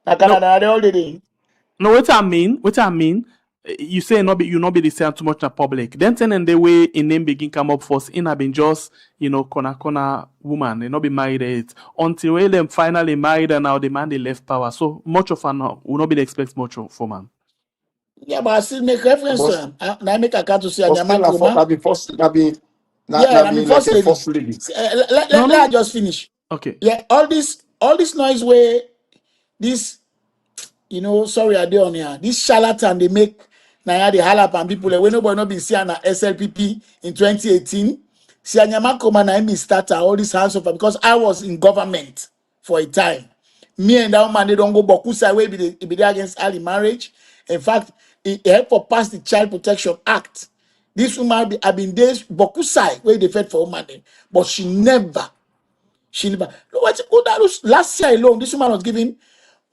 I no Canada all the day. no what I mean. You say you not be the same too much in public. Then and the way a name begin come up first in have been just corner woman. They not be married yet until when them finally married and now the man they left power. So much of her now will not be expect much for man. Yeah, but I still make reference to But, him. Now I make a cut to see but Anyama still, Kroma. na be first, na be, Yeah, na and I mean be like first a lady. first lady. No Let I no just finish. okay. Yeah, all this noise where this sorry I did on here. This charlatan they make now the halap and people when nobody not been seeing SLPP in 2018. See Anyama Kroma na me starter all this hands over because I was in government for a time. Me and that man they don't go Bokusa way be there against early marriage. In fact, it helped for pass the Child Protection Act. This woman have been days Bokusai where they fed for woman, but she never. Look what that was last year alone. This woman was given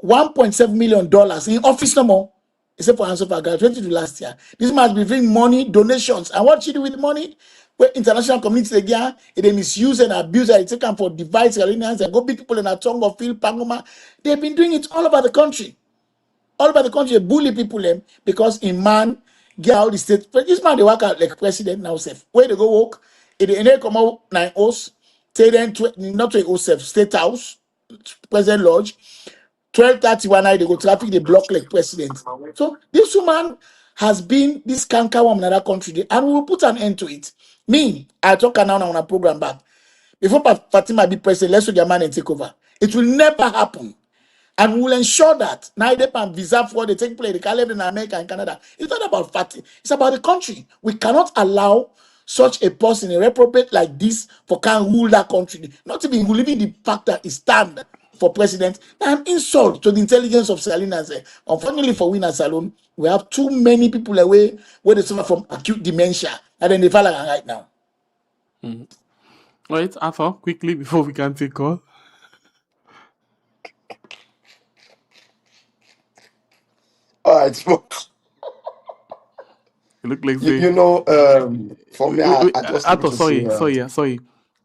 $1.7 million in office no more. Except for answer for graduated to last year. This man has been giving money, donations. And what she do with the money? Where international community again, they misuse and abuse it, take them for device aliens and go beat people in a tongue of field, pangoma. They've been doing it all over the country. All over the country, they bully people because in man get out the state. But this man they work out like president now self. Where they go work, they come out 9 hours, take them to not to a state house, president lodge. 12:31 night they go traffic they block like president. So this woman has been this canker woman in another country, and we will put an end to it. Me, I talk now on a program back. Before Fatima be president, let's your man and take over. It will never happen. And we will ensure that neither can visa for the take place, they can live in America and Canada. It's not about party, it's about the country. We cannot allow such a person, a reprobate like this, for can rule that country. Not even believing the fact that he stand for president. An insult to the intelligence of Salinas. Unfortunately for we alone, we have too many people away where they suffer from acute dementia, and then they fall like right now. Wait, Arthur, quickly before we can take call. All right. You look like For me, wait, I just need Arthur, to say, sorry.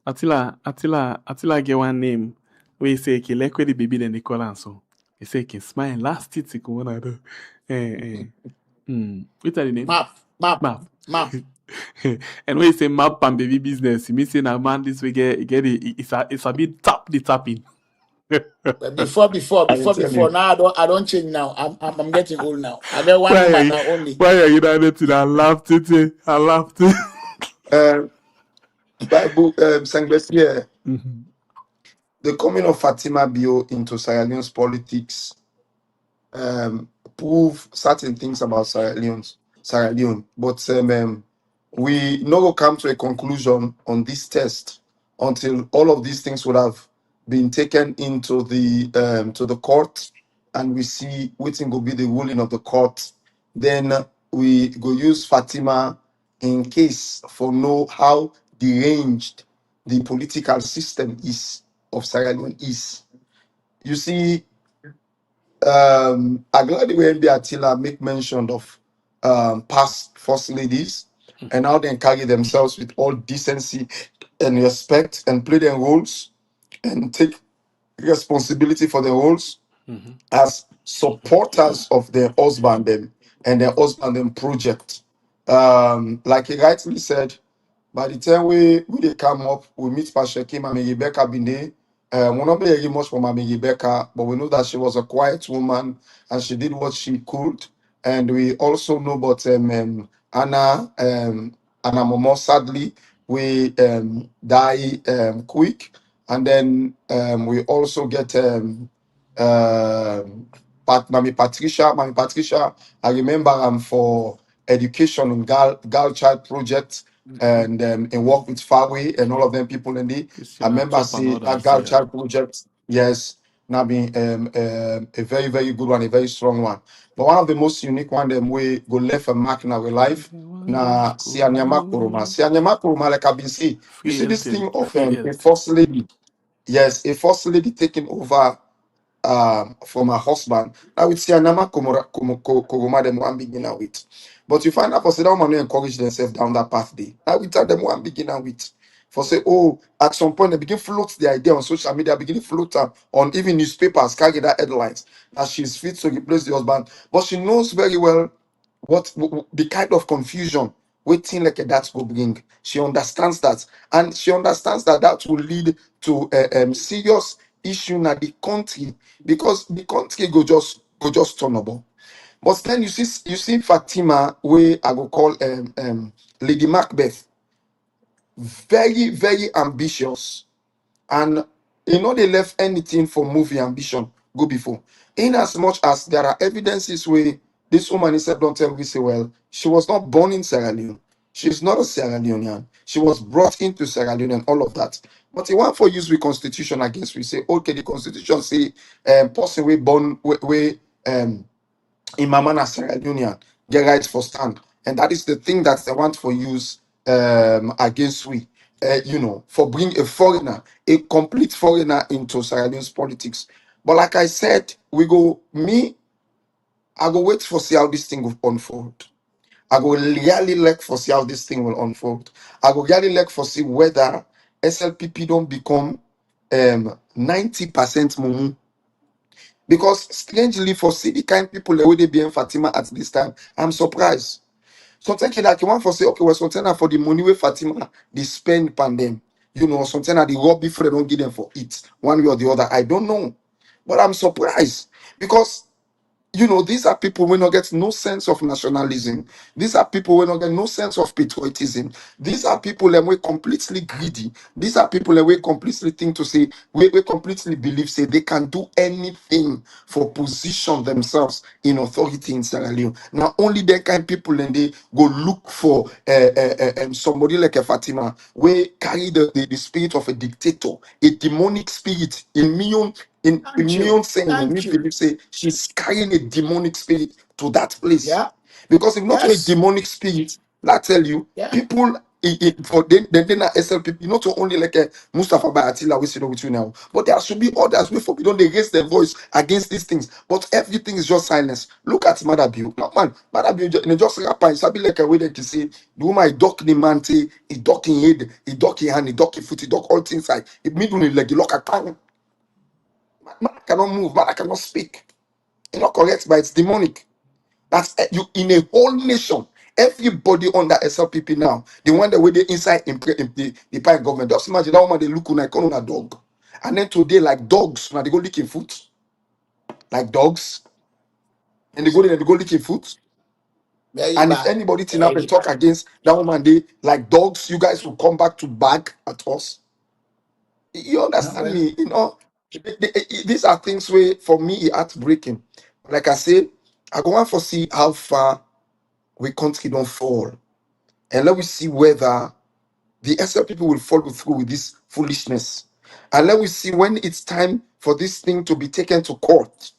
Attila get one name where he say he like where the baby then they call and so he say he can smile last it go one other. What are the name? Map. And when you say map and baby business, you mean say now man this way get it's a bit the tapping. But before now I don't change now. I'm getting old now. I get one woman now only. Why are you not to I laughed it? I laughed it. Bible, Sangbesier, the coming of Fatima Bio into Sierra Leone's politics prove certain things about Sierra Leone. But we no go come to a conclusion on this test until all of these things would have been taken into the court, and we see which will be the ruling of the court. Then we go use Fatima in case for know how deranged the political system is of Sierra Leone is. You see, I'm glad the way NB Attila make mention of past first ladies and how they carry themselves with all decency and respect and play their roles and take responsibility for their roles as supporters of their husband and their husband and project. Like he rightly said, by the time we they come up, we meet Pastor Kim and Rebecca Binde. We're not very much from Rebecca, but we know that she was a quiet woman and she did what she could. And we also know about Anna Momo, sadly, we die quick, and then we also get Mami Patricia. I remember for education in Girl Child Project, and and work with Farway and all of them people in the. I Christian remember Atop and see that others, Girl yeah. Child Project. Yes, now being a very very good one, a very strong one. But one of the most unique one them we go left a mark in our life. Na Sianyama Kuruma, like I've been saying, you see this thing of Free a health. first lady, yes, a first lady taking over from her husband. I would say Anama Kuruma them one beginner with. But you find out for say that woman no encourage themselves down that path day. I will tell them one beginner with. For say, oh, at some point they begin float the idea on social media, begin float on even newspapers, carry that headlines that she's fit to replace the husband. But she knows very well the kind of confusion waiting like that will bring. She understands that, and she understands that that will lead to a serious issue in the country, because the country go just turnable. But then you see Fatima, where I will call Lady Macbeth, very very ambitious, and they left anything for movie ambition go before. In as much as there are evidences where this woman is said, don't tell me say, well, she was not born in Sierra Leone. She's not a Sierra Leonean. She was brought into Sierra Leone and all of that. But the one for use with constitution against, we say, okay, the constitution say person we born we in Mamana Sierra Leonean get rights for stand. And that is the thing that they want for use against we. For bring a foreigner, a complete foreigner into Sierra Leone's politics. But like I said, I go wait for see how this thing will unfold. I go really like for see how this thing will unfold. I go really like for see whether SLPP don't become 90% mumu. Because strangely, for see the kind people that would be in Fatima at this time, I'm surprised. Sometimes like you want for say, okay, well, sometimes for the money where Fatima they spend pan them, sometimes the rub before they don't give them for it, one way or the other. I don't know. But I'm surprised because these are people who not get no sense of nationalism. These are people who not get no sense of patriotism. These are people that we completely greedy. These are people that we completely think to say, we completely believe, say they can do anything for position themselves in authority in Sierra Leone. Now, only that kind of people and they go look for somebody like a Fatima, we carry the spirit of a dictator, a demonic spirit in million in Thank you. Mion saying, and me Thank you. believe say she's carrying a demonic spirit to that place. Yeah. Because if not a Yes. demonic spirit, I tell you, Yeah. people for then SLPP, not only like a Mustafa Bayatila we see with you now, but there should be others we forbidden they raise their voice against these things. But everything is just silence. Look at Madabu. No man, Madabu just rap and sabi like a way that you say the woman he duck the man, he duck in head, he duck in hand, he duck in foot, he duck all things like it middle like he lock a tongue. Man cannot move, man cannot speak. It's not correct, but it's demonic. That's you in a whole nation. Everybody under SLPP now, the one that were they inside in the parent government. Just imagine that woman they look like on a dog. And then today, like dogs, now they go licking foot. Like dogs. And they go there and they go licking foot. Very And if bad. anybody turn up Very and talk bad. against that woman, they like dogs, you guys will come back to bag at us. You understand Well, me? These are things where for me it heartbreaking. Like I say, I go want to see how far we country don't fall. And let me see whether the SL people will follow through with this foolishness. And let me see when it's time for this thing to be taken to court.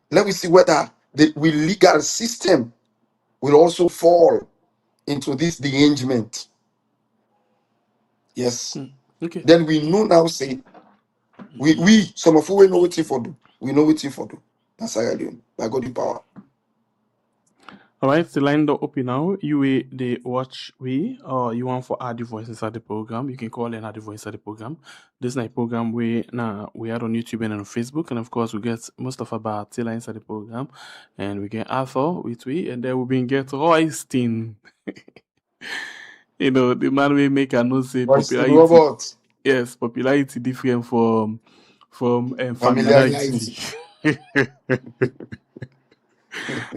Let me see whether the legal system will also fall into this derangement. Yes. Okay. Then we know now, say, we some of we know what for do. We know what for do. That's how I do. By God in power. Alright, the line door open now. You will the watch we or you want for add the voice inside the program. You can call and add the voice inside the program. This is a program we are on YouTube and on Facebook, and of course we get most of our Tila inside the program, and we get Arthur with we, and then we been get Royston. The man we make a no say Voice the popularity. robot. Yes, popularity different from Familiarity. familiarity.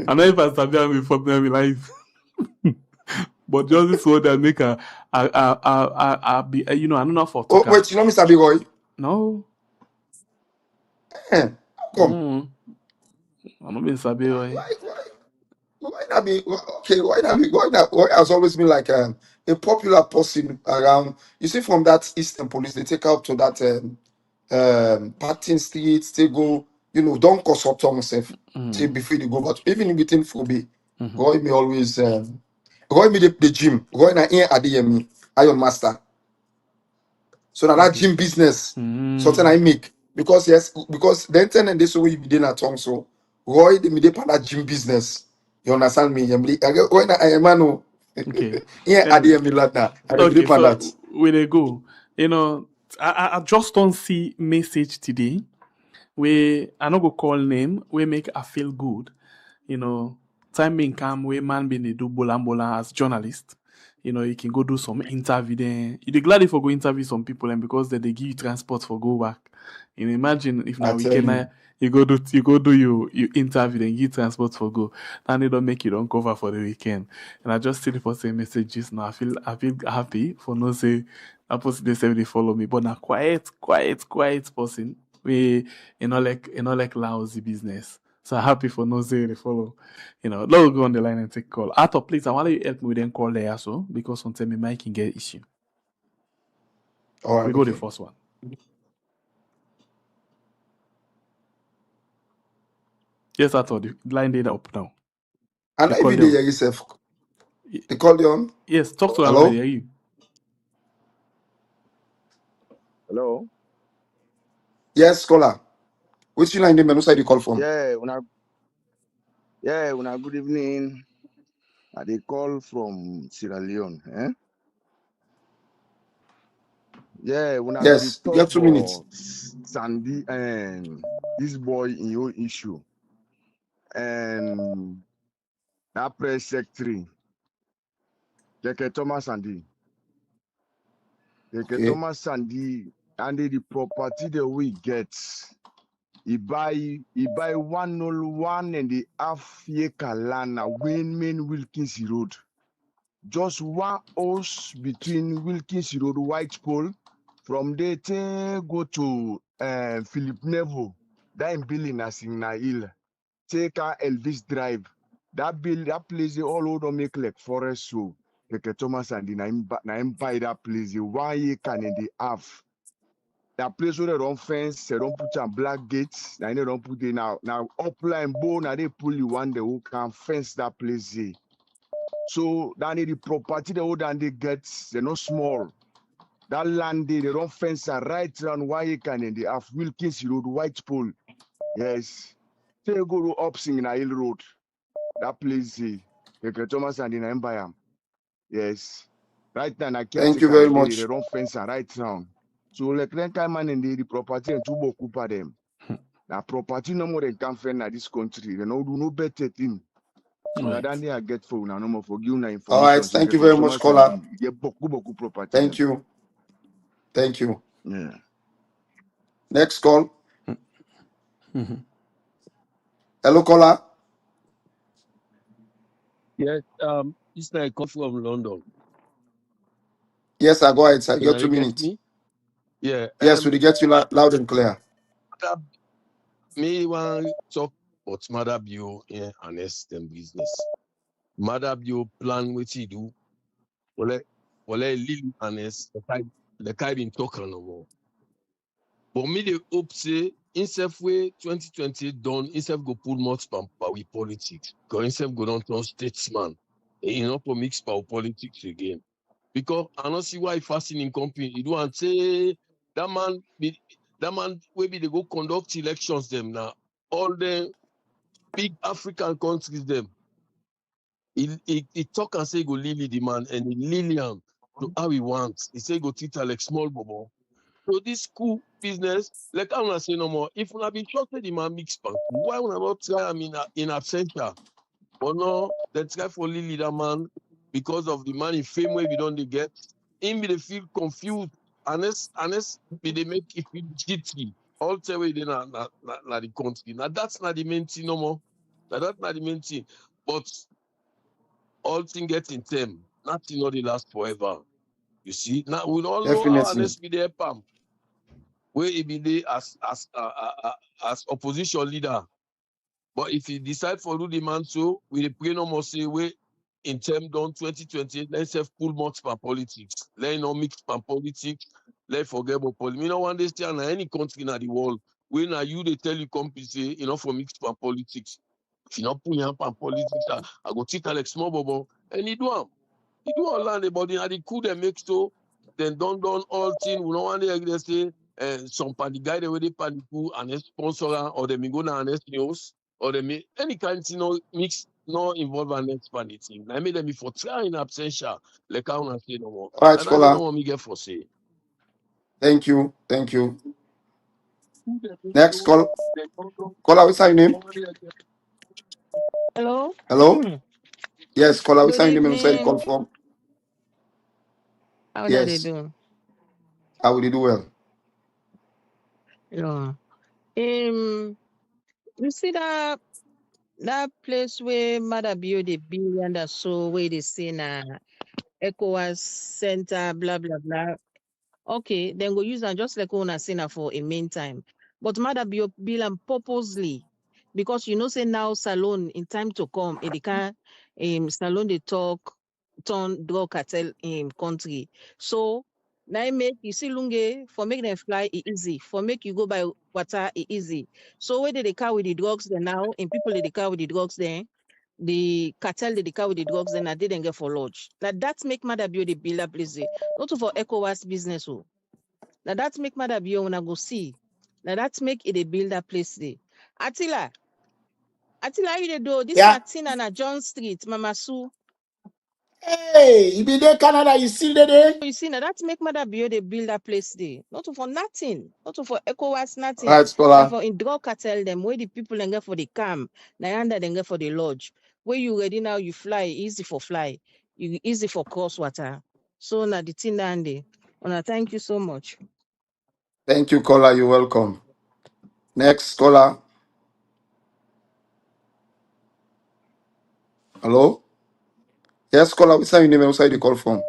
I know if I start with familiarity. But just this word that make a be you know, I don't know for Oh, talker. wait, you know Mr. Big Roy? No. How come? I'm not being sabi. Why not be okay? Why has always been like a popular person around? You see, from that Eastern Police, they take out to that Patton Street. They go, don't cause up to myself. Say before they go, but even within Phoebe, Roy me always Roy me the gym. Roy na here at the me Iron Master. So now that gym business, something I make because the internet this way you be doing at home. So Roy the me dey part that gym business. You understand me? Roy na I am no. Okay. Here at the me like that. I dey Okay, part so that. where they go, you know, I just don't see message today where I not go call name where make I feel good. You know, time being come where man being they do bola as journalist. You know, you can go do some interview there. You be glad if you go interview some people and because they give you transport for go back. You know, imagine if I now tell weekend you. you go do your interview and give transport for go. And they don't make you don't cover for the weekend. And I just see the person messages now. I feel happy for no say that person they say they follow me. But now quiet person. We like lousy business. So happy for no say they follow. You know, let's go on the line and take call. Arthur, please, I want you help me with them call there so because sometimes my mic can get issue. All right, We go the okay. first one. Yes, Arthur, the line data up now. And You call every day them. yourself. They call you on. Yes, talk to Hello? everybody. Are you? Hello. Yes, scholar. Which line name and side you call from? Una good evening. They call from Sierra Leone. Una go dey Yes, you talk have 2 minutes. for Sandy and this boy in your issue. And that press secretary, Keke Thomas Sandy. Keke Okay. Thomas Sandy, and the property that we get. He buy 101.5 acre land at Wayne Wilkins Road. Just one house between Wilkins Road, Whitepole. From there, go to Philip Neville. That in building as in Hill. Take Elvis Drive. That place all over make like forest. So, like Thomas and na him buy that place. 1 acre and a half. That place where they don't fence, they don't put some black gates. Now they don't put it now. Now upline bone, now they pull you one day who can fence that place. So that the property the old and they get, they're not small. That land they don't fence right around 1 acre and they have Wilkins Road, Whitepole. Yes. They go to Upsing in Hill Road. That place, Thomas and in Empire. Yes. Right now, I can't Thank take you very they much. don't fence right around. So like that kind man and the property and two bokupa them. Now property no more than can fend at this country. They no do no better thing. So Right. that day I get phone no more for you All information. right, So thank you very much, Thomas caller. and the boku property. Thank Them. you. Thank you. Yeah. Next call. Hello, caller. Yes, this night come from London. Yes, I go ahead, sir. You Can got you 2 get minutes. me? Yeah. Yes, we get you loud and clear. Me want talk about Mother Bio in honest and business. Mother Bio plan what he do. Well, little honest. The kind been talking no more. But me the hope say instead way 2020 done instead go pull much power with politics. Because instead go down to statesman. You know for mix power politics again. Because I don't see why fasting in company. You don't say that man maybe they go conduct elections them now. All the big African countries them. He talk and say he go lily the man and he lily him to how he wants. He say he go treat her like small bobo. So this cool business, like I'm not saying no more. If we have been shorted the man mix bank, why would I not try him in absentia? But no, they try for lily that man because of the money fame where we don't they get. Him be they feel confused. Unless be they make it feel jittery. All the way they na the country. Now that's not the main thing no more. Now that's not the main thing. But all thing gets in term. Nothing not last forever. You see, now we all know how Definitely. honest be there, Pam. Where he be there as opposition leader. But if he decide for do the man so, we pray no more say we in term done 2020, let's have full much for politics. Let not mix for politics. Let forget about politics. We don't understand any country in the world. When are you they tell you company say you know for mix for politics. If you not put your hand politics, I go take Alex small bubble and he do am. He do all land but in the coup they make so then done all thing. We don't want to say some party guy they way they panic and a sponsor or them go na and news or them any kind of mix no involve an expand it. I made them for try in absentia like I want to say no more. All right, And I don't scholar. know what me get for say. Thank you. Thank you. Who they make Next so call. they don't know Caller, what's your name? Hello. Hello? Yes, caller, what's Good your name and where you call evening. from? How are they Yes. doing? How will you do well? Yeah. You see that place where Mother build a billion or so where they say na ECOWAS center, blah blah blah. Okay, then go use that just like una say na for a meantime. But Mother build billion purposely because you know say now salon in time to come, it can salon they talk turn drug cartel in country. So now make you see lunge for make them fly easy, for make you go by water easy. So where did they car with the drugs then now in people they car with the drugs then the cartel they car with the drugs then I didn't get for lodge. Now that make Mother build the bill up please. Not for ECOWAS business. Oh. Now that make Mother build when I go see. Now that make it a build up place there. Attila, you dey do this Yeah. na Tina na John Street, Mama Sue. Hey, you be there, Canada, you still there? You see, now that make Mother build a build that place there. Not for nothing. Not for ECOWAS, All nothing. right, Now scholar. for in drug cartel them, where the people then get for the camp, now under then get for the lodge. Where you ready now, you fly, easy for fly. You easy for cross water. So now the thing down there. Una, thank you so much. Thank you, caller. You're welcome. Next caller. Hello? Yes, caller, what's your name and where you call from?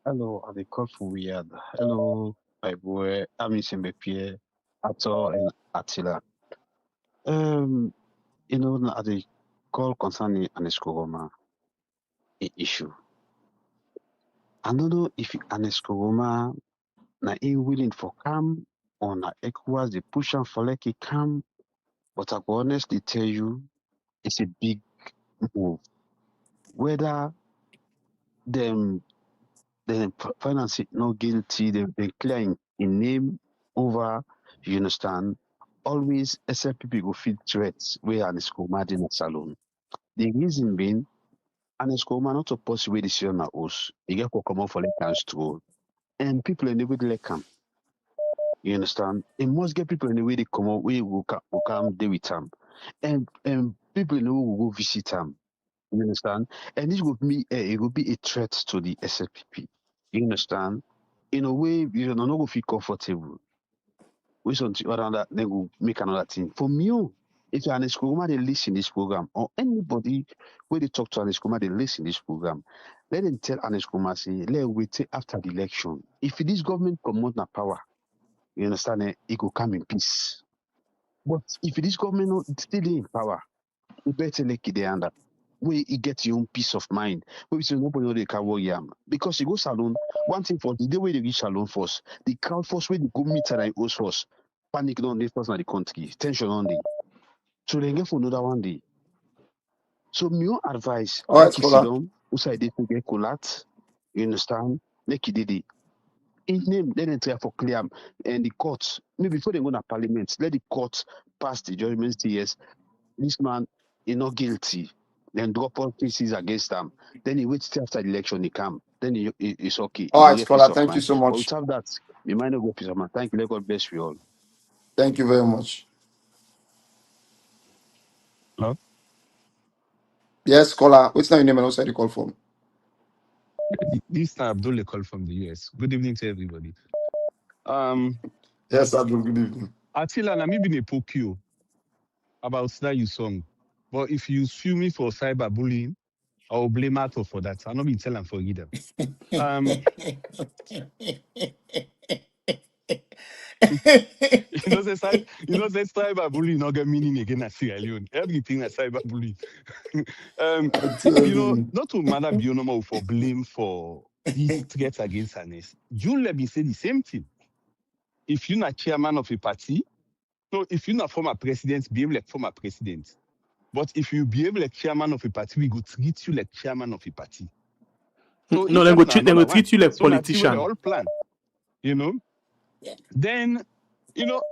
Hello, I dey call from Riyadh. Hello, my boy, Ami Sembepie, Ato and Attila. Um, I dey call concerning Ernest Koroma issue. I don't know if Ernest Koroma na willing for calm or na ECOWAS dey push am for like a calm, but I go honestly tell you, it's a big move. Whether them finance it not guilty, they clear in name over, you understand? Always SLPP go feel threats where Ernest Koroma dey not salon. The reason being, Ernest Koroma not supposed to wear the on na host. He get to come out for like and stroll. And people in the way they like him. You understand? He must get people in the way they come out, where will come there with him. And people in the way will go visit him. You understand? And this would be it will be a threat to the SLPP. You understand? In a way, you know, not go feel comfortable. We something other that they will make another thing. For me, if you're an Eskroma, they listen this program, or anybody where they talk to an Eskroma, they listen this program. Let them tell an Eskroma, say, let wait after the election. If this government come out na power, you understand, it will come in peace. But if this government not still in power, you better like it under where you get your own peace of mind. Where we say nobody know they can worry because you go salon, one thing for the day where they reach salon first, the crowd first where they go meet and host first, panic on this person in the country, tension on the so they get for another one day. So my own advice, All right, make you sit scholar. down, outside they get colat, you understand? Make you did it. In name, let them try for clear and the court, maybe before they go to parliament, let the court pass the judgment say yes, this man is not guilty. Then drop all cases against them. Then he waits till after the election, he come. Then it's okay. He All go right, get peace scholar. of Thank you mind. so But much. without that, we might not go peace of mind. Thank you. Let God bless you all. Thank you very much. Hello? Yes, caller. What's your name and where you call from? This time Abdul call from the US. Good evening to everybody. Um Yes, Abdul. Good evening. Attila, na me been a poke you about that you song. But if you sue me for cyberbullying, I will blame Ato for that. I'll not be telling for them. Say cyberbullying not get meaning again at Sierra Leone. Everything is cyberbullying. I tell you. Not to matter Bionomo for blame for these threats against Ernest. You let me say the same thing. If you're not chairman of a party, so if you're not former president, behave like former president. But if you behave like chairman of a party, we go treat you like chairman of a party. So No, they go treat you like so that's where they politician. all plan. Then,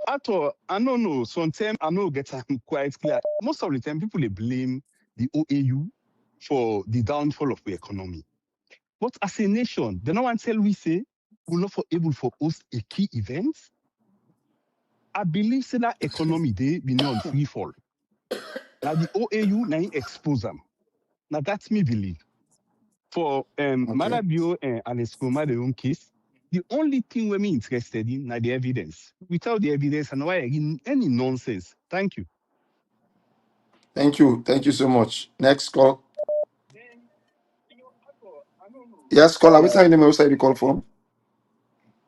at all, I don't know, sometimes I know get quite clear. Most of the time, people they blame the OAU for the downfall of the economy. But as a nation, the no one tell we say we're not able for host a key event. I believe say that economy they be on free fall. Now the OAU now expose them. Now that's me believe. For Madabio and Escoma, their own case, the only thing we're interested in are the evidence. Without the evidence, and why any nonsense. Thank you. Thank you. Thank you so much. Next call. Yes, caller. Which Yeah, name you say you call from?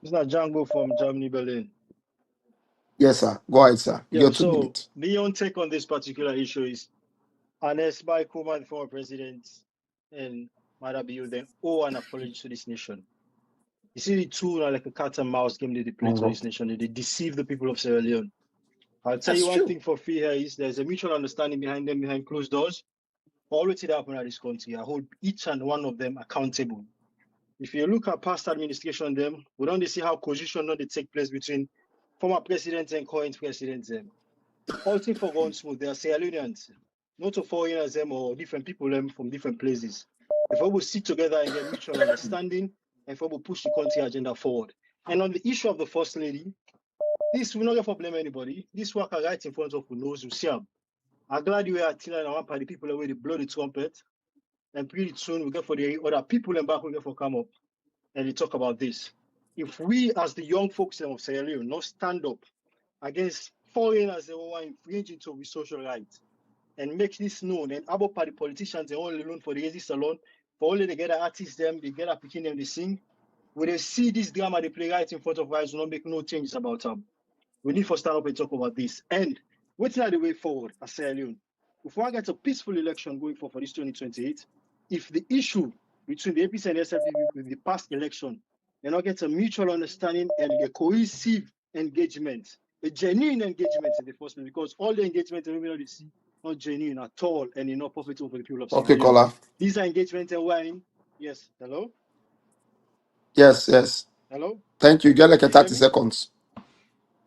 it's not Django from Germany, Berlin. Yes, sir. Go ahead, sir. Yeah, Your 2 so minutes. the own take on this particular issue is Ernest Bai Koroma, the former president, and Madabio then owe an apology to this nation. You see, the two are like a cat and mouse game they play to this nation. They deceive the people of Sierra Leone. I'll tell That's you one true. thing for free here is there's a mutual understanding behind them, behind closed doors. Always that happen at this country. I hold each and one of them accountable. If you look at past administration, them we don't see how coalition not they take place between former presidents and current presidents. All things for going smooth. They are Sierra Leoneans, not to foreigners them or different people them from different places. If we will sit together and get mutual understanding, and if we will push the country agenda forward. And on the issue of the first lady, this will not get for blame anybody. This work are right in front of who knows who see them. I'm glad you are telling one part the people away the blow the trumpet, and pretty soon we get for the other people and back we get for come up and they talk about this. If we as the young folks of Sierra Leone not stand up against foreigners that want to infringe into our social rights and make this known, and about party politicians they only alone for the exist alone, for only they get artists them, they get a picking them, they sing. When they see this drama they play right in front of us, will not make no changes about them. We need to stand up and talk about this. And what's not the way forward as Sierra Leone? If we get a peaceful election going for this 2028, if the issue between the APC and the SFDP with the past election, they not get a mutual understanding and a cohesive engagement, a genuine engagement in the first place, because all the engagement and everybody see not genuine at all and not profitable for the people of Sierra Okay, Leone. caller. These are engagements and wine. Yes. Hello? Yes. Hello? Thank you. Get like a Can you hear 30 me? seconds.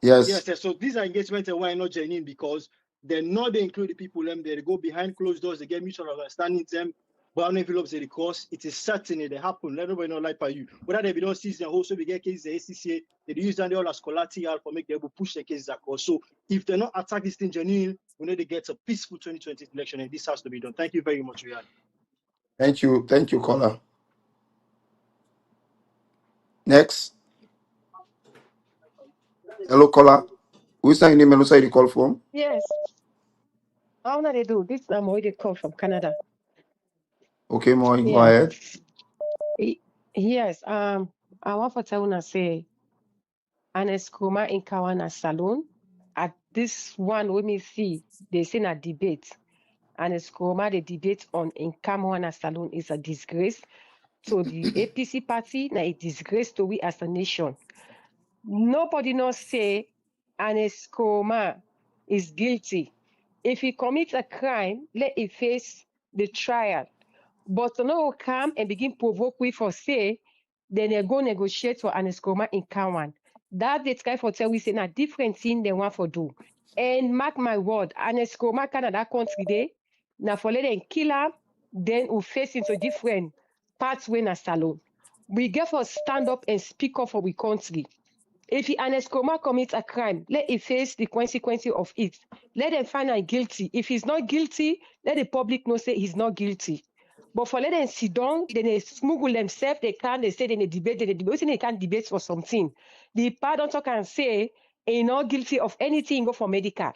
Yes. Yes. So these are engagements and why not genuine because they're not they include the people them they go behind closed doors, they get mutual understanding them. Brown envelopes they course it is certain they happen. Let nobody know like by you. Whether they don't see them also we get cases the ACCA, they use them all as collateral for make them push their cases across. So if they're not attack this thing genuine, we need to get a peaceful 2020 election and this has to be done. Thank you very much, Riyad. Thank you, caller. Next. Hello, caller. Which name you say you call from? Yes. How do they do? This is Moide call from Canada. Okay, Moy, go Yeah. ahead. Yes. I want to tell you say Ernest Koroma in Kawana Salon. At this one, when me see they say a debate. Ernest Koroma, the debate on Inkamwana Salon is a disgrace to the APC party, na a disgrace to we as a nation. Nobody knows say Ernest Koroma is guilty. If he commits a crime, let him face the trial. But no come and begin provoke we for say, then they go negotiate for Ernest Koroma in Kawan. That the try for tell we say a different thing they want for do. And mark my word, Ernest Koroma Canada country day, now for let them kill him, then we face into different parts when a salon. We get for stand up and speak up for we country. If Ernest Koroma commits a crime, let him face the consequences of it. Let them find him guilty. If he's not guilty, let the public know say he's not guilty. But for let them sit down, then they smuggle themselves, they say they debate, they can't debate for something. The pardon talk and say, ain't not guilty of anything, go for medical.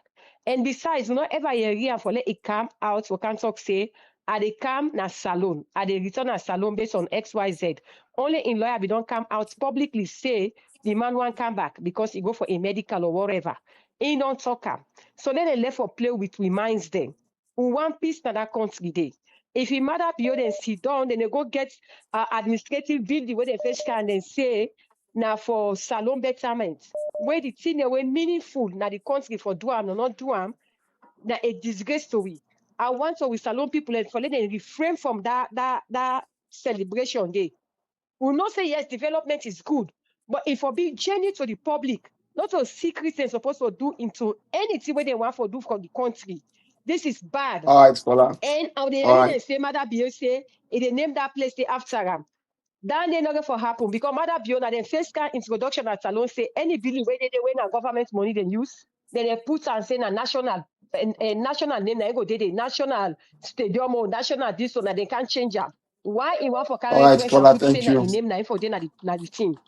And besides, not ever hear for let it come out for can talk say, I dey come na salon. I dey return na salon based on XYZ. Only in lawyer we don't come out publicly say the man won't come back because he go for a medical or whatever. He don't talk am. So then they left for play with we minds them. We want peace na that country day. If he matter beyond and sit down, then they go get administrative building where they first can and say now for salon betterment. Where the thing away meaningful na the country for do am or not do am, na a disgrace to we. I want to we salon people and for let them refrain from that celebration day. We will not say yes, development is good, but if we be genuine to the public, not a secret they're supposed to do into anything where they want to do for the country. This is bad. All right, scholar. And the All evidence right. say Mother Beyonce, they name that place they after him. That they not for happen because Mother Beyonce, then first kind introduction at salon say any bill where they win a government money they use, then they put and say a national name na go dey national stadium or national this one they can't change it. Why in one for All carry right, pressure scholar. put say Thank na you. a name na for dey na the team.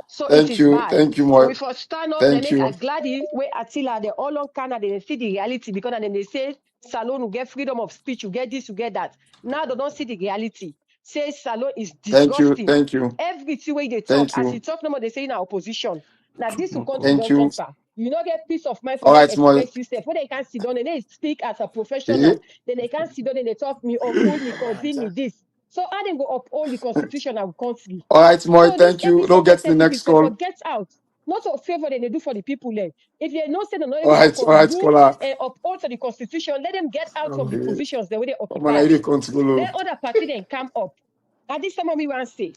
So it Thank is you. bad. Thank you, Moy. We for stand up, they Thank make a you. gladdy where Attila, they all on Canada, they see the reality because then they say salon will get freedom of speech, you get this, you get that. Now they don't see the reality. Say salon is Thank you. disgusting. Thank you. Every way they talk, Thank as you you. talk no more, they say in our opposition. Now this will country Thank don't you. suffer. You don't get peace of mind for All them right, Moy. express yourself. When they can't sit down and they speak as a Eh? professional, then they can't sit down and they talk me, uphold me, convene me this. So how they go uphold the constitution of country? All right, Moy. So this Thank you. every Don't get second to the 30 next minutes, they call. forget out. Not a favor than they do for the people there. If they know say they're not All able to right, rule scholar. and uphold to the constitution, let them get out from the Okay. positions the way they Oh, man, I occupy. really control. Let other party then come up. And this time we want to say.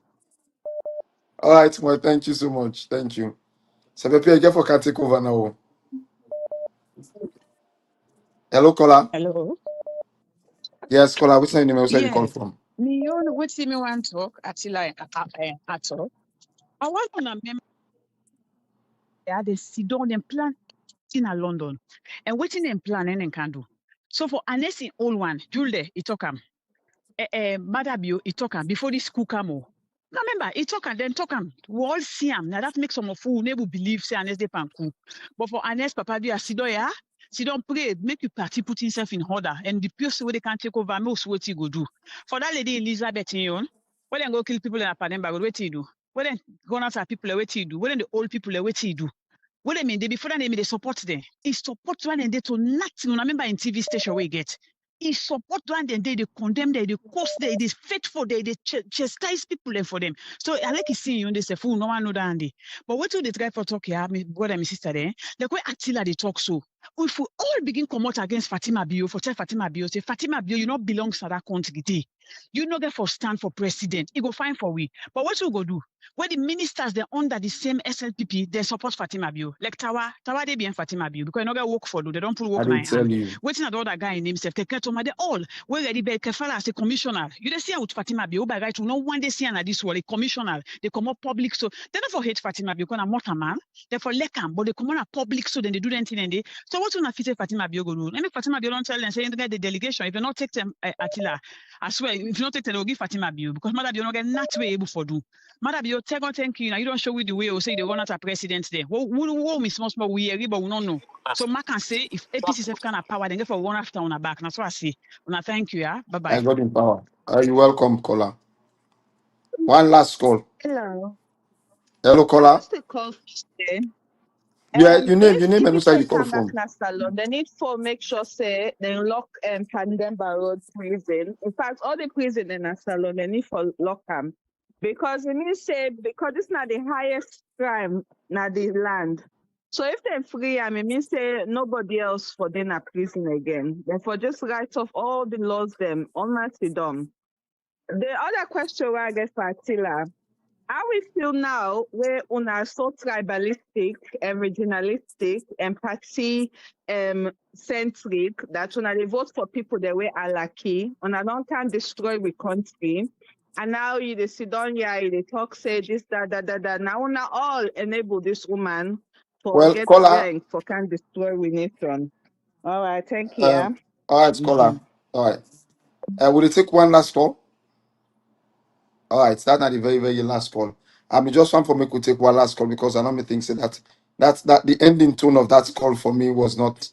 All right, Moy. Thank you so much. Thank you. So, Pepe, get for can take over now. Hello, caller. Hello. Yes, caller. Which name you say you call Yes. from? Me, you know what me want talk at all. I want to remember they sit down and plan in London. And waiting and plan and can do. So for unless in old one, Julde, it talk Madabio, it talk before this school come. Now remember, it talk then talk we all see him. Now that makes some of who never believe say unless they pan cook. But for unless Papa be a sidoya, she don't pray, make your party put himself in order. And the person where they can take over, most what he go do. For that lady Elizabeth in when they go kill people in a Pademba, what he do? When they go after people, what he do? When the old people, what he do? What I mean, they before that they support them. He support one and they to nothing. I remember in TV station where you get. He support one and they condemn them, they curse them, they faithful, they chastise people there for them. So I like seeing you, they say, fool, no one know that. But what do they try for talk here, my brother and my sister there? The way Attila they talk so. If we all begin come out against Fatima Bio, for tell Fatima Bio, say Fatima Bio, you not belong to that country. You not get for stand for president. It go fine for we. But what you go do? Where the ministers they're under the same SLPP, they support Fatima Bio. Like Tawa they be in Fatima Bio because you not get work for do. They don't put I work didn't in tell hand. you. Waiting at the other guy in himself, Keketoma, they all where ready be Kefala as a commissioner. You they see with Fatima Bio, by right to no one day see and this world, a commissioner, they come up public. So they don't for hate Fatima Bio because I'm not a man. They for lekam, but they come on a public so then they do anything and they. So what's gonna fit Fatima Bio go do? Let me Fatima Bio don't tell them say you get the delegation. If you not take them Attila, I swear, if you not take them, they'll give Fatima Bio because Mother Bio not get not way able for do. Mother Bio, thank you. Now you don't show with the way or say they run out a president there. Who miss most but we hear, but we don't know. So Mark can say if APC kind of power, then get for one after on the back. That's what I see. Una thank you, yeah. Bye I bye. got in power. Are you welcome, caller? One last call. Hello. Hello, caller. Just a call today. Yeah, you name and If who say they you call come back from? na salon, they need for make sure say they lock Pandemba Road prison. In fact, all the prison in a salon they need for lock them because it means say because it's not the highest crime na the land. So if they free it means say nobody else for them a prison again. Therefore, just write off all the laws them honestly done. The other question I get for Attila. How we feel now where we are so tribalistic and regionalistic and party centric that when they vote for people the way are lucky, when I don't can destroy the country. And now you they sit down here, they talk, say this, that. Now we all enable this woman for Well, get caller. strength for can destroy we nation. All right, thank you. All right, caller. All right. Will you take one last call? All right, that's not the very, very last call. I mean, just one for me could take one last call because I know me think say that the ending tone of that call for me was not.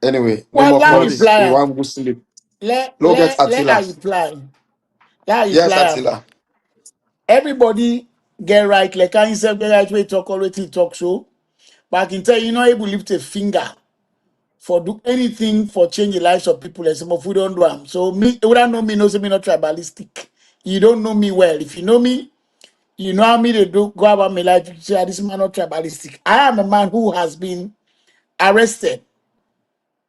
Anyway, no Well, more let Body. calls. We reply. want to sleep. Look at Let Attila. I reply. Let I Yes, reply. Attila. Everybody get right. Like I said, get right way talk already talk so. But I can tell you, you're not able to lift a finger for do anything for change the lives of people. And some of we don't do them. So me, you don't know me, knows me not tribalistic. You don't know me well. If you know me, you know how me to do go about my life. You say, "Ah, this man not tribalistic." I am a man who has been arrested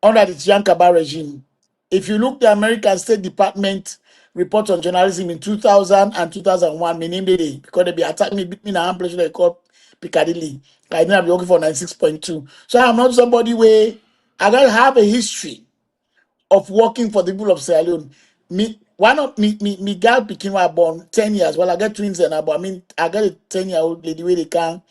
under the Yankaba regime. If you look the American State Department report on journalism in 2000 and 2001, my name they because they be attacking me, beat me in a place they call Piccadilly. I didn't be working for 96.2. So I'm not somebody where I don't have a history of working for the people of Sierra Leone. Me, why not me girl became born 10 years. Well, I get twins and I mean I got a 10-year-old lady where they can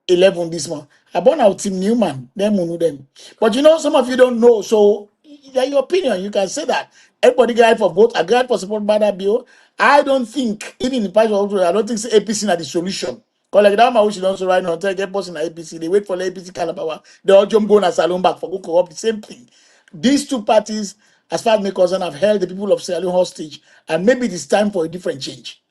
11 this month. I born out Tim Newman, them who know them. But you know, some of you don't know. So, your opinion, you can say that. Everybody got for vote. I got for support by that bill. I don't think, even in part of I don't think APC is the solution. Because like that, my wish also right now, tell get person in APC. They wait for the APC kind of power. They all jump go and salon back for go corrupt the same thing. These two parties, as far as me concerned, have held the people of Sierra Leone hostage. And maybe it is time for a different change.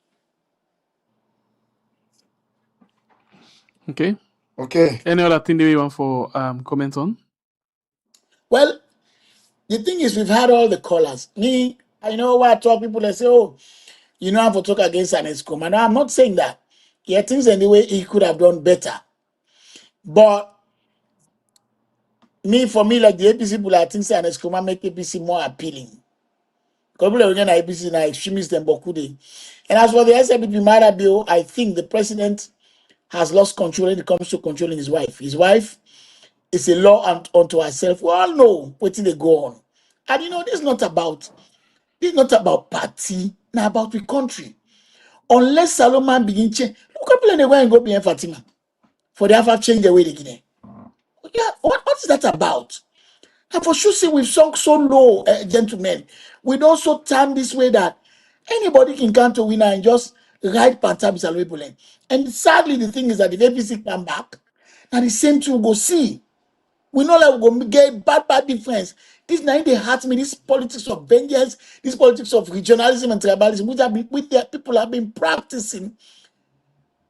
Okay. Okay. Any other thing that you want for comment on? Well, the thing is, we've had all the callers. Me, I know why I talk people that say, oh, you know how to talk against an escom. And I'm not saying that. Yeah, things anyway he could have done better. But me, for me, like the APC people, I think an escom make APC more appealing. Because people are again APC now extremists and Bokude. And as for the SLPP matter bill, I think the president has lost control when it comes to controlling his wife. His wife is a law unto herself. We all know what they go on. And you know, this is not about party, now about the country. Unless Solomon begin change, look at people they go and go behind Fatima for they have to change the way they get there. Yeah, what is that about? And for sure, say we've sunk so low, gentlemen. We don't so turn this way that anybody can come to winner and just ride Pantabis and And sadly, the thing is that if APC come back, now the same thing we'll go see. We know that we're going to get bad difference. This now they hurt me. This politics of vengeance, this politics of regionalism and tribalism, which their people have been practicing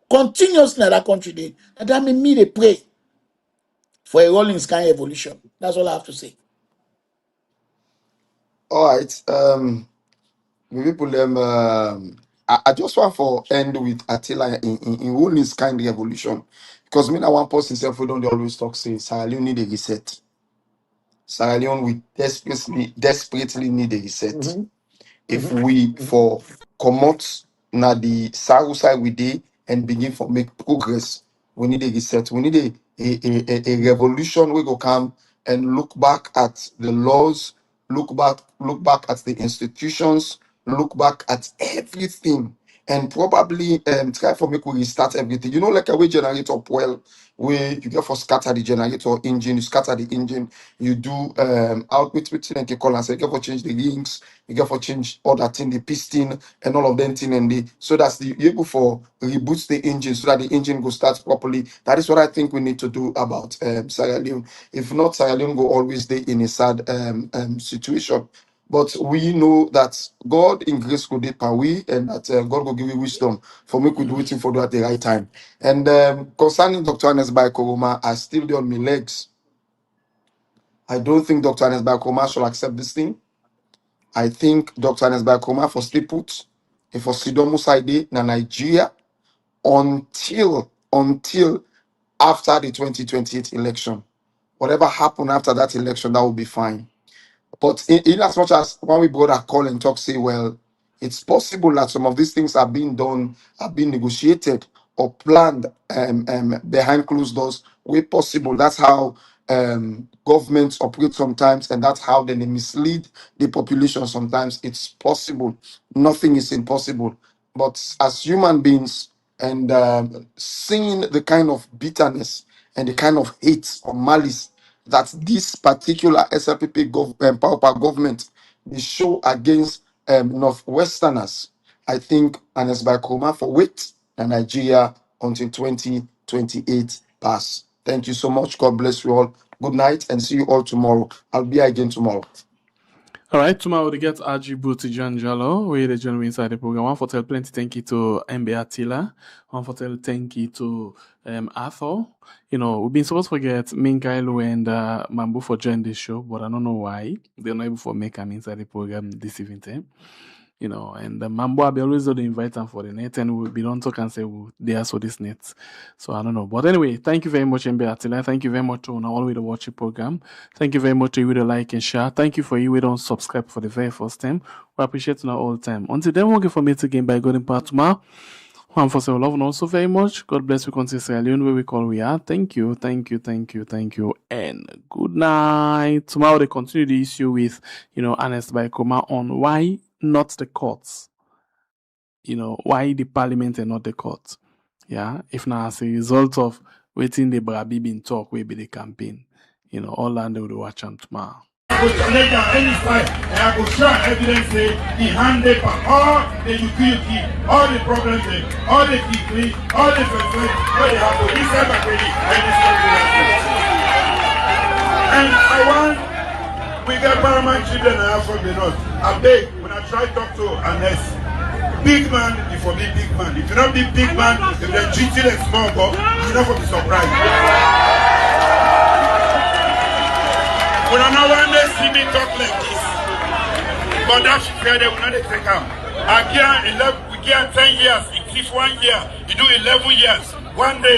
continuously in that country. And that made me they pray for a rolling sky evolution. That's all I have to say. All right. The people I just want for end with Attila in who needs kind revolution. Because me now one person self we don't dey always talk say Sierra Leone need a reset. Sierra Leone we desperately need a reset. If we for comot na the Saru side we dey and begin for make progress, we need a reset. We need a revolution. We go come and look back at the laws, look back at the institutions, look back at everything, and probably try for make we restart everything. You know, like a way generator well, where you get for scatter the generator engine, you scatter the engine, you do output with and call and say you get for change the rings, you get for change all that thing, the piston and all of them thing and the so that's the you able for reboot the engine so that the engine will start properly. That is what I think we need to do about Sierra Leone. If not, Sierra Leone will always stay in a sad situation. But we know that God in grace could did per we, and that God will give you wisdom for me could do it for do at the right time. And concerning Dr. Ernest Bai Koroma, I still be on my legs. I don't think Dr. Ernest Bai Koroma should accept this thing. I think Dr. Ernest Bai Koroma for stay put, and for Sidomu Saide na Nigeria until after the 2028 election. Whatever happened after that election, that will be fine. But in as much as when we brother call and talk, say, well, it's possible that some of these things are being done, are being negotiated or planned behind closed doors. Way possible. That's how governments operate sometimes, and that's how they mislead the population sometimes. It's possible. Nothing is impossible. But as human beings, and seeing the kind of bitterness and the kind of hate or malice that this particular SLPP power government they show against Northwesterners, I think Ernest Bai Koroma for wait and Nigeria until 2028 pass. Thank you so much. God bless you all. Good night and see you all tomorrow. I'll be here again tomorrow. All right, tomorrow we get Ajibu to John Jalo, where they join me inside the program. One for tell plenty thank you to MB Attila. One for tell thank you to Arthur. You know, we've been supposed to forget Minkailo and Mambu for joining this show, but I don't know why. They're not able to make them inside the program this evening. You know, and Mambo I be always do the invite them for the net, and we don't talk and say they are so this net. So I don't know. But anyway, thank you very much, MB Attila. Thank you very much to all the way to watch the program. Thank you very much to you to like and share. Thank you for you we don't subscribe for the very first time. We appreciate you all the time. Until then, we'll get for me again by God in part tomorrow. One for love and also very much. God bless you, continue Sierra Leone, where we call we are. Thank you, and good night. Tomorrow they continue the issue with Ernest Bai Koroma on why not the courts. Why the parliament and not the court. Yeah, if now as a result of waiting the Brabi been talk will be the campaign. All land will watch them tomorrow. I will challenge on any side, and I will show evidence say he handed back all the utility, all the problems, all the degree, all the facilities where they have to this time already and this country. And I want we get paramount children and have from the north. I beg when I try to talk to Ernest, big man before me big man. If you not be big man, if they're cheating and small boy, you're not going to be surprised. When I know one day see me talk like this, but that's fair, they will not take him. I give 10 years, it is 1 year, you do 11 years, one day.